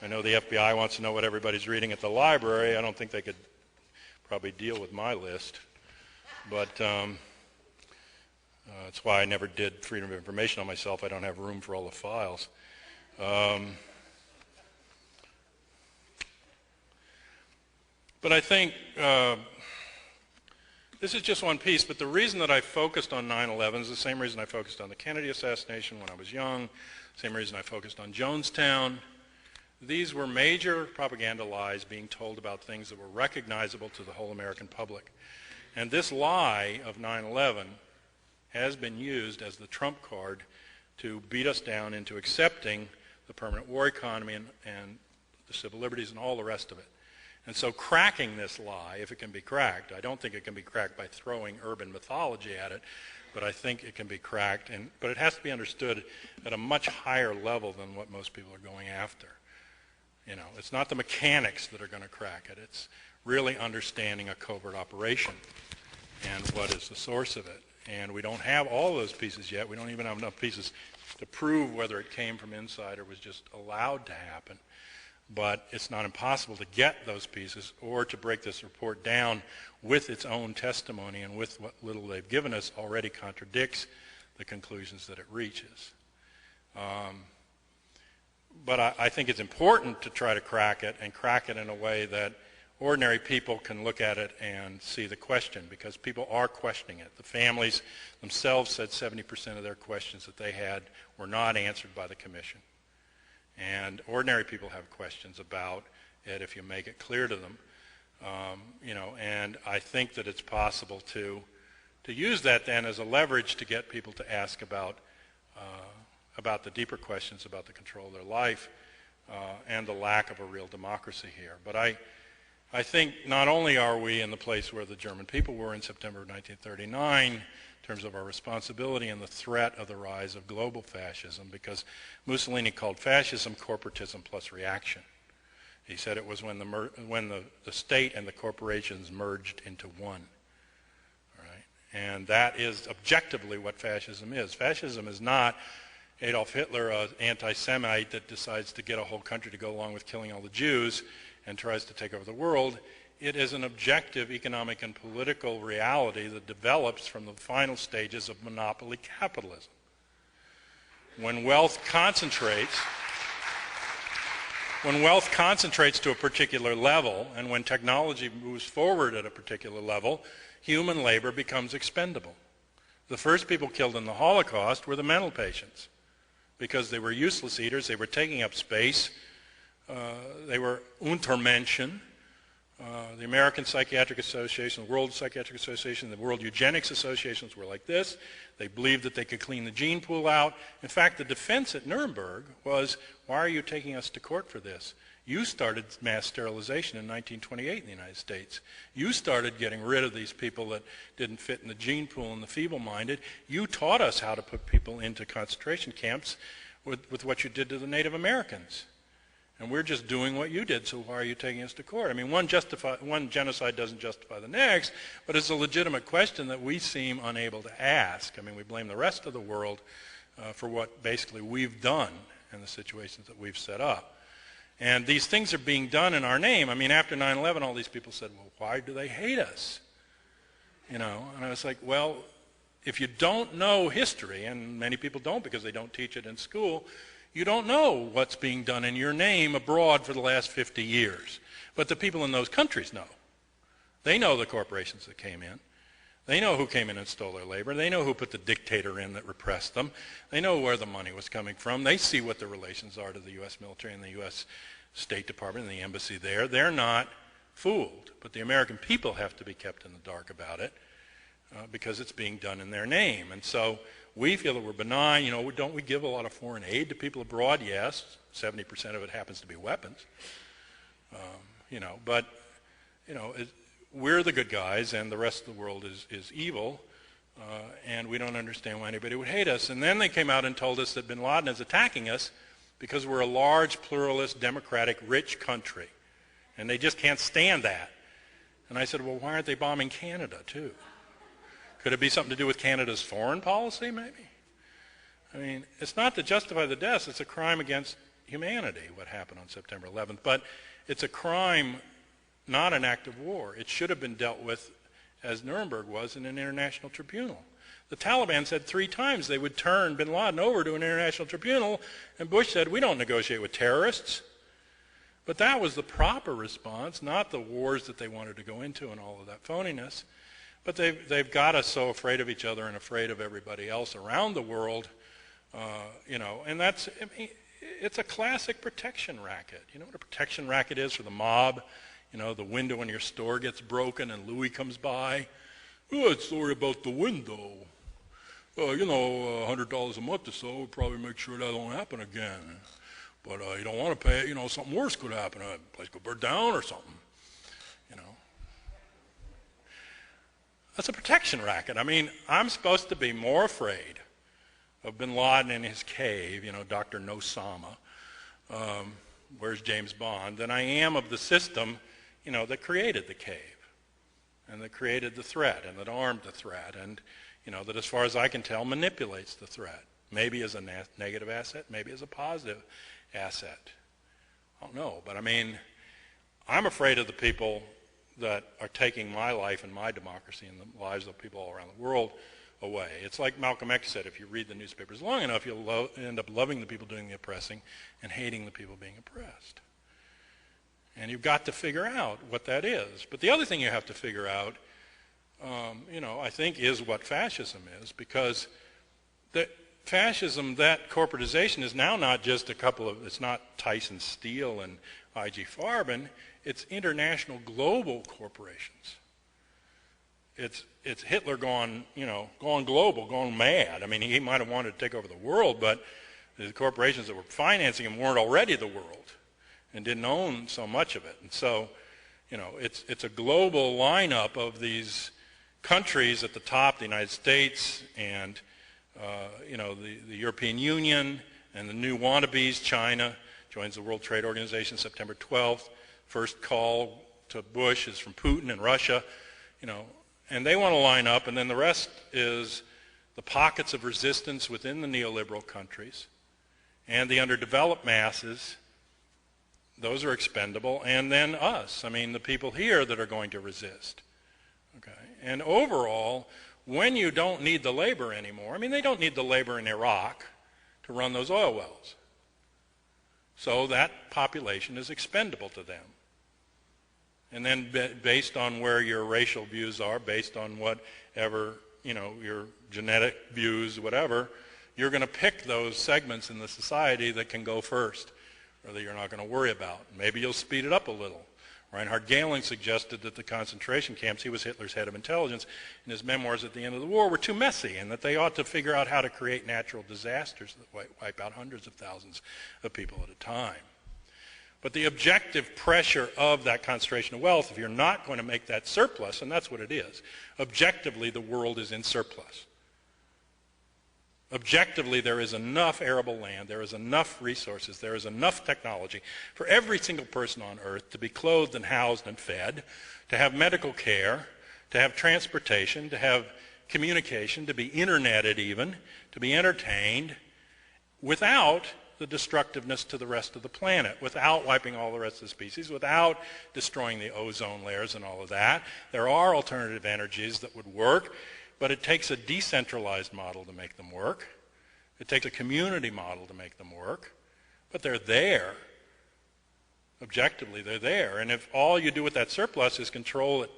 I know the FBI wants to know what everybody's reading at the library. I don't think they could probably deal with my list. But That's why I never did freedom of information on myself. I don't have room for all the files. But I think this is just one piece, but the reason that I focused on 9/11 is the same reason I focused on the Kennedy assassination when I was young, same reason I focused on Jonestown. These were major propaganda lies being told about things that were recognizable to the whole American public. And this lie of 9/11 has been used as the trump card to beat us down into accepting the permanent war economy and the civil liberties and all the rest of it. And so cracking this lie, if it can be cracked, I don't think it can be cracked by throwing urban mythology at it, but I think it can be cracked, but it has to be understood at a much higher level than what most people are going after. You know, it's not the mechanics that are going to crack it. It's really understanding a covert operation and what is the source of it. And we don't have all those pieces yet. We don't even have enough pieces to prove whether it came from inside or was just allowed to happen. But it's not impossible to get those pieces or to break this report down with its own testimony, and with what little they've given us already contradicts the conclusions that it reaches. But I think it's important to try to crack it, and crack it in a way that ordinary people can look at it and see the question, because people are questioning it. The families themselves said 70% of their questions that they had were not answered by the commission. And ordinary people have questions about it if you make it clear to them. You know, and I think that it's possible to use that then as a leverage to get people to ask about the deeper questions about the control of their life and the lack of a real democracy here. But I think not only are we in the place where the German people were in September of 1939 in terms of our responsibility and the threat of the rise of global fascism, because Mussolini called fascism corporatism plus reaction. He said it was when the state and the corporations merged into one. All right? And that is objectively what fascism is. Fascism is not Adolf Hitler, an anti-Semite that decides to get a whole country to go along with killing all the Jews and tries to take over the world. It is an objective economic and political reality that develops from the final stages of monopoly capitalism. When wealth concentrates to a particular level, and when technology moves forward at a particular level, human labor becomes expendable. The first people killed in the Holocaust were the mental patients, because they were useless eaters, they were taking up space, they were Untermenschen. The American Psychiatric Association, the World Psychiatric Association, the World Eugenics Associations were like this. They believed that they could clean the gene pool out. In fact, the defense at Nuremberg was, why are you taking us to court for this? You started mass sterilization in 1928 in the United States. You started getting rid of these people that didn't fit in the gene pool and the feeble-minded. You taught us how to put people into concentration camps with what you did to the Native Americans. And we're just doing what you did, so why are you taking us to court? I mean, one genocide doesn't justify the next, but it's a legitimate question that we seem unable to ask. I mean, we blame the rest of the world for what basically we've done and the situations that we've set up. And these things are being done in our name. I mean, after 9/11, all these people said, well, why do they hate us? You know, and I was like, well, if you don't know history, and many people don't because they don't teach it in school, you don't know what's being done in your name abroad for the last 50 years. But the people in those countries know. They know the corporations that came in. They know who came in and stole their labor. They know who put the dictator in that repressed them. They know where the money was coming from. They see what the relations are to the U.S. military and the U.S. State Department and the embassy there. They're not fooled. But the American people have to be kept in the dark about it because it's being done in their name. And so we feel that we're benign. You know, don't we give a lot of foreign aid to people abroad? Yes. 70% of it happens to be weapons. You know, but, you know, we're the good guys and the rest of the world is evil, and we don't understand why anybody would hate us. And then they came out and told us that bin Laden is attacking us because we're a large, pluralist, democratic, rich country. And they just can't stand that. And I said, well, why aren't they bombing Canada, too? Could it be something to do with Canada's foreign policy, maybe? I mean, it's not to justify the deaths. It's a crime against humanity, what happened on September 11th. But it's a crime, not an act of war. It should have been dealt with, as Nuremberg was, in an international tribunal. The Taliban said 3 times they would turn bin Laden over to an international tribunal, and Bush said, we don't negotiate with terrorists. But that was the proper response, not the wars that they wanted to go into and all of that phoniness. But they've got us so afraid of each other and afraid of everybody else around the world, and that's, I mean, it's a classic protection racket. You know what a protection racket is for the mob? You know, the window in your store gets broken and Louis comes by. Oh, it's sorry about the window. $100 a month or so will probably make sure that don't happen again. But you don't want to pay, something worse could happen. A place could burn down or something, That's a protection racket. I mean, I'm supposed to be more afraid of bin Laden in his cave, Dr. No-Sama, where's James Bond, than I am of the system, that created the cave and that created the threat and that armed the threat and, that as far as I can tell manipulates the threat, maybe as a negative asset, maybe as a positive asset. I don't know, but I mean, I'm afraid of the people that are taking my life and my democracy and the lives of people all around the world away. It's like Malcolm X said, if you read the newspapers long enough, you'll end up loving the people doing the oppressing and hating the people being oppressed. And you've got to figure out what that is. But the other thing you have to figure out, I think, is what fascism is, because the fascism, that corporatization, is now not just it's not Tyson Steel and I.G. Farben, it's international global corporations. It's Hitler gone global, gone mad. I mean, he might have wanted to take over the world, but the corporations that were financing him weren't already the world and didn't own so much of it. And so, it's a global lineup of these countries at the top, the United States and, the European Union and the new wannabes. China joins the World Trade Organization September 12th. First call to Bush is from Putin and Russia, and they want to line up, and then the rest is the pockets of resistance within the neoliberal countries and the underdeveloped masses. Those are expendable, and then us. I mean, the people here that are going to resist. Okay, and overall, when you don't need the labor anymore, I mean, they don't need the labor in Iraq to run those oil wells. So that population is expendable to them. And then based on where your racial views are, based on whatever, your genetic views, whatever, you're going to pick those segments in the society that can go first, or that you're not going to worry about. Maybe you'll speed it up a little. Reinhard Gehlen suggested that the concentration camps, he was Hitler's head of intelligence, in his memoirs at the end of the war, were too messy, and that they ought to figure out how to create natural disasters that wipe out hundreds of thousands of people at a time. But the objective pressure of that concentration of wealth, if you're not going to make that surplus, and that's what it is, objectively the world is in surplus. Objectively, there is enough arable land, there is enough resources, there is enough technology for every single person on earth to be clothed and housed and fed, to have medical care, to have transportation, to have communication, to be interneted even, to be entertained, without the destructiveness to the rest of the planet, without wiping all the rest of the species, without destroying the ozone layers and all of that. There are alternative energies that would work, but it takes a decentralized model to make them work. It takes a community model to make them work, but they're there. Objectively, they're there. And if all you do with that surplus is control it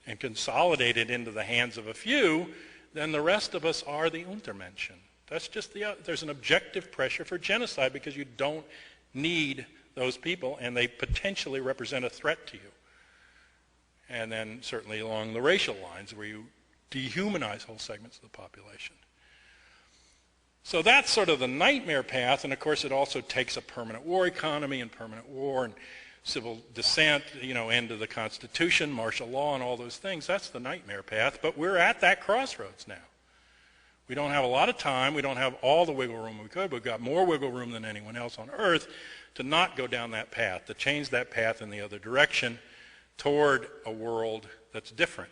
and consolidate it into the hands of a few, then the rest of us are the Untermenschen. That's just there's an objective pressure for genocide because you don't need those people and they potentially represent a threat to you. And then certainly along the racial lines where you dehumanize whole segments of the population. So that's sort of the nightmare path, and of course it also takes a permanent war economy and permanent war and civil dissent, end of the Constitution, martial law and all those things. That's the nightmare path, but we're at that crossroads now. We don't have a lot of time. We don't have all the wiggle room we could. We've got more wiggle room than anyone else on earth to not go down that path, to change that path in the other direction toward a world that's different.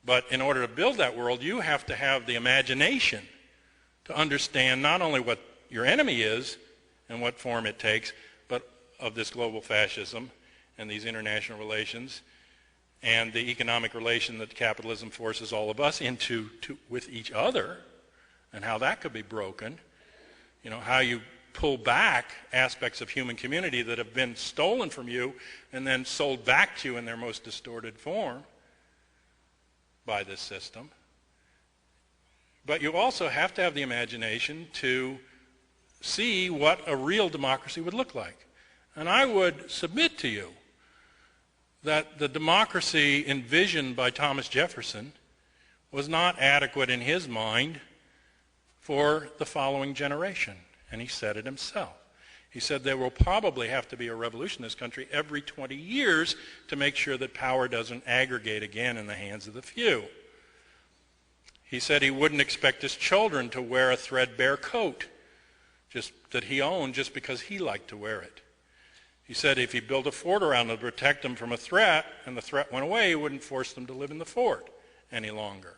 But in order to build that world, you have to have the imagination to understand not only what your enemy is and what form it takes, but of this global fascism and these international relations, and the economic relation that capitalism forces all of us into with each other, and how that could be broken. How you pull back aspects of human community that have been stolen from you and then sold back to you in their most distorted form by this system. But you also have to have the imagination to see what a real democracy would look like. And I would submit to you that the democracy envisioned by Thomas Jefferson was not adequate in his mind for the following generation. And he said it himself. He said there will probably have to be a revolution in this country every 20 years to make sure that power doesn't aggregate again in the hands of the few. He said he wouldn't expect his children to wear a threadbare coat that he owned just because he liked to wear it. He said if he built a fort around them to protect them from a threat, and the threat went away, he wouldn't force them to live in the fort any longer.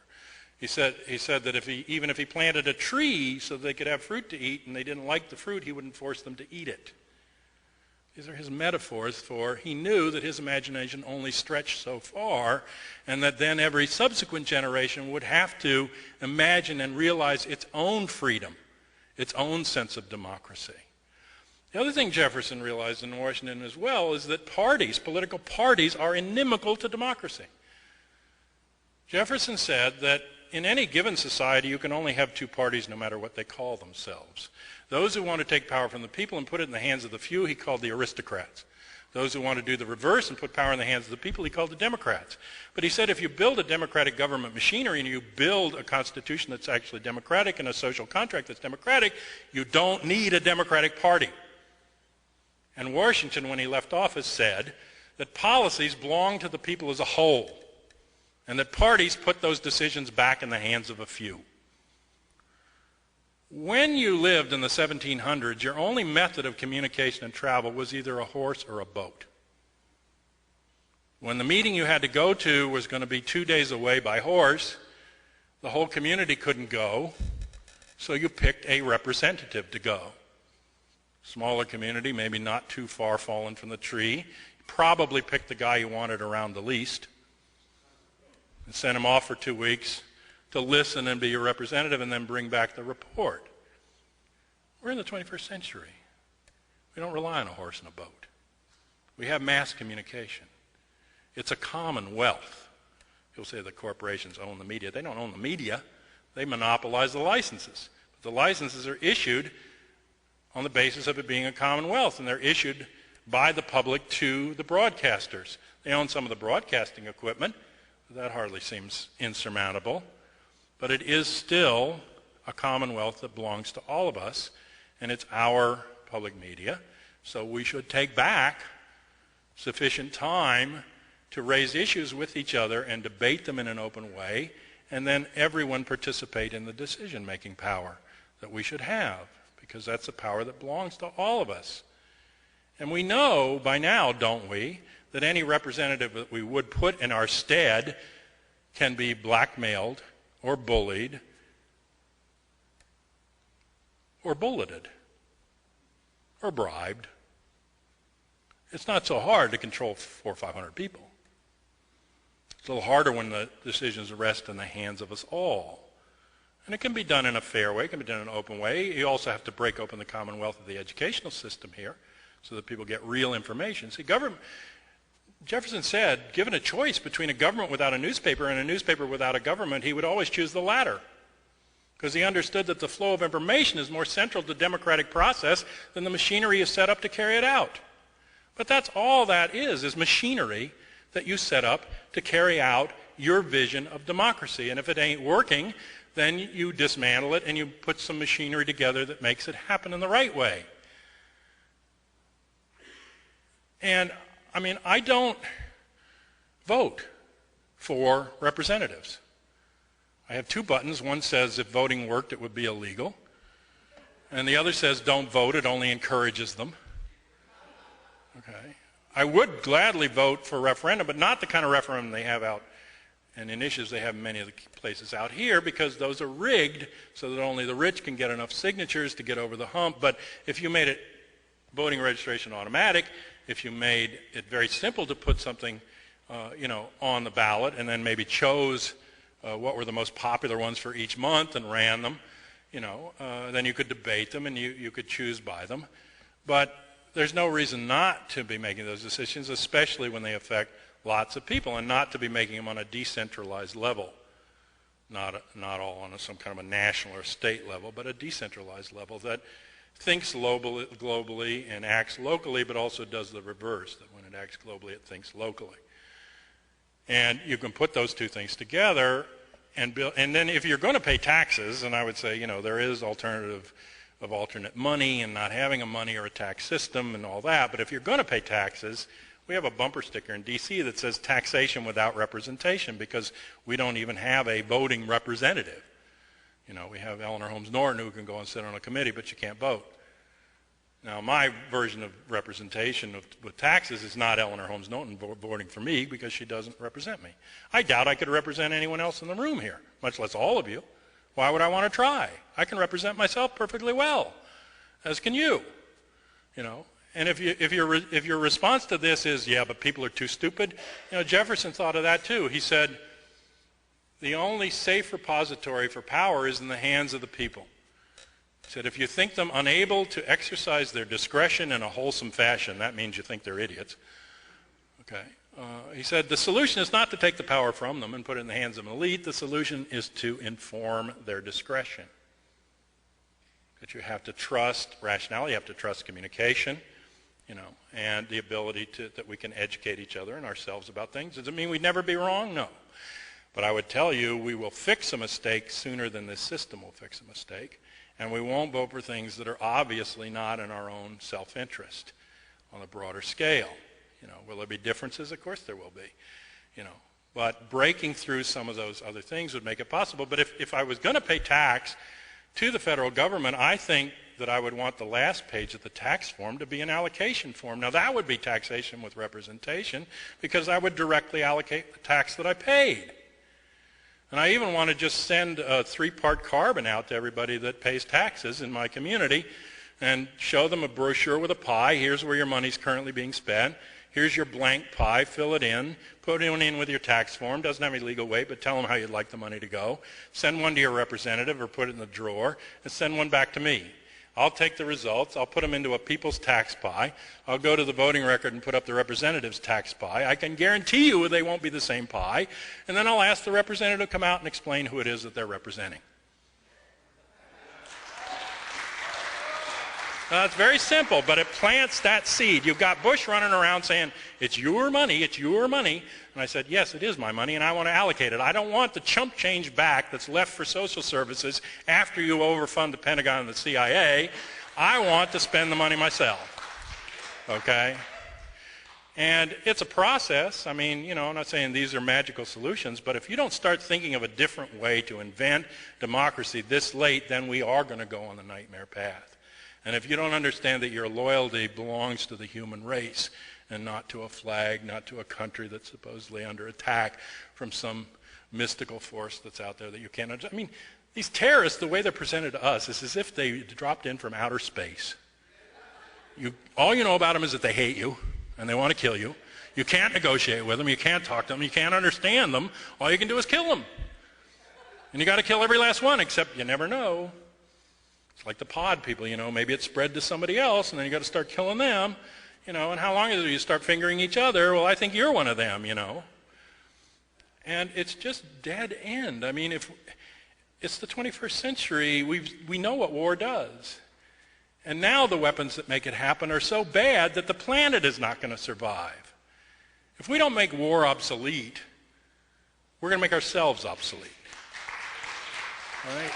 He said that even if he planted a tree so they could have fruit to eat and they didn't like the fruit, he wouldn't force them to eat it. These are his metaphors for he knew that his imagination only stretched so far, and that then every subsequent generation would have to imagine and realize its own freedom, its own sense of democracy. The other thing Jefferson realized in Washington as well is that political parties, are inimical to democracy. Jefferson said that in any given society, you can only have two parties no matter what they call themselves. Those who want to take power from the people and put it in the hands of the few, he called the aristocrats. Those who want to do the reverse and put power in the hands of the people, he called the Democrats. But he said if you build a democratic government machinery and you build a constitution that's actually democratic and a social contract that's democratic, you don't need a Democratic Party. And Washington, when he left office, said that policies belong to the people as a whole, and that parties put those decisions back in the hands of a few. When you lived in the 1700s, your only method of communication and travel was either a horse or a boat. When the meeting you had to go to was going to be 2 days away by horse, the whole community couldn't go, so you picked a representative to go. Smaller community, maybe not too far fallen from the tree, probably picked the guy you wanted around the least, and sent him off for 2 weeks to listen and be your representative and then bring back the report. We're in the 21st century. We don't rely on a horse and a boat. We have mass communication. It's a commonwealth. People say the corporations own the media. They don't own the media. They monopolize the licenses. But the licenses are issued on the basis of it being a commonwealth, and they're issued by the public to the broadcasters. They own some of the broadcasting equipment. That hardly seems insurmountable, but it is still a commonwealth that belongs to all of us, and it's our public media, so we should take back sufficient time to raise issues with each other and debate them in an open way, and then everyone participate in the decision-making power that we should have, because that's a power that belongs to all of us. And we know by now, don't we, that any representative that we would put in our stead can be blackmailed or bullied or bulleted or bribed. It's not so hard to control 400 or 500 people. It's a little harder when the decisions rest in the hands of us all. And it can be done in a fair way. It can be done in an open way. You also have to break open the commonwealth of the educational system here so that people get real information. See, Jefferson said, given a choice between a government without a newspaper and a newspaper without a government, he would always choose the latter, because he understood that the flow of information is more central to the democratic process than the machinery is set up to carry it out. But that's all that is machinery that you set up to carry out your vision of democracy. And if it ain't working, then you dismantle it and you put some machinery together that makes it happen in the right way. And I mean, I don't vote for representatives. I have 2 buttons. One says if voting worked, it would be illegal. And the other says don't vote, it only encourages them. Okay. I would gladly vote for a referendum, but not the kind of referendum they have out and initiatives they have in many of the places out here, because those are rigged so that only the rich can get enough signatures to get over the hump. But if you made it voting registration automatic, if you made it very simple to put something on the ballot, and then maybe chose what were the most popular ones for each month and ran them, then you could debate them and you could choose by them. But there's no reason not to be making those decisions, especially when they affect lots of people, and not to be making them on a decentralized level. Not all on some kind of a national or state level, but a decentralized level that thinks globally and acts locally, but also does the reverse, that when it acts globally, it thinks locally. And you can put those two things together and build, and then if you're going to pay taxes, and I would say, there is alternative of alternate money and not having a money or a tax system and all that, but if you're going to pay taxes, we have a bumper sticker in D.C. that says taxation without representation, because we don't even have a voting representative. We have Eleanor Holmes Norton who can go and sit on a committee, but you can't vote. Now, my version of representation with taxes is not Eleanor Holmes Norton voting for me, because she doesn't represent me. I doubt I could represent anyone else in the room here, much less all of you. Why would I want to try? I can represent myself perfectly well, as can you. And if your response to this is, yeah, but people are too stupid, Jefferson thought of that too. He said, the only safe repository for power is in the hands of the people. He said, if you think them unable to exercise their discretion in a wholesome fashion, that means you think they're idiots. Okay. He said, the solution is not to take the power from them and put it in the hands of an elite. The solution is to inform their discretion. That you have to trust rationality, you have to trust communication, and the ability that we can educate each other and ourselves about things. Does it mean we'd never be wrong? No. But I would tell you, we will fix a mistake sooner than this system will fix a mistake. And we won't vote for things that are obviously not in our own self-interest on a broader scale. Will there be differences? Of course there will be. But breaking through some of those other things would make it possible. But if I was going to pay tax to the federal government, I think that I would want the last page of the tax form to be an allocation form. Now that would be taxation with representation, because I would directly allocate the tax that I paid. And I even want to just send a 3-part carbon out to everybody that pays taxes in my community and show them a brochure with a pie. Here's where your money's currently being spent. Here's your blank pie. Fill it in. Put it in with your tax form. Doesn't have any legal weight, but tell them how you'd like the money to go. Send one to your representative or put it in the drawer, and send one back to me. I'll take the results. I'll put them into a people's tax pie. I'll go to the voting record and put up the representative's tax pie. I can guarantee you they won't be the same pie. And then I'll ask the representative to come out and explain who it is that they're representing. Now, it's very simple, but it plants that seed. You've got Bush running around saying, it's your money, it's your money. And I said, yes, it is my money, and I want to allocate it. I don't want the chump change back that's left for social services after you overfund the Pentagon and the CIA. I want to spend the money myself. Okay? And it's a process. I mean, I'm not saying these are magical solutions, but if you don't start thinking of a different way to invent democracy this late, then we are going to go on the nightmare path. And if you don't understand that your loyalty belongs to the human race and not to a flag, not to a country that's supposedly under attack from some mystical force that's out there that you can't understand. I mean, these terrorists, the way they're presented to us is as if they dropped in from outer space. All you know about them is that they hate you and they want to kill you. You can't negotiate with them. You can't talk to them. You can't understand them. All you can do is kill them. And you got to kill every last one, except you never know. It's like the pod people, maybe it spread to somebody else, and then you got to start killing them, and how long is it you start fingering each other? Well, I think you're one of them, And it's just dead end. I mean, if it's the 21st century, we know what war does. And now the weapons that make it happen are so bad that the planet is not going to survive. If we don't make war obsolete, we're going to make ourselves obsolete. All right?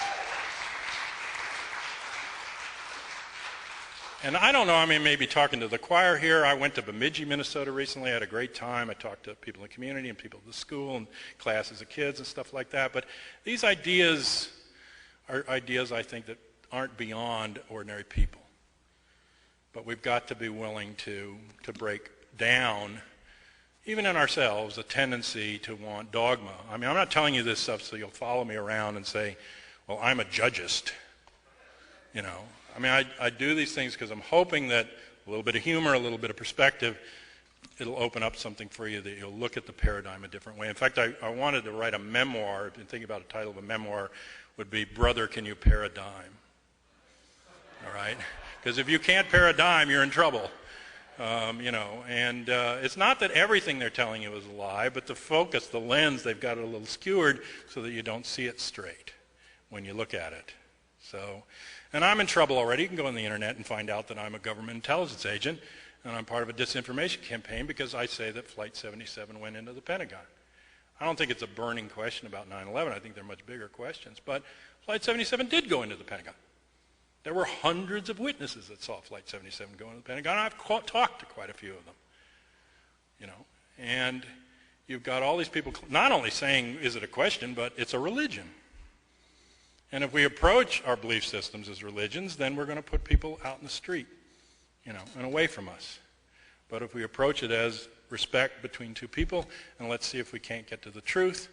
And I don't know, I mean, maybe talking to the choir here. I went to Bemidji, Minnesota recently. I had a great time. I talked to people in the community and people at the school and classes of kids and stuff like that. But these ideas are ideas, I think, that aren't beyond ordinary people. But we've got to be willing to break down, even in ourselves, a tendency to want dogma. I mean, I'm not telling you this stuff so you'll follow me around and say, well, I'm a judgist, I mean, I do these things because I'm hoping that a little bit of humor, a little bit of perspective it'll open up something for you that you'll look at the paradigm a different way. In fact, I wanted to write a memoir. If you think about a title of a memoir, would be Brother, Can You Paradigm? All right? Because if you can't paradigm, you're in trouble. It's not that everything they're telling you is a lie, but the focus, the lens, they've got it a little skewered so that you don't see it straight when you look at it. So, and I'm in trouble already. You can go on the internet and find out that I'm a government intelligence agent, and I'm part of a disinformation campaign because I say that Flight 77 went into the Pentagon. I don't think it's a burning question about 9/11. I think they're much bigger questions. But Flight 77 did go into the Pentagon. There were hundreds of witnesses that saw Flight 77 go into the Pentagon. I've talked to quite a few of them. And you've got all these people not only saying, is it a question, but it's a religion. And if we approach our belief systems as religions, then we're going to put people out in the street, and away from us. But if we approach it as respect between two people, and let's see if we can't get to the truth.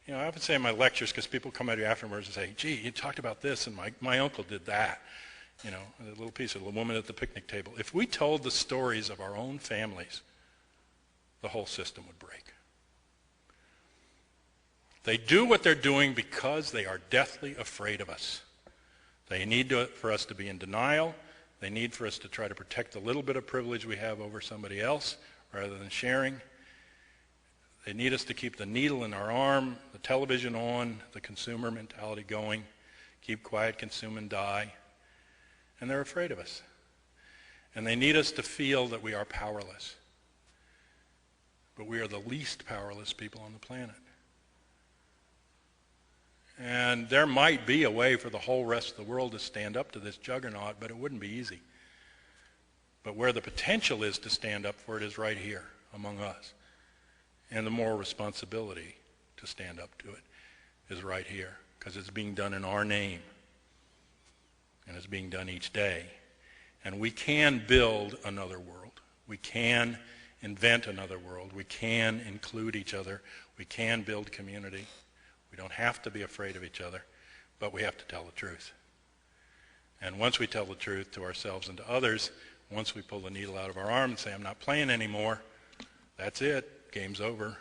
I often say in my lectures, because people come at you afterwards and say, gee, you talked about this, and my uncle did that. A little piece of the woman at the picnic table. If we told the stories of our own families, the whole system would break. They do what they're doing because they are deathly afraid of us. They need for us to be in denial. They need for us to try to protect the little bit of privilege we have over somebody else rather than sharing. They need us to keep the needle in our arm, the television on, the consumer mentality going, keep quiet, consume, and die. And they're afraid of us. And they need us to feel that we are powerless. But we are the least powerless people on the planet. And there might be a way for the whole rest of the world to stand up to this juggernaut, but it wouldn't be easy. But where the potential is to stand up for it is right here among us. And the moral responsibility to stand up to it is right here, because it's being done in our name. And it's being done each day. And we can build another world. We can invent another world. We can include each other. We can build community. We don't have to be afraid of each other, but we have to tell the truth. And once we tell the truth to ourselves and to others, once we pull the needle out of our arm and say, I'm not playing anymore, that's it. Game's over.